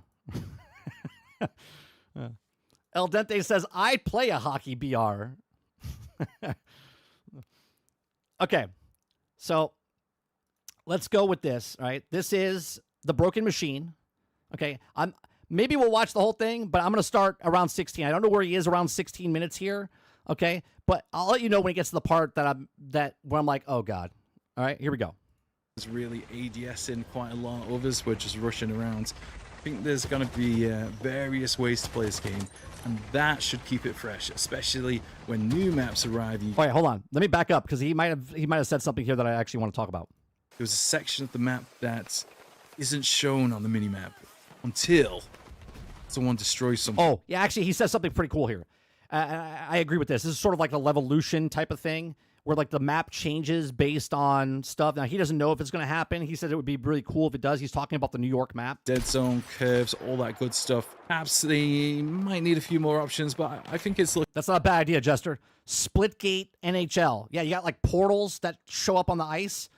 El Dente says, I play a hockey BR. Okay. So let's go with this. All right. This is The Broken Machine. Okay. Maybe we'll watch the whole thing, but I'm going to start around 16. I don't know where he is around 16 minutes here. Okay. But I'll let you know when it gets to the part where I'm like, oh God. All right, here we go. There's really ADS in quite a lot. Others were just rushing around. I think there's going to be various ways to play this game, and that should keep it fresh, especially when new maps arrive. Wait, hold on. Let me back up because he might have said something here that I actually want to talk about. There's a section of the map that isn't shown on the minimap until someone destroys something. Oh, yeah, actually, he says something pretty cool here. I agree with this. This is sort of like the Levolution type of thing, where like the map changes based on stuff. Now, he doesn't know if it's going to happen. He said it would be really cool if it does. He's talking about the New York map. Dead zone, curves, all that good stuff. Perhaps they might need a few more options, but I think it's... That's not a bad idea, Jester. Splitgate NHL. Yeah, you got like portals that show up on the ice,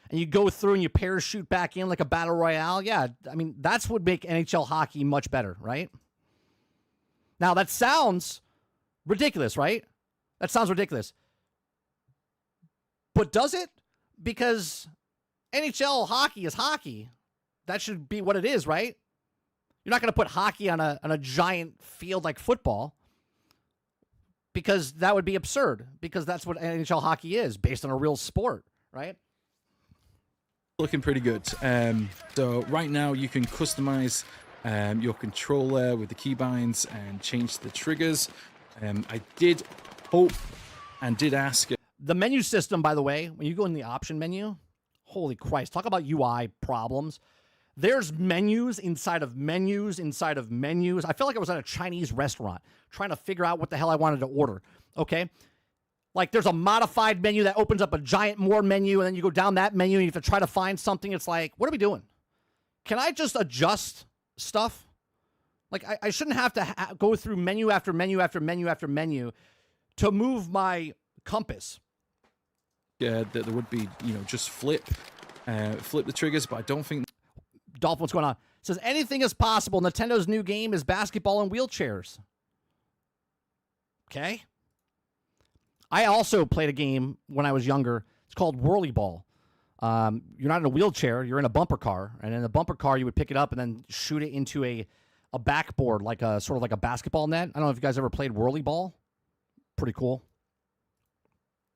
and you go through and you parachute back in like a battle royale. Yeah, I mean, that's what would make NHL hockey much better, right? Now, that sounds ridiculous, right? That sounds ridiculous. But does it? Because NHL hockey is hockey. That should be what it is, right? You're not going to put hockey on a giant field like football, because that would be absurd, because that's what NHL hockey is, based on a real sport, right? Looking pretty good. So right now you can customize your controller with the keybinds and change the triggers. I did hope and did ask. The menu system, by the way, when you go in the option menu, holy Christ, talk about UI problems. There's menus inside of menus inside of menus. I felt like I was at a Chinese restaurant trying to figure out what the hell I wanted to order, okay? Like there's a modified menu that opens up a giant more menu, and then you go down that menu and you have to try to find something. It's like, what are we doing? Can I just adjust stuff? Like, I shouldn't have to go through menu after menu after menu after menu to move my compass. Yeah, there would be, just flip the triggers, but I don't think... Dolphin, what's going on? It says, anything is possible. Nintendo's new game is basketball in wheelchairs. Okay. I also played a game when I was younger. It's called Whirly Ball. You're not in a wheelchair. You're in a bumper car. And in the bumper car, you would pick it up and then shoot it into a backboard, like a sort of like a basketball net. I don't know if you guys ever played Whirly Ball. Pretty cool.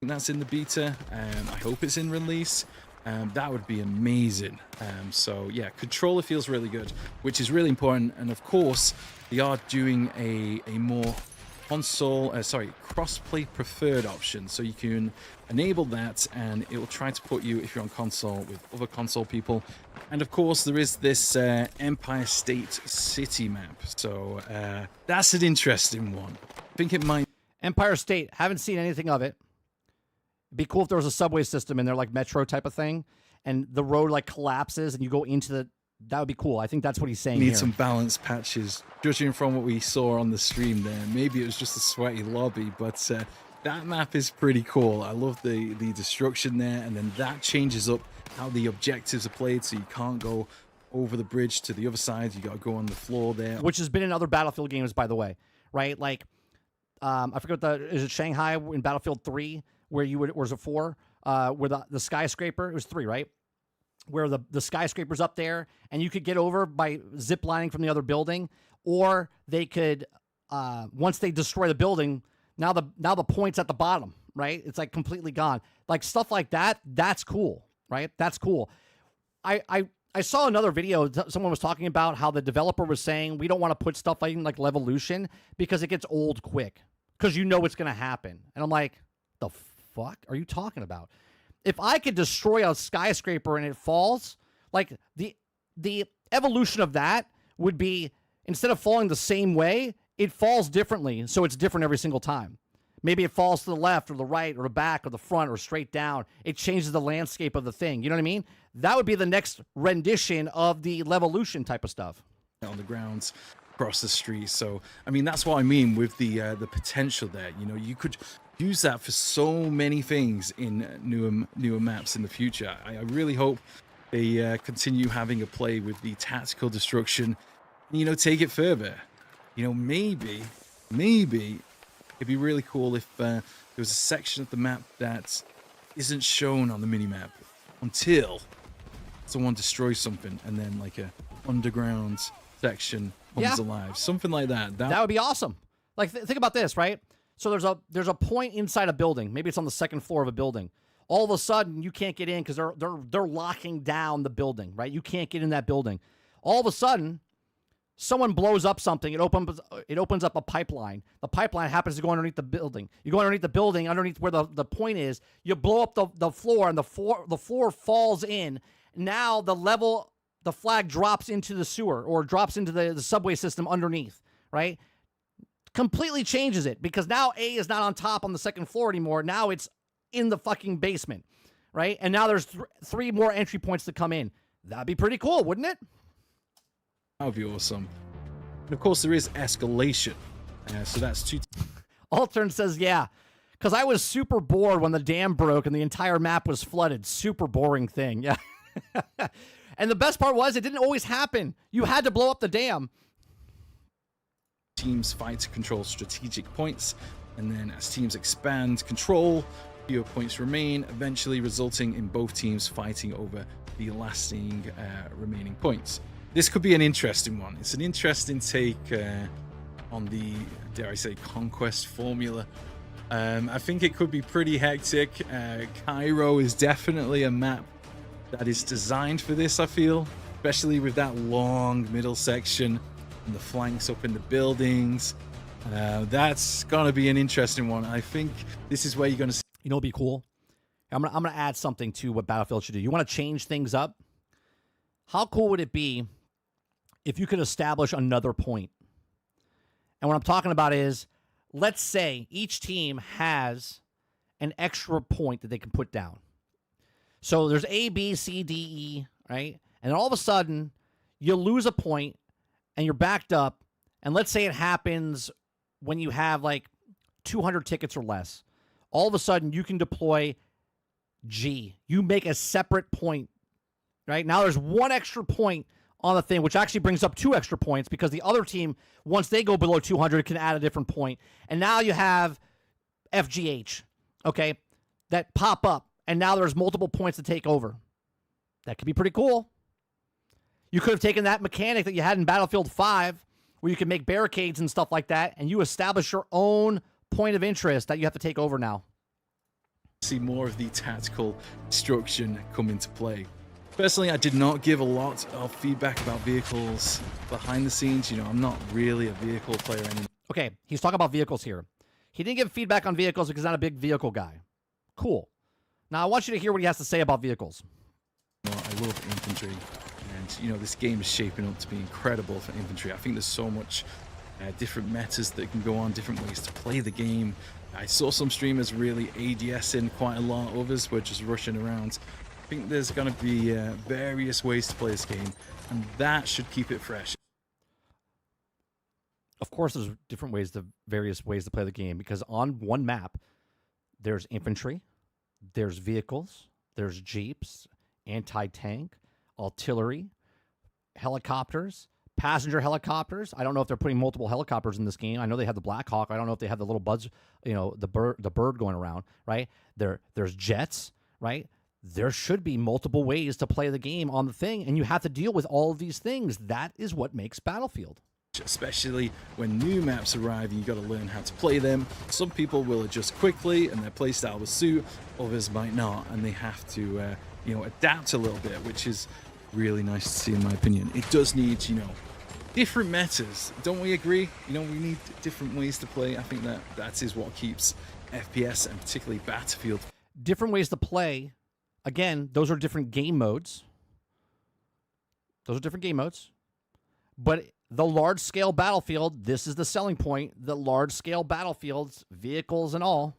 That's in the beta. I hope it's in release. That would be amazing. So yeah, controller feels really good, which is really important. And of course, they are doing a more cross-play preferred option. So you can enable that, and it will try to put you, if you're on console, with other console people. And of course, there is this Empire State City map. So that's an interesting one. I think it might... Empire State, haven't seen anything of it. It'd be cool if there was a subway system in there, like Metro type of thing, and the road like collapses and you go into the... That would be cool. I think that's what he's saying Need here. some balance patches. Judging from what we saw on the stream there, maybe it was just a sweaty lobby, but that map is pretty cool. I love the destruction there, and then that changes up how the objectives are played, so you can't go over the bridge to the other side. You got to go on the floor there. Which has been in other Battlefield games, by the way, right? Like, I forget is it Shanghai in Battlefield 3, where you would, or was it 4, where the skyscraper, it was 3, right? Where the skyscraper's up there, and you could get over by zip lining from the other building, or they could, once they destroy the building, now the point's at the bottom, right? It's like completely gone. Like stuff like that, that's cool, right? That's cool. I saw another video, someone was talking about how the developer was saying, we don't want to put stuff in like Levolution because it gets old quick, because you know it's going to happen. And I'm like, the fuck are you talking about? If I could destroy a skyscraper and it falls, like the evolution of that would be, instead of falling the same way, it falls differently, so it's different every single time. Maybe it falls to the left or the right or the back or the front or straight down. It changes the landscape of the thing. You know what I mean? That would be the next rendition of the Levolution type of stuff. On the grounds across the street. So, I mean, that's what I mean with the potential there. You know, you could use that for so many things in newer maps in the future. I really hope they continue having a play with the tactical destruction, you know, take it further. You know, maybe it'd be really cool if there was a section of the map that isn't shown on the minimap until someone destroys something, and then like a underground section comes alive, something like that. That would be awesome. Like think about this, right? So there's a point inside a building. Maybe it's on the second floor of a building. All of a sudden, you can't get in because they're locking down the building, right? You can't get in that building. All of a sudden, someone blows up something. It opens up a pipeline. The pipeline happens to go underneath the building. You go underneath the building, underneath where the point is. You blow up the floor, and the floor falls in. Now the flag drops into the sewer or drops into the subway system underneath, right? Completely changes it because now A is not on top on the second floor anymore. Now it's in the fucking basement, right? And now there's three more entry points to come in. That'd be pretty cool, wouldn't it? That would be awesome. And of course, there is escalation. So that's two. Altern says, yeah, because I was super bored when the dam broke and the entire map was flooded. Super boring thing. Yeah. And the best part was it didn't always happen. You had to blow up the dam. Teams fight to control strategic points, and then as teams expand control, fewer points remain, eventually resulting in both teams fighting over the lasting remaining points. This could be an interesting one. It's an interesting take on the, dare I say, conquest formula. I think it could be pretty hectic. Cairo is definitely a map that is designed for this, I feel, especially with that long middle section and the flanks up in the buildings. That's gonna be an interesting one. I think this is where you're gonna see. You know what'd be cool? I'm gonna add something to what Battlefield should do. You want to change things up? How cool would it be if you could establish another point? And what I'm talking about is, let's say each team has an extra point that they can put down. So there's A, B, C, D, E, right? And all of a sudden, you lose a point and you're backed up. And let's say it happens when you have like 200 tickets or less. All of a sudden, you can deploy G. You make a separate point, right? Now there's one extra point on the thing, which actually brings up 2 extra points because the other team, once they go below 200, can add a different point. And now you have FGH, okay, that pop up. And now there's multiple points to take over. That could be pretty cool. You could have taken that mechanic that you had in Battlefield 5, where you can make barricades and stuff like that, and you establish your own point of interest that you have to take over now. See more of the tactical destruction come into play. Personally, I did not give a lot of feedback about vehicles behind the scenes. You know, I'm not really a vehicle player anymore. Okay, he's talking about vehicles here. He didn't give feedback on vehicles because he's not a big vehicle guy. Cool. Now, I want you to hear what he has to say about vehicles. I love infantry, and you know, this game is shaping up to be incredible for infantry. I think there's so much different metas that can go on, different ways to play the game. I saw some streamers really ADS in quite a lot, others were just rushing around. I think there's going to be various ways to play this game, and that should keep it fresh. Of course, there's various ways to play the game, because on one map, there's infantry, there's vehicles, there's jeeps, anti-tank, artillery, helicopters, passenger helicopters. I don't know if they're putting multiple helicopters in this game. I know they have the Black Hawk. I don't know if they have the little buzz, you know, the bird going around, right? There's jets, right? There should be multiple ways to play the game on the thing, and you have to deal with all of these things. That is what makes Battlefield. Especially when new maps arrive and you got to learn how to play them. Some people will adjust quickly and their playstyle will suit, others might not, and they have to you know, adapt a little bit, which is really nice to see in my opinion. It does need, you know, different metas, don't we agree? You know, we need different ways to play. I think that is what keeps FPS and particularly Battlefield. Different ways to play. Again, those are different game modes. But the large-scale battlefield, this is the selling point, the large-scale battlefields, vehicles and all.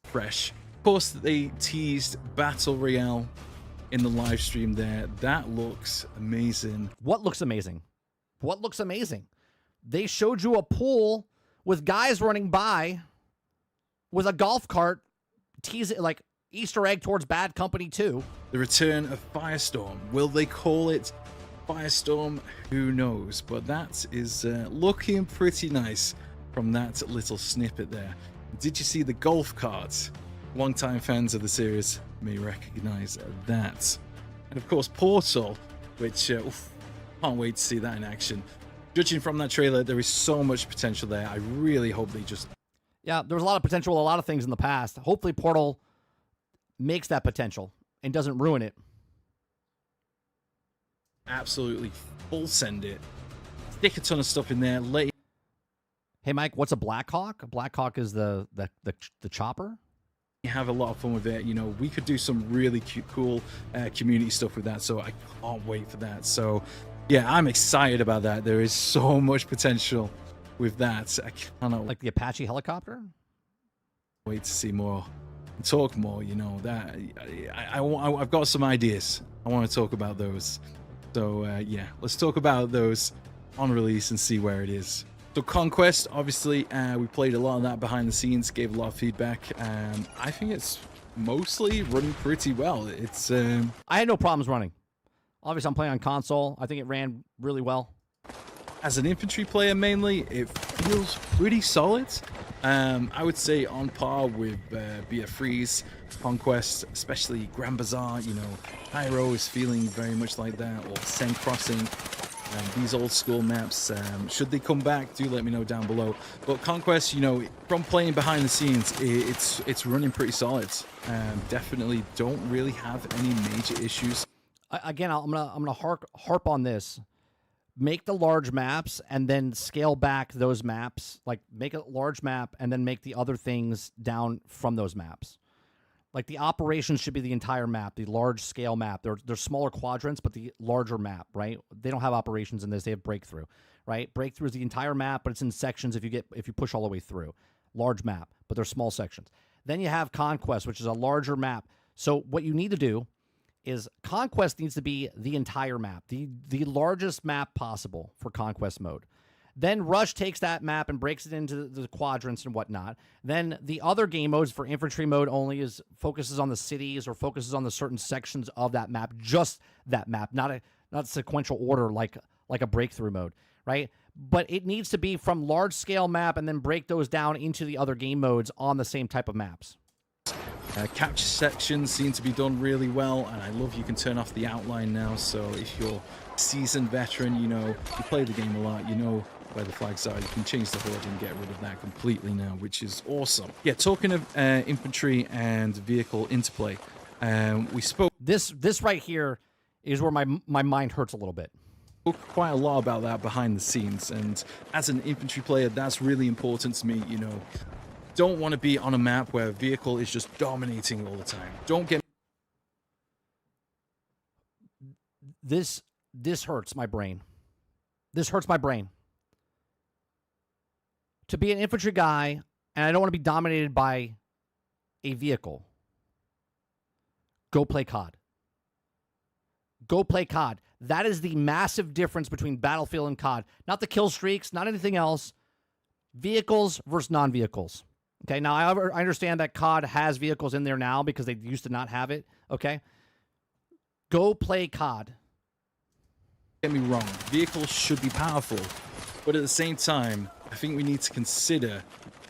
Fresh. Of course, they teased Battle Royale in the live stream there. That looks amazing. What looks amazing? What looks amazing? They showed you a pool with guys running by with a golf cart, teasing like Easter egg towards Bad Company 2. The return of Firestorm. Will they call it Firestorm? Who knows? But that is looking pretty nice from that little snippet there. Did you see the golf carts? Longtime fans of the series may recognize that. And of course, Portal, which can't wait to see that in action. Judging from that trailer, there is so much potential there. I really hope they just... Yeah, there was a lot of potential, a lot of things in the past. Hopefully Portal makes that potential and doesn't ruin it. Absolutely full send it. Stick a ton of stuff in there. Hey, Mike, what's a Black Hawk? A Black Hawk is the chopper? Have a lot of fun with it. You know, we could do some really cool community stuff with that, so I can't wait for that. So yeah, I'm excited about that. There is so much potential with that. I cannot like the Apache helicopter. Wait to see more, talk more. You know that I've got some ideas. I want to talk about those. So yeah, let's talk about those on release and see where it is. So Conquest, obviously, we played a lot of that behind the scenes, gave a lot of feedback. I think it's mostly running pretty well. It's I had no problems running. Obviously, I'm playing on console. I think it ran really well. As an infantry player, mainly, it feels pretty solid. I would say on par with BF6, Conquest, especially Grand Bazaar. You know, Pyro is feeling very much like that, or Sen Crossing. These old school maps, should they come back, do let me know down below. But Conquest, you know, from playing behind the scenes, it's running pretty solid. Definitely don't really have any major issues. Again, I'm gonna harp on this. Make the large maps and then scale back those maps. Like make a large map and then make the other things down from those maps. Like the operations should be the entire map, the large scale map. They're smaller quadrants, but the larger map, right? They don't have operations in this. They have breakthrough, right? Breakthrough is the entire map, but it's in sections if you push all the way through. Large map, but they're small sections. Then you have Conquest, which is a larger map. So what you need to do is Conquest needs to be the entire map, the largest map possible for Conquest mode. Then Rush takes that map and breaks it into the quadrants and whatnot. Then the other game modes for infantry mode only focuses on the cities or focuses on the certain sections of that map, just that map, not sequential order like a breakthrough mode, right? But it needs to be from large scale map and then break those down into the other game modes on the same type of maps. Capture sections seem to be done really well, and I love you can turn off the outline now. So if you're a seasoned veteran, you know, you play the game a lot, you know where the flags are. You can change the HUD and get rid of that completely now, which is awesome. Yeah, talking of infantry and vehicle interplay, we spoke... This right here is where my mind hurts a little bit. Quite a lot about that behind the scenes, and as an infantry player, that's really important to me. You know, don't want to be on a map where a vehicle is just dominating all the time. Don't get... This hurts my brain. This hurts my brain. To be an infantry guy, and I don't want to be dominated by a vehicle, go play COD. Go play COD. That is the massive difference between Battlefield and COD. Not the kill streaks, not anything else. Vehicles versus non-vehicles. Okay, now I understand that COD has vehicles in there now because they used to not have it. Okay? Go play COD. Get me wrong, vehicles should be powerful, but at the same time, I think we need to consider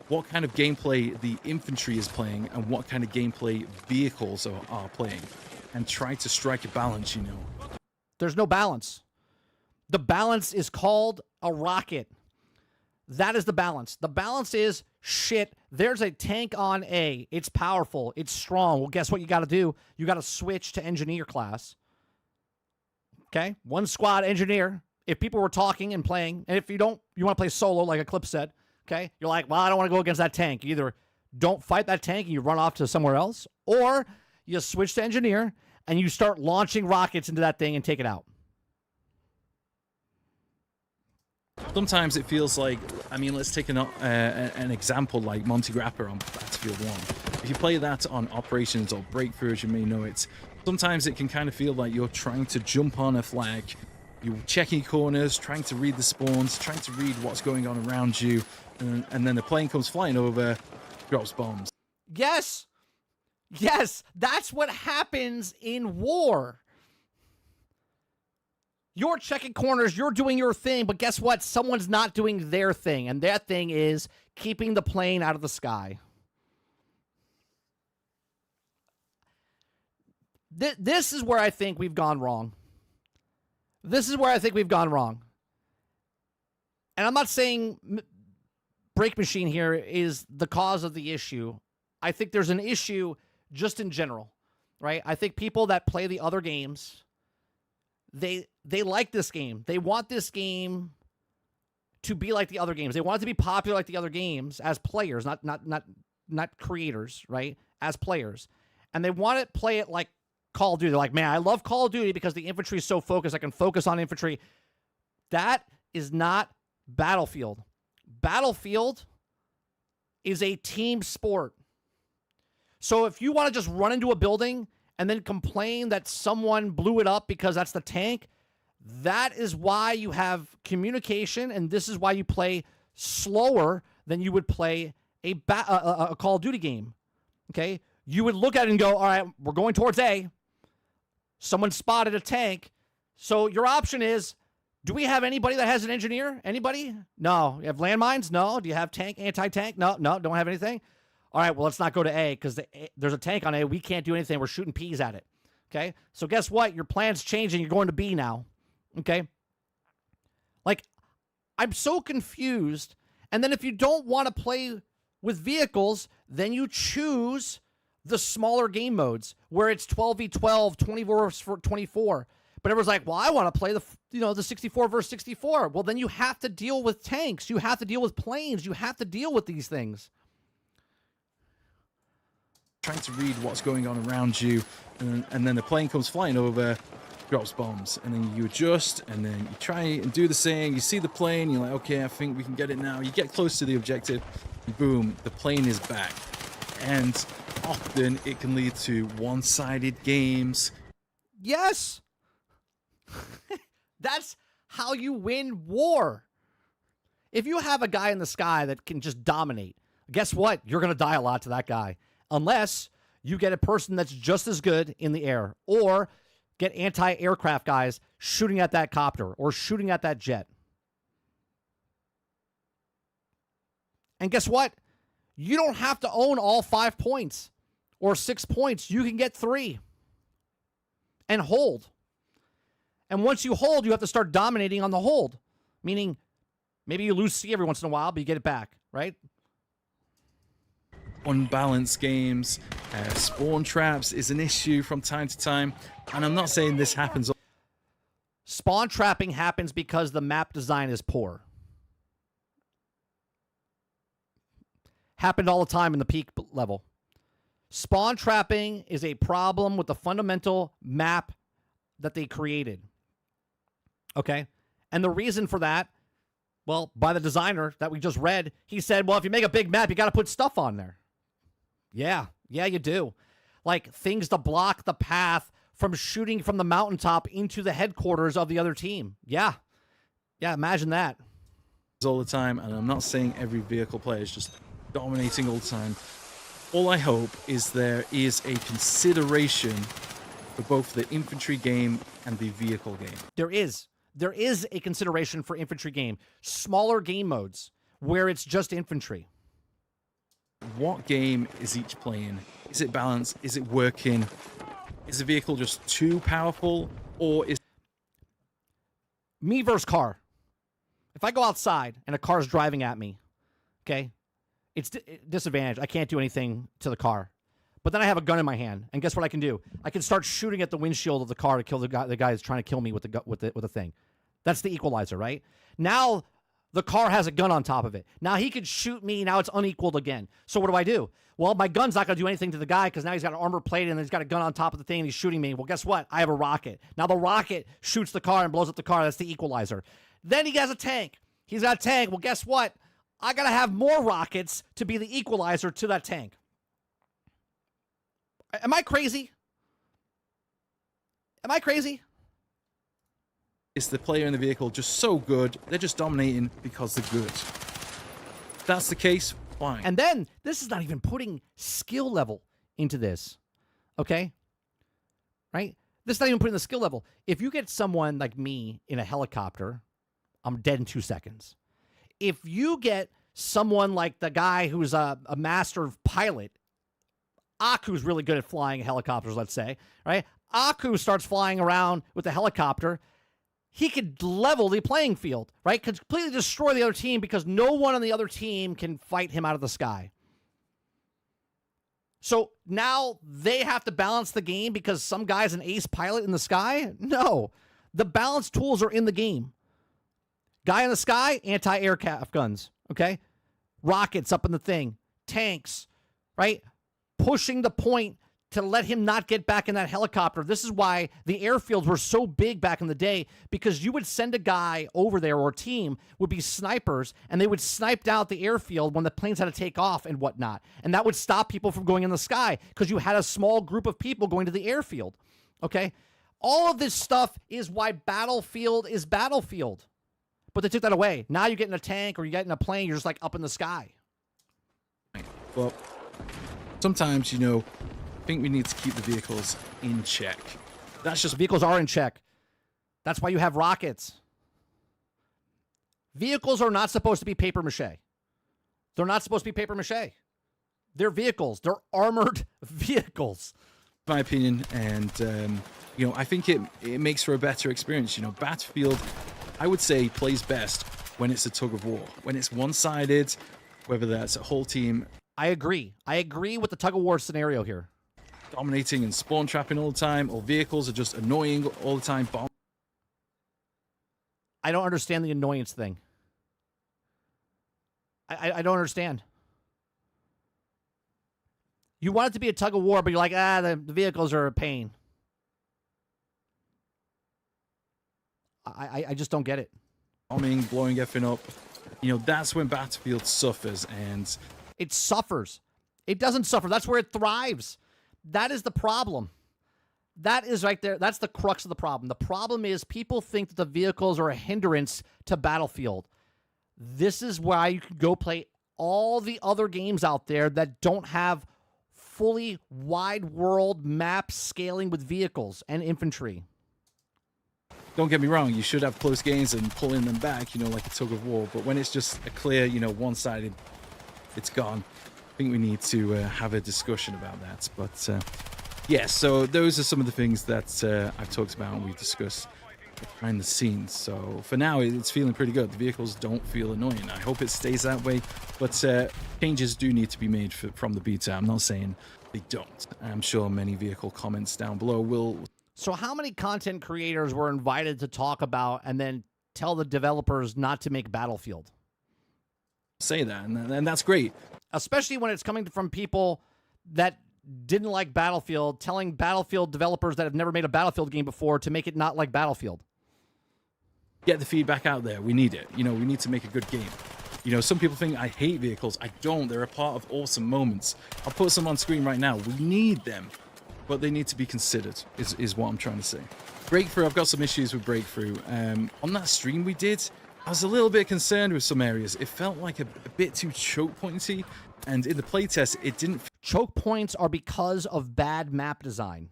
what kind of gameplay the infantry is playing and what kind of gameplay vehicles are playing, and try to strike a balance, you know. There's no balance. The balance is called a rocket. That is the balance. The balance is, shit, there's a tank on A. It's powerful. It's strong. Well, guess what you got to do? You got to switch to engineer class. Okay? One squad engineer. If people were talking and playing, and if you want to play solo like Eclipse said, okay? You're like, well, I don't want to go against that tank. You either don't fight that tank and you run off to somewhere else, or you switch to engineer and you start launching rockets into that thing and take it out. Sometimes it feels like, I mean, let's take an example like Monty Grappa on Battlefield 1. If you play that on Operations or Breakthrough, as you may know it, sometimes it can kind of feel like you're trying to jump on a flag. You're checking corners, trying to read the spawns, trying to read what's going on around you, and then the plane comes flying over, drops bombs. Yes. Yes, that's what happens in war. You're checking corners, you're doing your thing, but guess what? Someone's not doing their thing, and their thing is keeping the plane out of the sky. This is where I think we've gone wrong. This is where I think we've gone wrong. And I'm not saying Break Machine here is the cause of the issue. I think there's an issue just in general, right? I think people that play the other games, they like this game. They want this game to be like the other games. They want it to be popular like the other games as players, not creators, right? As players. And they want to play it like Call of Duty. They're like, man, I love Call of Duty because the infantry is so focused. I can focus on infantry. That is not Battlefield. Battlefield is a team sport. So if you want to just run into a building and then complain that someone blew it up because that's the tank, that is why you have communication, and this is why you play slower than you would play a Call of Duty game. Okay? You would look at it and go, all right, we're going towards A. Someone spotted a tank. So your option is, do we have anybody that has an engineer? Anybody? No. You have landmines? No. Do you have tank, anti-tank? No, don't have anything. All right, well, let's not go to A because there's a tank on A. We can't do anything. We're shooting peas at it. Okay? So guess what? Your plan's changing. You're going to B now. Okay? Like, I'm so confused. And then if you don't want to play with vehicles, then you choose the smaller game modes where it's 12v12, 24v24. But everyone's like, well, I want to play the 64 versus 64. Well, then you have to deal with tanks. You have to deal with planes. You have to deal with these things. Trying to read what's going on around you, and then the plane comes flying over, drops bombs, and then you adjust, and then you try and do the same. You see the plane, you're like, okay, I think we can get it now. You get close to the objective, and boom, the plane is back. And often it can lead to one-sided games. Yes. That's how you win war. If you have a guy in the sky that can just dominate, guess what? You're going to die a lot to that guy. Unless you get a person that's just as good in the air, or get anti-aircraft guys shooting at that copter or shooting at that jet. And guess what? You don't have to own all 5 points or 6 points. You can get 3 and hold. And once you hold, you have to start dominating on the hold. Meaning, maybe you lose C every once in a while, but you get it back, right? Unbalanced games, spawn traps is an issue from time to time. And I'm not saying this happens. Spawn trapping happens because the map design is poor. Happened all the time in the peak level. Spawn trapping is a problem with the fundamental map that they created. Okay? And the reason for that, well, by the designer that we just read, he said, well, if you make a big map, you got to put stuff on there. Yeah, you do. Like things to block the path from shooting from the mountaintop into the headquarters of the other team. Yeah, imagine that. All the time, and I'm not saying every vehicle player is just dominating all the time. All I hope is there is a consideration for both the infantry game and the vehicle game. There is a consideration for infantry game. Smaller game modes where it's just infantry. What game is each playing? Is it balanced? Is it working? Is the vehicle just too powerful? Or is me versus car? If I go outside and a car's driving at me, okay, it's disadvantage. I can't do anything to the car. But then I have a gun in my hand, and guess what I can do? I can start shooting at the windshield of the car to kill the guy that's trying to kill me with the thing. That's the equalizer, right? Now the car has a gun on top of it. Now he could shoot me. Now it's unequaled again. So what do? Well, my gun's not going to do anything to the guy because now he's got an armor plate and he's got a gun on top of the thing and he's shooting me. Well, guess what? I have a rocket. Now the rocket shoots the car and blows up the car. That's the equalizer. Then he has a tank. He's got a tank. Well, guess what? I got to have more rockets to be the equalizer to that tank. Am I crazy? Am I crazy? Is the player in the vehicle just so good? They're just dominating because they're good. If that's the case, fine. And then this is not even putting skill level into this. Okay? Right? This is not even putting the skill level. If you get someone like me in a helicopter, I'm dead in 2 seconds. If you get someone like the guy who's a master pilot, Aku's really good at flying helicopters, let's say, right? Aku starts flying around with the helicopter. He could level the playing field, right? Could completely destroy the other team because no one on the other team can fight him out of the sky. So now they have to balance the game because some guy's an ace pilot in the sky? No. The balance tools are in the game. Guy in the sky, anti-aircraft guns, okay? Rockets up in the thing. Tanks, right? Pushing the point to let him not get back in that helicopter. This is why the airfields were so big back in the day, because you would send a guy over there, or a team would be snipers, and they would snipe out the airfield when the planes had to take off and whatnot. And that would stop people from going in the sky because you had a small group of people going to the airfield, okay? All of this stuff is why Battlefield is Battlefield. But they took that away. Now you get in a tank or you get in a plane, you're just like up in the sky. Well, sometimes, you know, I think we need to keep the vehicles in check. That's just... Vehicles are in check. That's why you have rockets. Vehicles are not supposed to be paper mache. They're not supposed to be paper mache. They're vehicles. They're armored vehicles. My opinion, and, you know, I think it makes for a better experience. You know, Battlefield, I would say, plays best when it's a tug of war. When it's one-sided, whether that's a whole team... I agree. I agree with the tug of war scenario here. Dominating and spawn trapping all the time, or vehicles are just annoying all the time. I don't understand the annoyance thing. I don't understand. You want it to be a tug of war, but you're like, the vehicles are a pain. I just don't get it. Bombing, blowing effing up. You know, that's when Battlefield suffers, and... It suffers. It doesn't suffer. That's where it thrives. That is the problem. That is right there. That's the crux of the problem. The problem is people think that the vehicles are a hindrance to Battlefield. This is why you can go play all the other games out there that don't have fully wide world map scaling with vehicles and infantry. Don't get me wrong, you should have close games and pulling them back, you know, like a tug of war. But when it's just a clear, you know, one-sided, it's gone. I think we need to have a discussion about that. But yeah, so those are some of the things that I've talked about and we've discussed behind the scenes. So for now, it's feeling pretty good. The vehicles don't feel annoying. I hope it stays that way. But changes do need to be made from the beta. I'm not saying they don't. I'm sure many vehicle comments down below will... So how many content creators were invited to talk about and then tell the developers not to make Battlefield? Say that, and that's great. Especially when it's coming from people that didn't like Battlefield, telling Battlefield developers that have never made a Battlefield game before to make it not like Battlefield. Get the feedback out there. We need it. You know, we need to make a good game. You know, some people think I hate vehicles. I don't. They're a part of awesome moments. I'll put some on screen right now. We need them, but they need to be considered, is what I'm trying to say. Breakthrough, I've got some issues with Breakthrough. On that stream we did, I was a little bit concerned with some areas. It felt like a bit too choke pointy, and in the playtest, it didn't... Choke points are because of bad map design.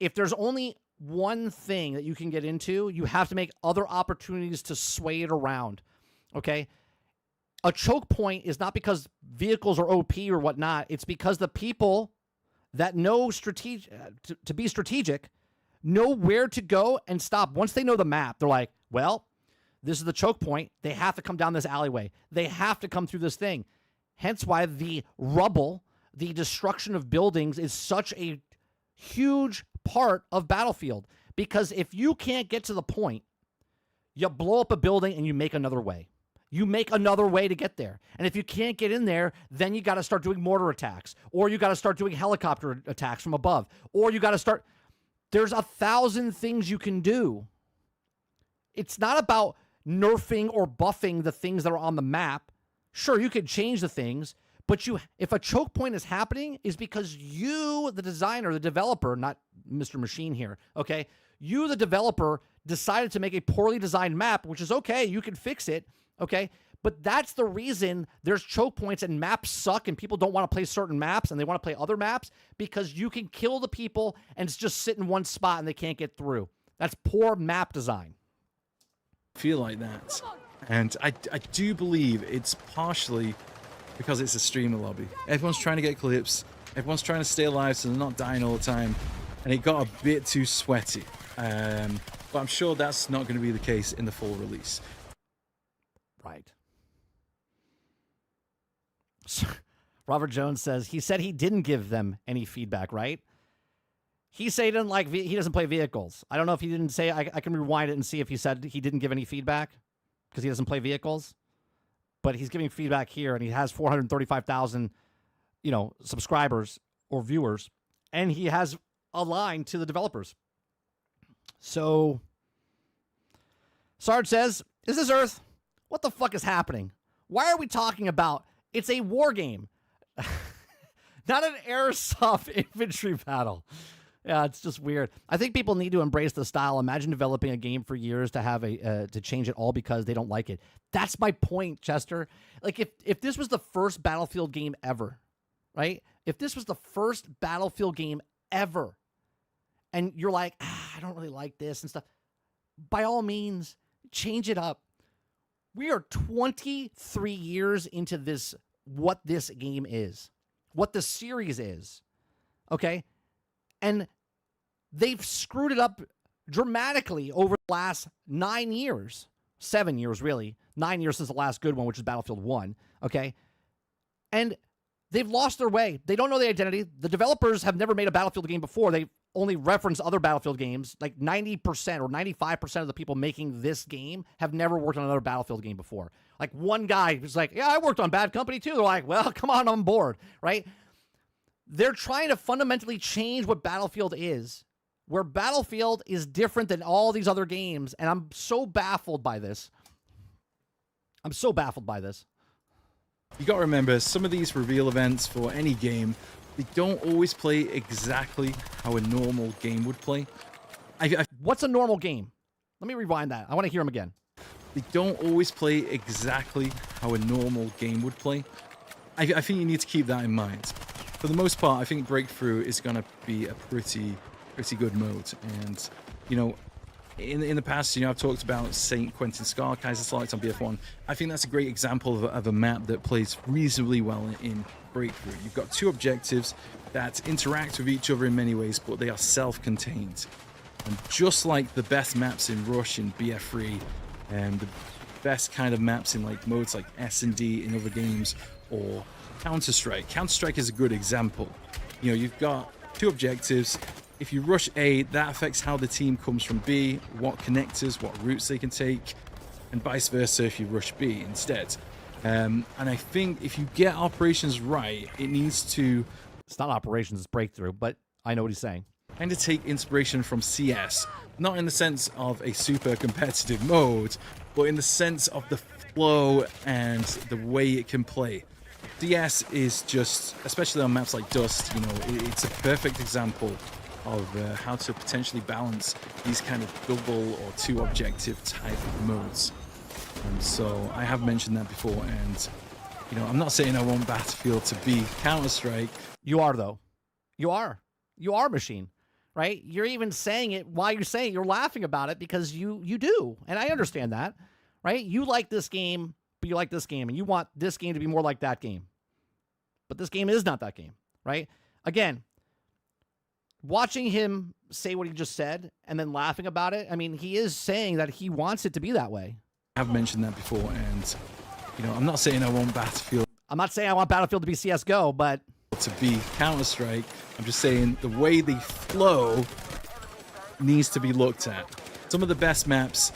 If there's only one thing that you can get into, you have to make other opportunities to sway it around, okay? A choke point is not because vehicles are OP or whatnot. It's because the people that know to be strategic know where to go and stop. Once they know the map, they're like, well, this is the choke point. They have to come down this alleyway. They have to come through this thing. Hence why the rubble, the destruction of buildings is such a huge part of Battlefield. Because if you can't get to the point, you blow up a building and you make another way. You make another way to get there. And if you can't get in there, then you got to start doing mortar attacks. Or you got to start doing helicopter attacks from above. Or you got to start... There's 1,000 things you can do. It's not about nerfing or buffing the things that are on the map. Sure, you could change the things, but if a choke point is happening, is because you, the designer, the developer, not Mr. Machine here, okay? You, the developer, decided to make a poorly designed map, which is okay. You can fix it, okay? But that's the reason there's choke points and maps suck and people don't want to play certain maps and they want to play other maps, because you can kill the people and it's just sit in one spot and they can't get through. That's poor map design. Feel like that. And I do believe it's partially because it's a streamer lobby. Everyone's trying to get clips. Everyone's trying to stay alive so they're not dying all the time. And it got a bit too sweaty. But I'm sure that's not going to be the case in the full release. Right. Robert Jones says, he said he didn't give them any feedback, right? He said he didn't like, he doesn't play vehicles. I don't know if he didn't say, I can rewind it and see if he said he didn't give any feedback because he doesn't play vehicles. But he's giving feedback here, and he has 435,000, subscribers or viewers, and he has a line to the developers. So, Sarge says, is this Earth? What the fuck is happening? Why are we talking about it's a war game, not an airsoft infantry battle? Yeah, it's just weird. I think people need to embrace the style. Imagine developing a game for years to have to change it all because they don't like it. That's my point, Chester. Like if this was the first Battlefield game ever, right? If this was the first Battlefield game ever, and you're like, I don't really like this and stuff, by all means, change it up. We are 23 years into this, what this game is, what the series is, okay? And they've screwed it up dramatically over the last 9 years. 7 years, really. 9 years since the last good one, which is Battlefield 1, okay? And they've lost their way. They don't know the identity. The developers have never made a Battlefield game before. They only reference other Battlefield games. Like 90% or 95% of the people making this game have never worked on another Battlefield game before. Like one guy who's like, yeah, I worked on Bad Company too. They're like, well, come on board, right? They're trying to fundamentally change what Battlefield is, where Battlefield is different than all these other games, and I'm so baffled by this. I'm so baffled by this. You got to remember, some of these reveal events for any game, they don't always play exactly how a normal game would play. What's a normal game? Let me rewind that. I want to hear him again. They don't always play exactly how a normal game would play. I think you need to keep that in mind. For the most part, I think Breakthrough is going to be a pretty good mode. And, in the past, I've talked about St. Quentin Scar, Kaiser Select on BF1. I think that's a great example of a map that plays reasonably well in Breakthrough. You've got two objectives that interact with each other in many ways, but they are self-contained. And just like the best maps in Rush in BF3, and the best kind of maps in like modes like S&D in other games, or Counter-Strike. Counter-Strike is a good example. You've got two objectives. If you rush A, that affects how the team comes from B, what connectors, what routes they can take, and vice versa if you rush B instead. And I think if you get operations right, it needs to... It's not operations, it's Breakthrough, but I know what he's saying. Kind of take inspiration from CS, not in the sense of a super competitive mode, but in the sense of the flow and the way it can play. CS is just, especially on maps like Dust, it's a perfect example of how to potentially balance these kind of double or two objective type of modes. And so I have mentioned that before, and I'm not saying I want Battlefield to be Counter-Strike. You are, though. You are Machine, right? You're even saying it while you're saying it. You're laughing about it because you do, and I understand that, right? You like this game, but you like this game, and you want this game to be more like that game. But this game is not that game, right? Again, watching him say what he just said and then laughing about it, I mean, he is saying that he wants it to be that way. I've mentioned that before, and, I'm not saying I want Battlefield. I'm not saying I want Battlefield to be CSGO, but... to be Counter-Strike. I'm just saying the way they flow needs to be looked at. Some of the best maps,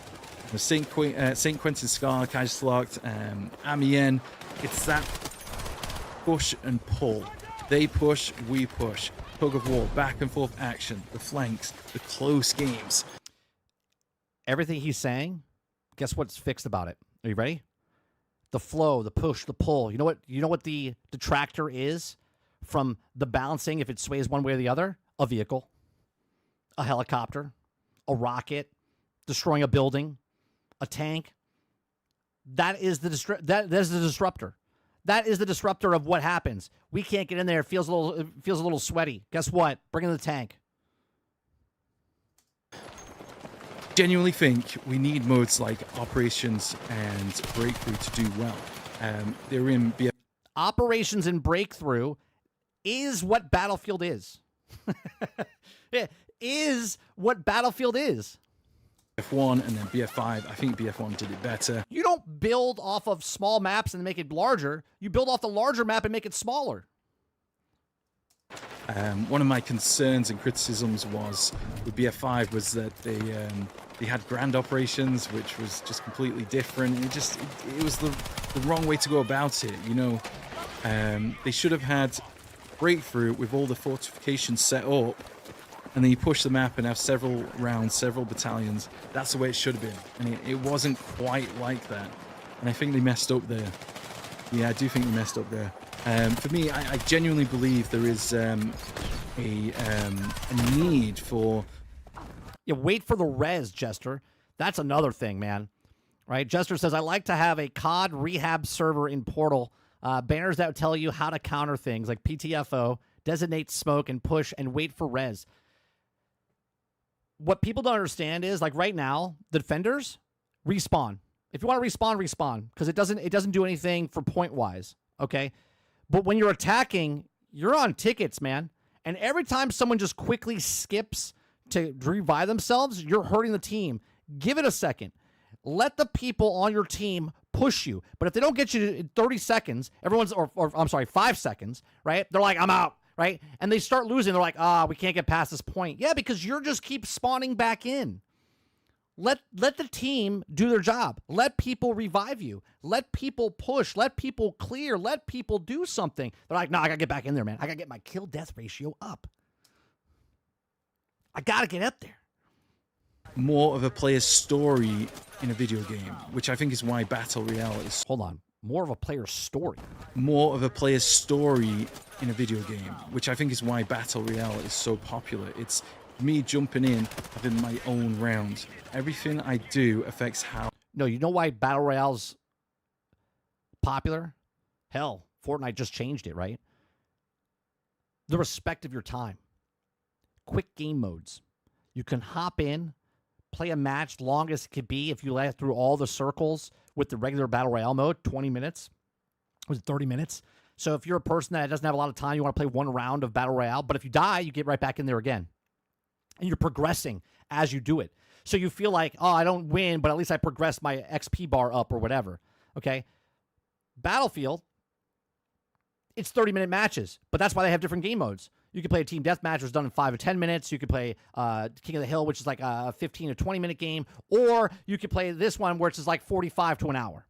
St. Quentin Scar, Kaiser Select, Amiens, it's that push and pull. They push, we push. Tug of war, back and forth action, the flanks, the close games. Everything he's saying Guess what's fixed about it? Are you ready? The flow, the push, the pull. You know what the detractor is from the balancing if it sways one way or the other? A vehicle, a helicopter, a rocket, destroying a building, a tank. That is the disruptor. That is the disruptor of what happens. We can't get in there. It feels a little sweaty. Guess what? Bring in the tank. Genuinely think we need modes like Operations and Breakthrough to do well. They're in BF. Operations and Breakthrough is what Battlefield is. It is what Battlefield is. BF1 and then BF5. I think BF1 did it better. You don't build off of small maps and make it larger. You build off the larger map and make it smaller. One of my concerns and criticisms was with BF5 was that they had grand operations, which was just completely different. It was the wrong way to go about it. You know, they should have had Breakthrough with all the fortifications set up, and then you push the map and have several rounds, several battalions. That's the way it should have been, and it wasn't quite like that. And I think they messed up there. Yeah, I do think they messed up there. For me, I genuinely believe there is a need for... Yeah, wait for the res, Jester. That's another thing, man. Right? Jester says, I like to have a COD rehab server in Portal. Banners that tell you how to counter things like PTFO, designate smoke, and push, and wait for res. What people don't understand is, like right now, the defenders respawn. If you want to respawn, respawn. Because it doesn't do anything for point-wise. Okay? But when you're attacking, you're on tickets, man. And every time someone just quickly skips to revive themselves, you're hurting the team. Give it a second. Let the people on your team push you. But if they don't get you in 30 seconds, or I'm sorry, 5 seconds, right? They're like, I'm out, right? And they start losing. They're like, we can't get past this point. Yeah, because you're just keep spawning back in. Let the team do their job. Let people revive you. Let people push. Let people clear. Let people do something. They're like, no, I got to get back in there, man. I got to get my kill-death ratio up. I got to get up there. More of a player's story in a video game, which I think is why Battle Royale is... Hold on. More of a player's story. More of a player's story in a video game, which I think is why Battle Royale is so popular. It's me jumping in, having my own round. Everything I do affects how... No, you know why Battle Royale's popular? Hell, Fortnite just changed it, right? The respect of your time. Quick game modes. You can hop in, play a match long as it could be if you last through all the circles with the regular Battle Royale mode, 20 minutes. Was it 30 minutes? So if you're a person that doesn't have a lot of time, you want to play one round of Battle Royale, but if you die, you get right back in there again. And you're progressing as you do it. So you feel like, oh, I don't win, but at least I progressed my XP bar up or whatever. Okay? Battlefield, it's 30-minute matches, but that's why they have different game modes. You can play a team deathmatch, which is done in 5 or 10 minutes. You could play King of the Hill, which is like a 15 or 20-minute game. Or you could play this one, where it's like 45 to an hour.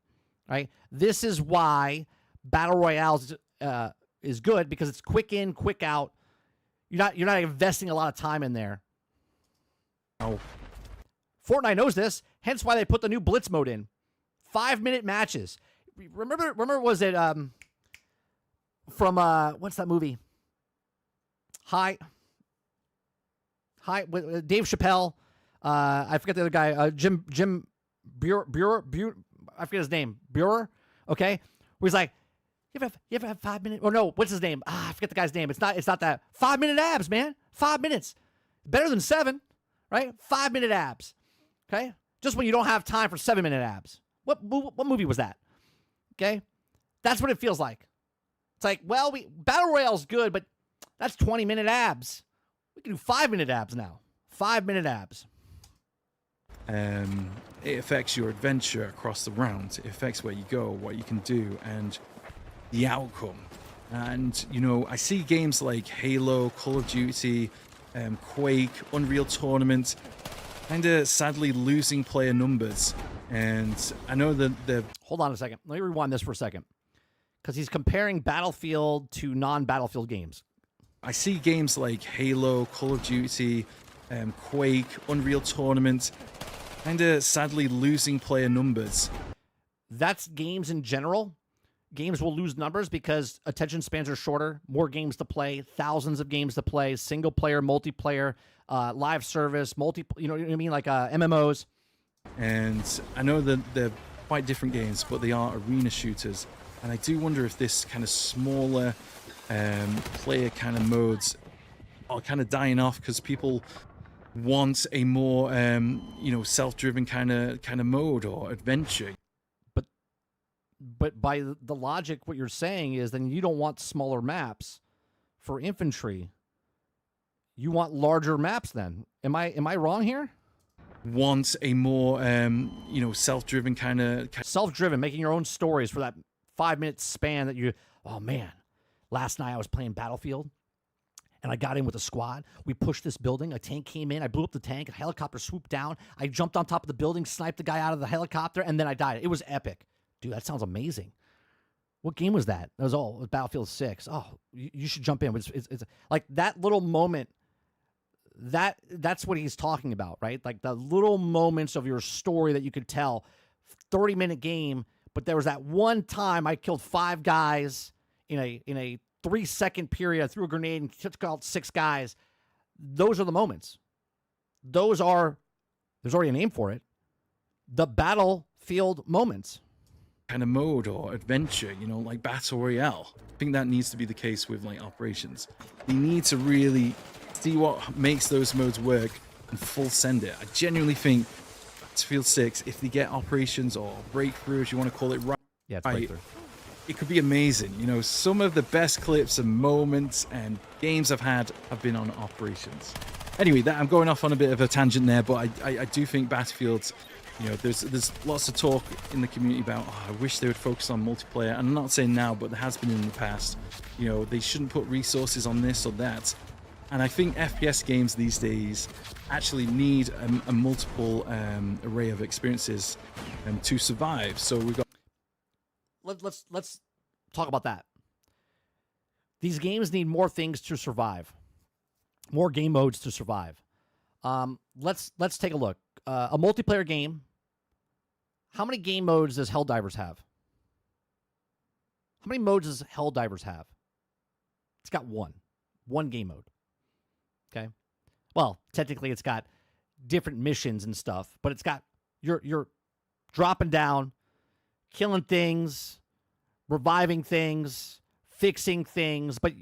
Right? This is why Battle Royale is good, because it's quick in, quick out. You're not investing a lot of time in there. Oh. Fortnite knows this, hence why they put the new Blitz mode in. 5-minute matches. Remember was it from what's that movie? Hi, Dave Chappelle. I forget the other guy. Jim Buer. I forget his name. Buer. Okay, where he's like, you ever have 5 minutes? Or no, what's his name? I forget the guy's name. It's not that 5-minute abs, man. 5 minutes, better than 7, right? 5-minute abs. Okay, just when you don't have time for 7-minute abs. What movie was that? Okay, that's what it feels like. It's like, well, Battle Royale's good, but that's 20-minute abs. We can do 5-minute abs now. 5-minute abs. It affects your adventure across the round. It affects where you go, what you can do, and the outcome. And, you know, I see games like Halo, Call of Duty, Quake, Unreal Tournament, kind of sadly losing player numbers. And I know that the... Hold on a second. Let me rewind this for a second. Because he's comparing Battlefield to non-Battlefield games. I see games like Halo, Call of Duty, Quake, Unreal Tournament, kind of sadly losing player numbers. That's games in general. Games will lose numbers because attention spans are shorter, more games to play, thousands of games to play, single player, multiplayer, live service, you know what I mean, like MMOs. And I know that they're quite different games, but they are arena shooters. And I do wonder if this kind of smaller player kind of modes are kind of dying off because people want a more self-driven kind of mode or adventure. But by the logic, what you're saying is then you don't want smaller maps for infantry. You want larger maps then. Am I wrong here? Want a more self-driven kind of Self-driven, making your own stories for that 5-minute span that you, oh man, last night I was playing Battlefield and I got in with a squad. We pushed this building. A tank came in. I blew up the tank. A helicopter swooped down. I jumped on top of the building, sniped the guy out of the helicopter, and then I died. It was epic. Dude, that sounds amazing. What game was that? It was Battlefield 6. Oh, you should jump in. It's like that little moment. That's what he's talking about, right? Like the little moments of your story that you could tell. 30-minute game, but there was that one time I killed 5 guys in a 3-second period. I threw a grenade and took out 6 guys. Those are the moments. There's already a name for it. The battlefield moments. Kind of mode or adventure, like Battle Royale. I think that needs to be the case with like operations. You need to really see what makes those modes work and full send it. I genuinely think Battlefield 6, if they get operations or breakthrough, if you want to call it right, Yeah, it's breakthrough. it could be amazing. Some of the best clips and moments and games I've had have been on operations. Anyway, I'm going off on a bit of a tangent there, but I do think Battlefield's, there's lots of talk in the community about, I wish they would focus on multiplayer. And I'm not saying now, but there has been in the past. They shouldn't put resources on this or that. And I think FPS games these days actually need a multiple array of experiences to survive. So we've got. Let's talk about that. These games need more things to survive, more game modes to survive. Let's take a look. A multiplayer game. How many game modes does Helldivers have? How many modes does Helldivers have? It's got one game mode. Okay. Well, technically it's got different missions and stuff, but it's got you're dropping down, killing things, reviving things, fixing things, but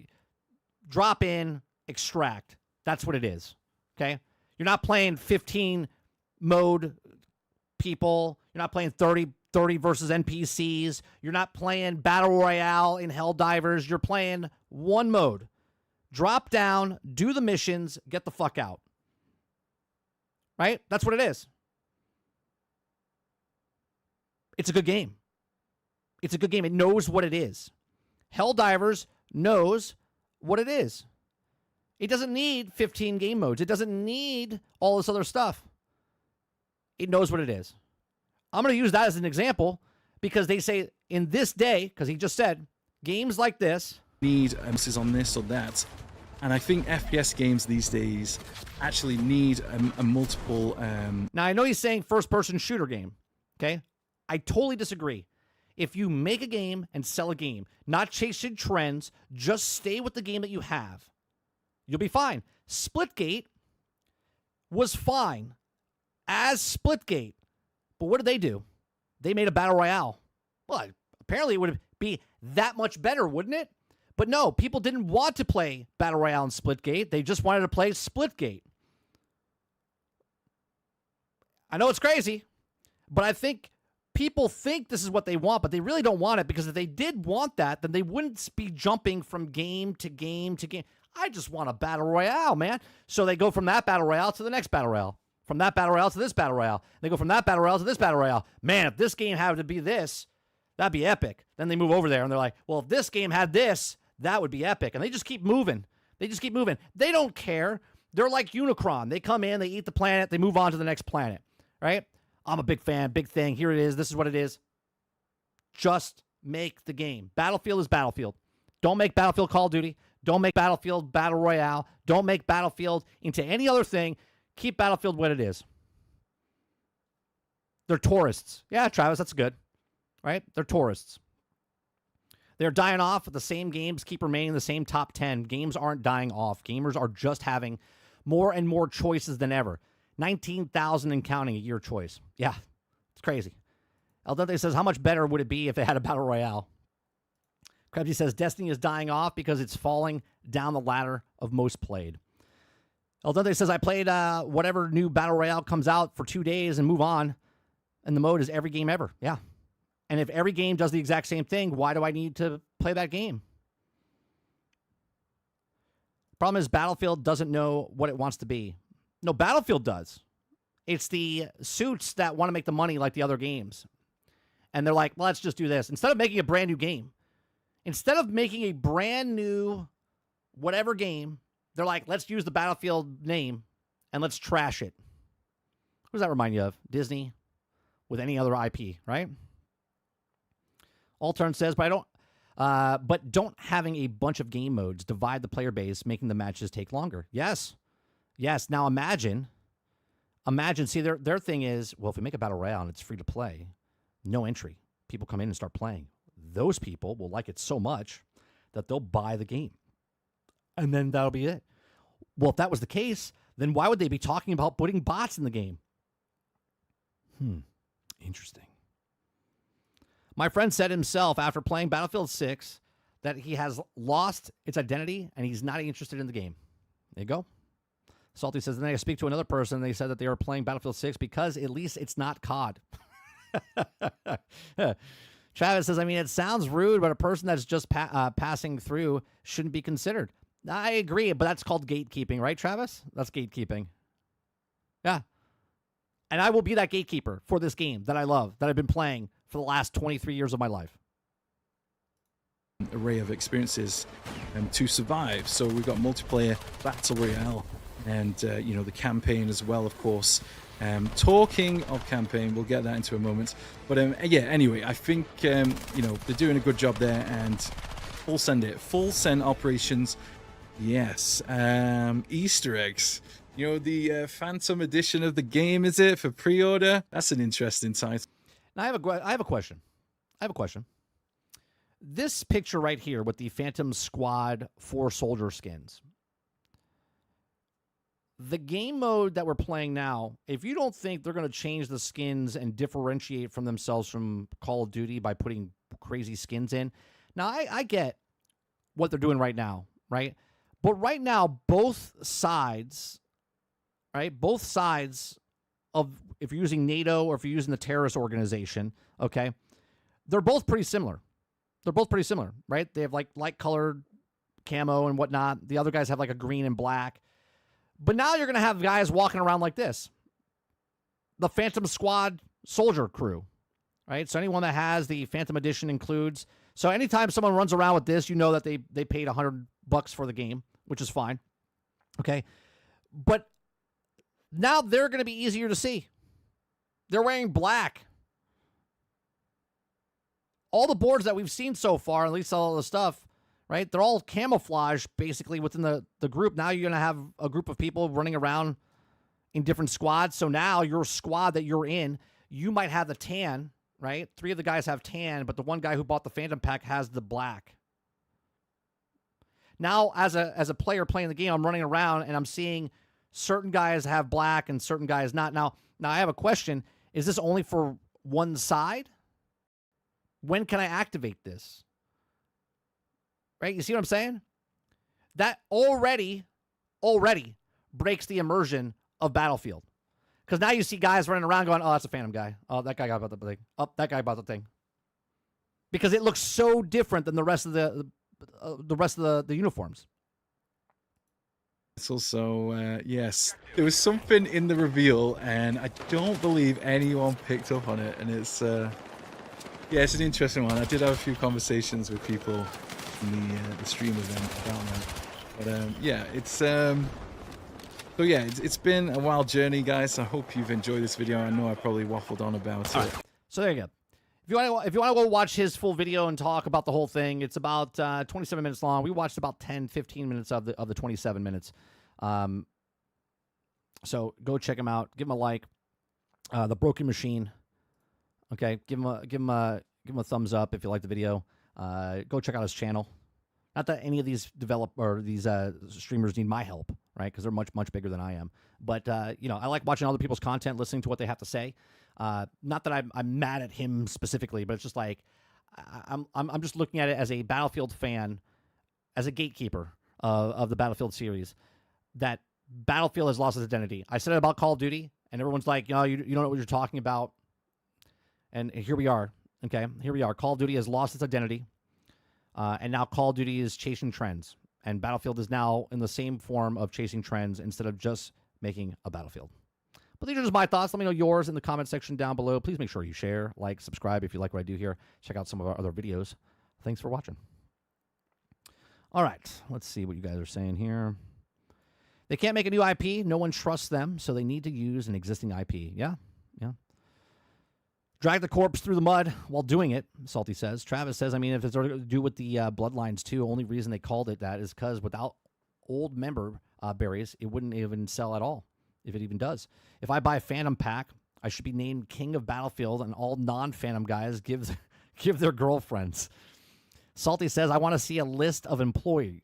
drop in, extract. That's what it is. Okay? You're not playing 15 mode people. You're not playing 30 versus NPCs. You're not playing Battle Royale in Helldivers. You're playing one mode. Drop down, do the missions, get the fuck out. Right? That's what it is. It's a good game. It's a good game. It knows what it is. Helldivers knows what it is. It doesn't need 15 game modes. It doesn't need all this other stuff. It knows what it is. I'm going to use that as an example because they say in this day, because he just said, games like this need emphasis on this or that. And I think FPS games these days actually need a multiple. Now, I know he's saying first-person shooter game, okay? I totally disagree. If you make a game and sell a game, not chasing trends, just stay with the game that you have, you'll be fine. Splitgate was fine as Splitgate. But what did they do? They made a battle royale. Well, apparently it would be that much better, wouldn't it? But no, people didn't want to play battle royale in Splitgate. They just wanted to play Splitgate. I know it's crazy, but I think people think this is what they want, but they really don't want it, because if they did want that, then they wouldn't be jumping from game to game to game. I just want a battle royale, man. So they go from that battle royale to the next battle royale. From that battle royale to this battle royale. They go from that battle royale to this battle royale. Man, if this game had to be this, that'd be epic. Then they move over there and they're like, well, if this game had this, that would be epic. And they just keep moving. They just keep moving. They don't care. They're like Unicron. They come in, they eat the planet, they move on to the next planet, right? I'm a big fan, big thing. Here it is. This is what it is. Just make the game. Battlefield is Battlefield. Don't make Battlefield Call of Duty. Don't make Battlefield Battle Royale. Don't make Battlefield into any other thing. Keep Battlefield what it is. They're tourists. Yeah, Travis, that's good. Right? They're tourists. They're dying off. The same games keep remaining the same top 10. Games aren't dying off. Gamers are just having more and more choices than ever. 19,000 and counting a year choice. Yeah, it's crazy. El Dente says, how much better would it be if they had a battle royale? Krebsy says, Destiny is dying off because it's falling down the ladder of most played. El Dente says, I played whatever new battle royale comes out for 2 days and move on. And the mode is every game ever. Yeah. And if every game does the exact same thing, why do I need to play that game? Problem is Battlefield doesn't know what it wants to be. No, Battlefield does. It's the suits that want to make the money like the other games. And they're like, well, let's just do this. Instead of making a brand new game, instead of making a brand new whatever game, they're like, let's use the Battlefield name and let's trash it. What does that remind you of? Disney with any other IP, right? Altern says, but don't having a bunch of game modes divide the player base, making the matches take longer. Yes. Yes. Now imagine, see, their thing is, well, if we make a battle royale and it's free to play, no entry, people come in and start playing. Those people will like it so much that they'll buy the game. And then that'll be it. Well, if that was the case, then why would they be talking about putting bots in the game? Interesting. My friend said himself after playing Battlefield 6 that he has lost its identity and he's not interested in the game. There you go. Salty says, then I speak to another person. They said that they were playing Battlefield 6 because at least it's not COD. Travis says, I mean, it sounds rude, but a person that's just passing through shouldn't be considered. I agree, but that's called gatekeeping, right, Travis? That's gatekeeping. Yeah. And I will be that gatekeeper for this game that I love, that I've been playing for the last 23 years of my life. Array of experiences to survive. So we've got multiplayer, battle royale, and you know, the campaign as well, of course. Talking of campaign, we'll get that into a moment. But yeah, anyway, I think you know, they're doing a good job there, and full send operations. Yes, Easter eggs. You know, the Phantom edition of the game, is it, for pre-order? That's an interesting title. Now, I have a question. This picture right here with the Phantom Squad 4 soldier skins. The game mode that we're playing now, if you don't think they're going to change the skins and differentiate from themselves from Call of Duty by putting crazy skins in. Now, I get what they're doing right now, right? But right now, both sides of, if you're using NATO or if you're using the terrorist organization, okay, they're both pretty similar. Right? They have like light colored camo and whatnot. The other guys have like a green and black. But now you're going to have guys walking around like this. The Phantom Squad soldier crew, right? So anyone that has the Phantom Edition includes. So anytime someone runs around with this, you know that they paid $100 for the game, which is fine. Okay. But now they're going to be easier to see. They're wearing black. All the boards that we've seen so far, at least all the stuff, right? They're all camouflage basically within the group. Now you're going to have a group of people running around in different squads. So now your squad that you're in, you might have the tan, right? 3 of the guys have tan, but the one guy who bought the Phantom Pack has the black. Now, as a player playing the game, I'm running around and I'm seeing certain guys have black and certain guys not. Now I have a question. Is this only for one side? When can I activate this? Right? You see what I'm saying? That already breaks the immersion of Battlefield. Because now you see guys running around going, oh, that's a Phantom guy. Oh, that guy got about the thing. Oh, that guy bought the thing. Because it looks so different than the rest of the uniforms. It's also, yes, there was something in the reveal, and I don't believe anyone picked up on it. And it's, yeah, it's an interesting one. I did have a few conversations with people in the stream event about that. But yeah, it's so yeah, it's been a wild journey, guys. I hope you've enjoyed this video. I know I probably waffled on about it. Right. So there you go. If you want to go watch his full video and talk about the whole thing, it's about 27 minutes long. We watched about 10-15 minutes of the 27 minutes. So go check him out. Give him a like. The Broken Machine. Okay, give him a thumbs up if you like the video. Go check out his channel. Not that any of these streamers need my help, right? Because they're much bigger than I am. But I like watching other people's content, listening to what they have to say. Not that I'm mad at him specifically, but it's just like I'm just looking at it as a Battlefield fan, as a gatekeeper of the Battlefield series. That Battlefield has lost its identity. I said it about Call of Duty, and everyone's like, you don't know what you're talking about. And here we are. Okay, here we are. Call of Duty has lost its identity. And now Call of Duty is chasing trends. And Battlefield is now in the same form of chasing trends instead of just making a Battlefield. But these are just my thoughts. Let me know yours in the comment section down below. Please make sure you share, like, subscribe if you like what I do here. Check out some of our other videos. Thanks for watching. All right, let's see what you guys are saying here. They can't make a new IP. No one trusts them, so they need to use an existing IP. Yeah. Drag the corpse through the mud while doing it, Salty says. Travis says, if it's to do with the Bloodlines too, only reason they called it that is because without old member berries, it wouldn't even sell at all, if it even does. If I buy a Phantom pack, I should be named King of Battlefield, and all non-Phantom guys give their girlfriends. Salty says, I want to see a list of employees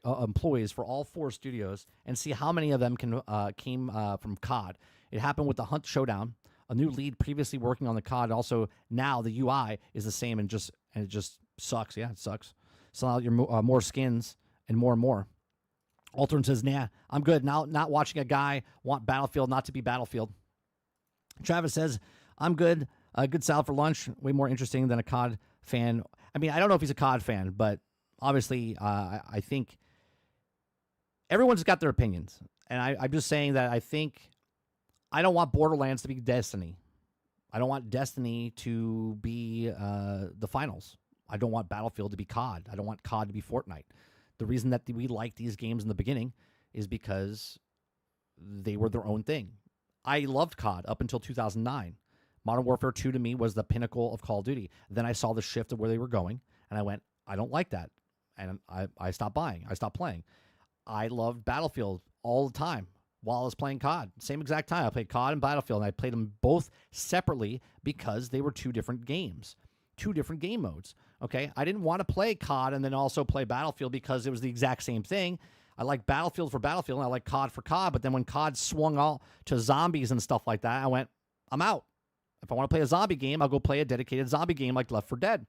for all 4 studios and see how many of them came from COD. It happened with the Hunt Showdown. A new lead previously working on the COD. Also, now the UI is the same and it just sucks. Yeah, it sucks. Sell out your more skins and more. Altern says, nah, I'm good. Now, not watching a guy want Battlefield not to be Battlefield. Travis says, I'm good. Good salad for lunch. Way more interesting than a COD fan. I don't know if he's a COD fan, but obviously I think everyone's got their opinions. And I'm just saying that I don't want Borderlands to be Destiny. I don't want Destiny to be the finals. I don't want Battlefield to be COD. I don't want COD to be Fortnite. The reason that we liked these games in the beginning is because they were their own thing. I loved COD up until 2009. Modern Warfare 2 to me was the pinnacle of Call of Duty. Then I saw the shift of where they were going, and I went, I don't like that. And I stopped buying. I stopped playing. I loved Battlefield all the time while I was playing COD. Same exact time. I played COD and Battlefield, and I played them both separately because they were 2 different games, 2 different game modes. Okay? I didn't want to play COD and then also play Battlefield because it was the exact same thing. I like Battlefield for Battlefield, and I like COD for COD, but then when COD swung all to zombies and stuff like that, I went, I'm out. If I want to play a zombie game, I'll go play a dedicated zombie game like Left 4 Dead.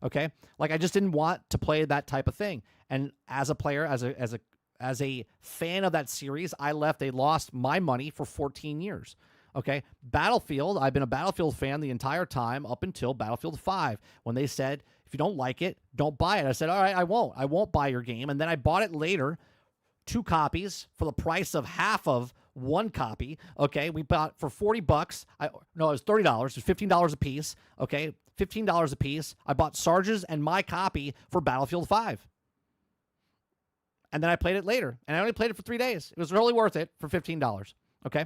Okay? Like, I just didn't want to play that type of thing. And as a player, as a fan of that series, I lost my money for 14 years. Okay? Battlefield, I've been a Battlefield fan the entire time up until Battlefield 5 when they said, if you don't like it, don't buy it. I said, all right, I won't buy your game. And then I bought it later, 2 copies for the price of half of 1 copy. Okay? We bought for $40. No, it was $30. It was $15 a piece. Okay? $15 a piece. I bought Sarge's and my copy for Battlefield 5. And then I played it later. And I only played it for 3 days. It was really worth it for $15. Okay?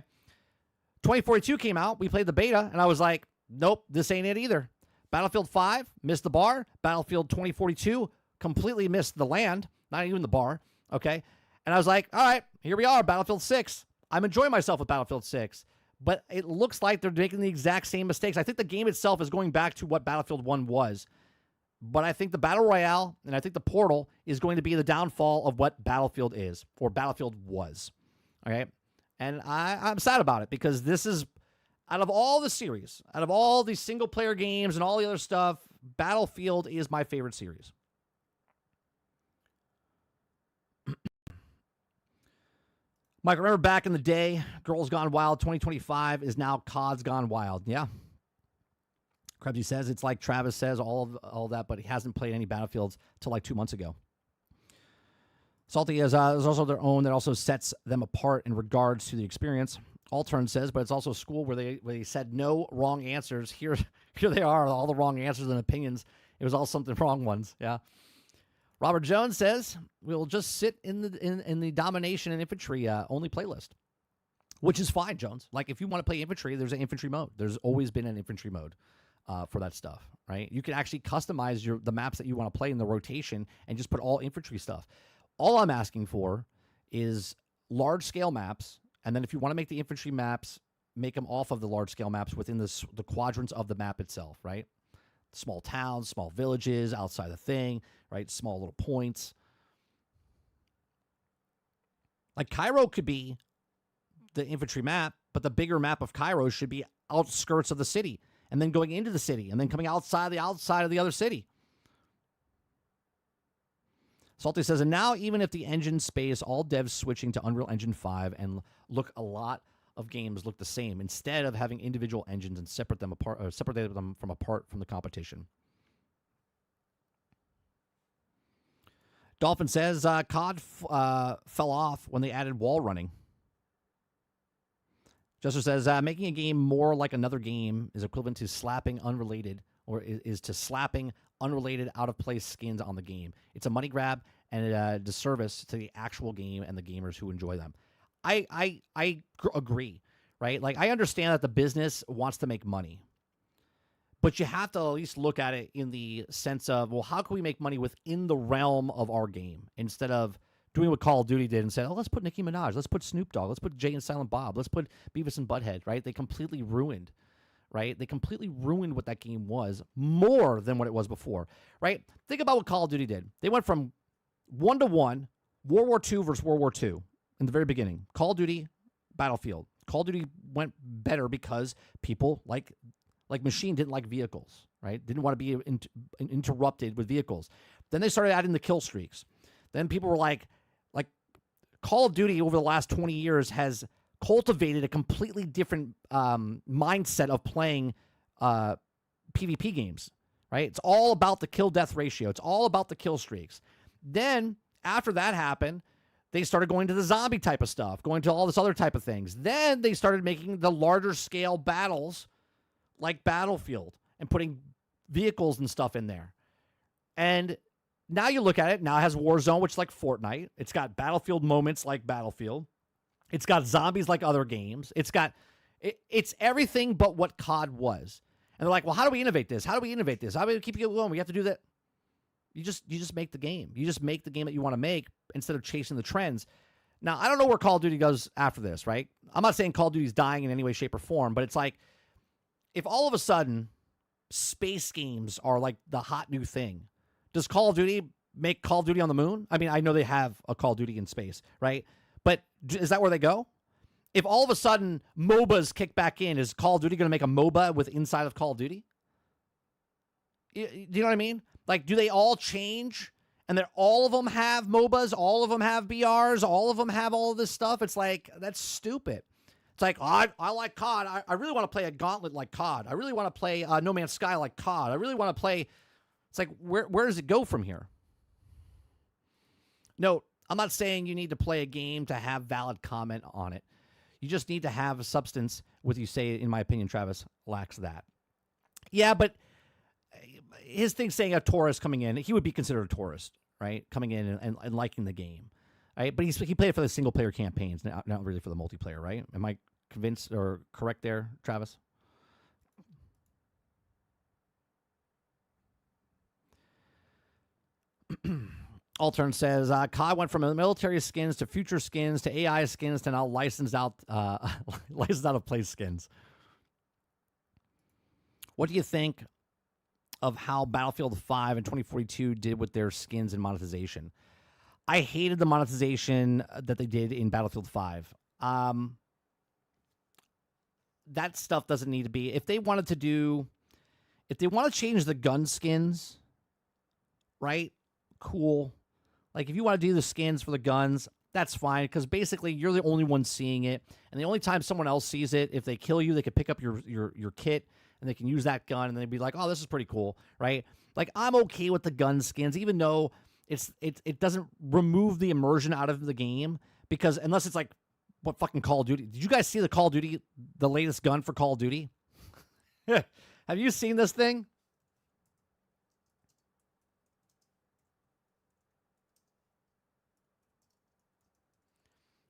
2042 came out. We played the beta. And I was like, nope, this ain't it either. Battlefield 5, missed the bar. Battlefield 2042, completely missed the land. Not even the bar. Okay? And I was like, all right, here we are, Battlefield 6. I'm enjoying myself with Battlefield 6. But it looks like they're making the exact same mistakes. I think the game itself is going back to what Battlefield 1 was. But I think the Battle Royale and I think the Portal is going to be the downfall of what Battlefield is, or Battlefield was. Okay? And I'm sad about it because this is, out of all the series, out of all these single-player games and all the other stuff, Battlefield is my favorite series. Mike, remember back in the day, Girls Gone Wild 2025 is now COD's Gone Wild. Yeah. Krebsy says it's like Travis says, all that, but he hasn't played any Battlefields till like 2 months ago. Salty is also their own that also sets them apart in regards to the experience. Altern says, but it's also school where they said no wrong answers. Here they are, all the wrong answers and opinions. It was all something wrong ones. Yeah. Robert Jones says we'll just sit in the domination and infantry only playlist, which is fine, Jones. Like if you want to play infantry, there's an infantry mode. There's always been an infantry mode for that stuff, right? You can actually customize the maps that you want to play in the rotation and just put all infantry stuff. All I'm asking for is large scale maps, and then if you want to make the infantry maps, make them off of the large scale maps within the quadrants of the map itself, right? Small towns, small villages outside the thing, right? Small little points. Like Cairo could be the infantry map, but the bigger map of Cairo should be outskirts of the city, and then going into the city, and then coming outside of the other city. Salty says, and now even if the engine space, all devs switching to Unreal Engine 5 and look, a lot of games look the same instead of having individual engines and separate them apart from the competition. Dolphin says, COD fell off when they added wall running. Jester says, making a game more like another game is equivalent to slapping unrelated, or is to slapping unrelated out-of-place skins on the game. It's a money grab and a disservice to the actual game and the gamers who enjoy them. I agree, right? Like, I understand that the business wants to make money, but you have to at least look at it in the sense of, well, how can we make money within the realm of our game instead of doing what Call of Duty did and said, oh, let's put Nicki Minaj, let's put Snoop Dogg, let's put Jay and Silent Bob, let's put Beavis and Butthead, right? They completely ruined, right? They completely ruined what that game was more than what it was before, right? Think about what Call of Duty did. They went from 1-to-1, World War II versus World War II in the very beginning. Call of Duty, Battlefield. Call of Duty went better because people like Machine didn't like vehicles, right? Didn't want to be interrupted with vehicles. Then they started adding the kill streaks. Then people were like Call of Duty over the last 20 years has cultivated a completely different mindset of playing PvP games, right? It's all about the kill-death ratio. It's all about the kill streaks. Then, after that happened, they started going to the zombie type of stuff, going to all this other type of things. Then they started making the larger scale battles like Battlefield and putting vehicles and stuff in there. And now you look at it, now it has Warzone, which is like Fortnite. It's got Battlefield moments like Battlefield. It's got zombies like other games. It's everything but what COD was. And they're like, well, how do we innovate this? How do we innovate this? How do we keep it going? We have to do that. You just make the game. You just make the game that you want to make instead of chasing the trends. Now, I don't know where Call of Duty goes after this, right? I'm not saying Call of Duty is dying in any way, shape, or form, but it's like, if all of a sudden space games are like the hot new thing, does Call of Duty make Call of Duty on the moon? I mean, I know they have a Call of Duty in space, right? But is that where they go? If all of a sudden MOBAs kick back in, is Call of Duty going to make a MOBA with inside of Call of Duty? Do you know what I mean? Like, do they all change? And then all of them have MOBAs, all of them have BRs, all of them have all of this stuff. It's like, that's stupid. It's like, oh, I like COD. I really want to play a gauntlet like COD. I really want to play No Man's Sky like COD. I really want to play. It's like, where does it go from here? No, I'm not saying you need to play a game to have valid comment on it. You just need to have a substance. What you say, in my opinion, Travis lacks that. Yeah, but his thing saying a tourist coming in, he would be considered a tourist, right? Coming in and liking the game, right? But he played it for the single player campaigns, not really for the multiplayer, right? Am I convinced or correct there, Travis? Altern says, COD went from military skins to future skins to AI skins to now licensed out of place skins. What do you think of how Battlefield 5 and 2042 did with their skins and monetization? I hated the monetization that they did in Battlefield 5. That stuff doesn't need to be. If they want to change the gun skins, right? Cool. Like, if you want to do the skins for the guns, that's fine, because basically you're the only one seeing it, and the only time someone else sees it, if they kill you, they can pick up your kit and they can use that gun, and they'd be like, oh, this is pretty cool, right? Like, I'm okay with the gun skins, even though it doesn't remove the immersion out of the game, because unless it's like what fucking Call of Duty. Did you guys see the Call of Duty, the latest gun for Call of Duty? Have you seen this thing?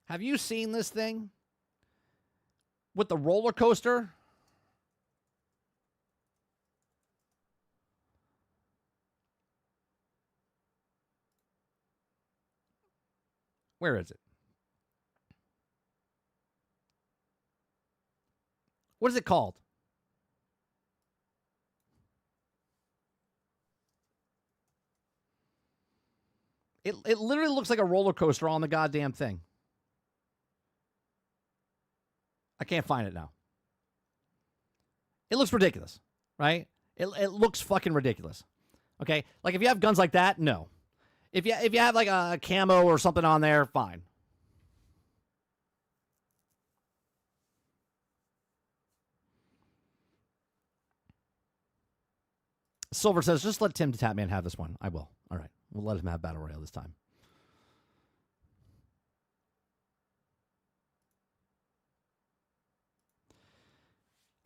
Have you seen this thing? With the roller coaster? Where is it? What is it called? It literally looks like a roller coaster on the goddamn thing. I can't find it now. It looks ridiculous, right? It looks fucking ridiculous. Okay? Like, if you have guns like that, no. If you have, like, a camo or something on there, fine. Silver says, just let Tim Tatman have this one. I will. All right. We'll let him have Battle Royale this time.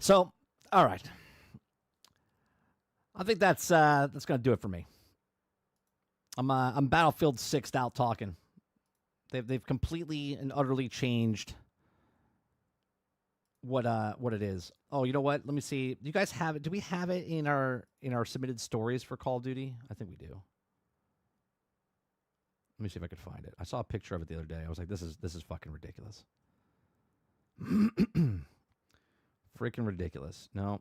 So, all right. I think that's going to do it for me. I'm Battlefield 6'd out talking. They've completely and utterly changed what it is. Oh, you know what? Let me see. Do you guys have it? Do we have it in our submitted stories for Call of Duty? I think we do. Let me see if I could find it. I saw a picture of it the other day. I was like, this is fucking ridiculous. Freaking ridiculous. No.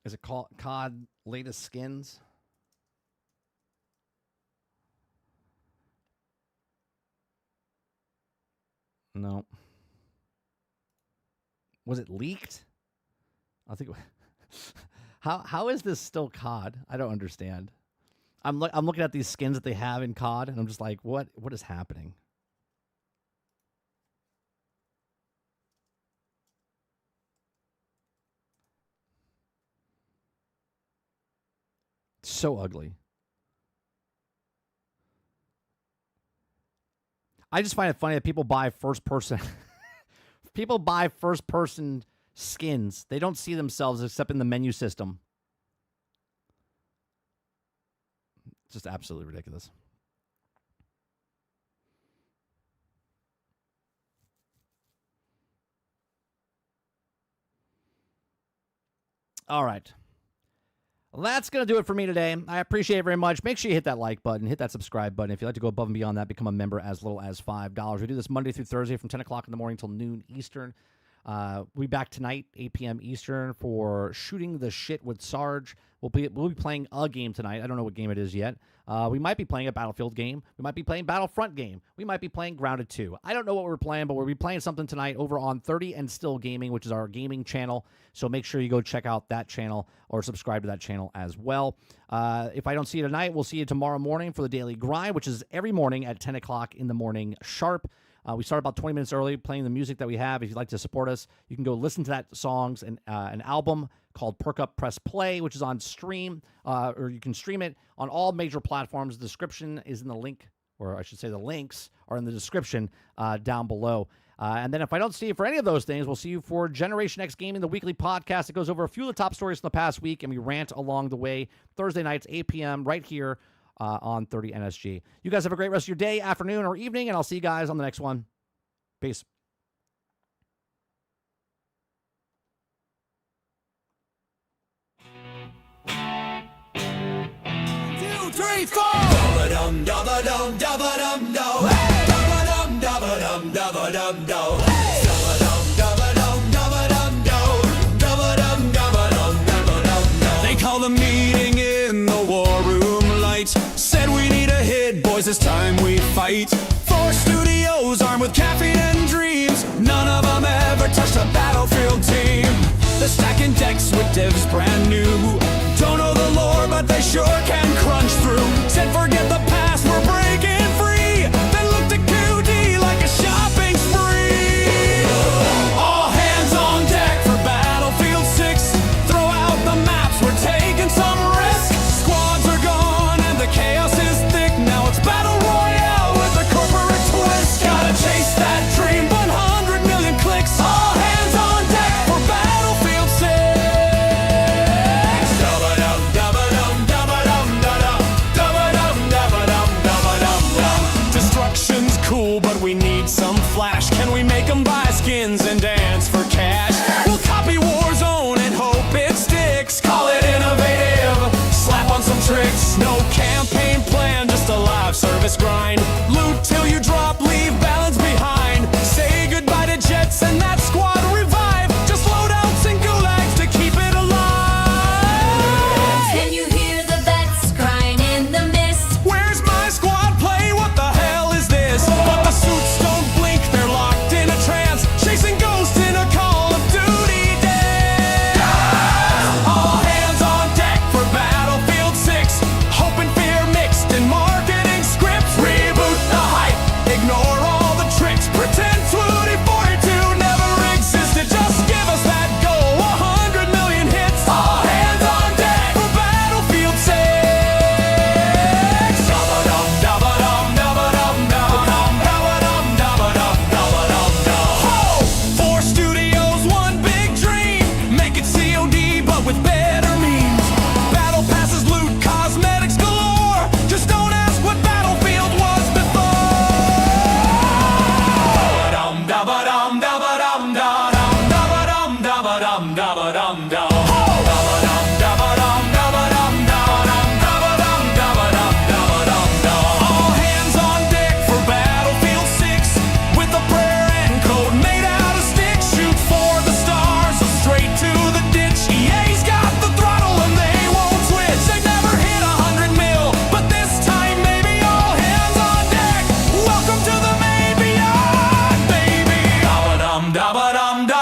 Is it called COD latest skins? No. Was it leaked? I think. How is this still COD? I don't understand. I'm looking at these skins that they have in COD, and I'm just like, what is happening? So ugly. I just find it funny that people buy first person people buy first person skins. They don't see themselves except in the menu system. Just absolutely ridiculous. All right. Well, that's going to do it for me today. I appreciate it very much. Make sure you hit that like button, hit that subscribe button. If you'd like to go above and beyond that, become a member as little as $5. We do this Monday through Thursday from 10 o'clock in the morning till noon Eastern. We'll be back tonight, 8 p.m. Eastern, for Shooting the Shit with Sarge. We'll be playing a game tonight. I don't know what game it is yet. We might be playing a Battlefield game. We might be playing Battlefront game. We might be playing Grounded 2. I don't know what we're playing, but we'll be playing something tonight over on 30 and Still Gaming, which is our gaming channel. So make sure you go check out that channel or subscribe to that channel as well. If I don't see you tonight, we'll see you tomorrow morning for the Daily Grind, which is every morning at 10 o'clock in the morning sharp. We start about 20 minutes early playing the music that we have. If you'd like to support us, you can go listen to that songs and an album called Perk Up Press Play, which is on stream, or you can stream it on all major platforms. The description is in the link, or I should say the links are in the description down below. And then if I don't see you for any of those things, we'll see you for Generation X Gaming, the weekly podcast that goes over a few of the top stories from the past week, and we rant along the way. Thursday nights, 8 p.m. right here on 30 NSG. You guys have a great rest of your day, afternoon, or evening, and I'll see you guys on the next one. Peace. 2, 3, 4. Dum dum dum dum dum dum. Dum dum dum dum dum dum. They call the meeting in the war room lights. Said we need a hit, boys, it's time we fight. 4 studios armed with caffeine and dreams. None of them ever touched a Battlefield team. They're stacking decks with divs brand new. Don't know the lore, but they sure can crunch through. Said forget the past, we're breaking free. Then looked at QD like a shopping spree. All hands on deck for Battlefield 6. Throw out the maps, we're taking some risks. Squads are gone and the chaos is thick. Now it's Battle Royale with a corporate twist. Gotta chase that dream, 100 million clicks. All hands on deck for Battlefield 6. Destruction's cool, but we need some flash. Can we make them buy skins and dance for cash? We'll copy Warzone and hope it sticks. Call it innovative, slap on some tricks. No campaign plan, just a live service grind. Loot till you drop, leave balance behind. Say goodbye to jets and that squad revive. Just loadouts and gulags to keep it alive. what I'm doing.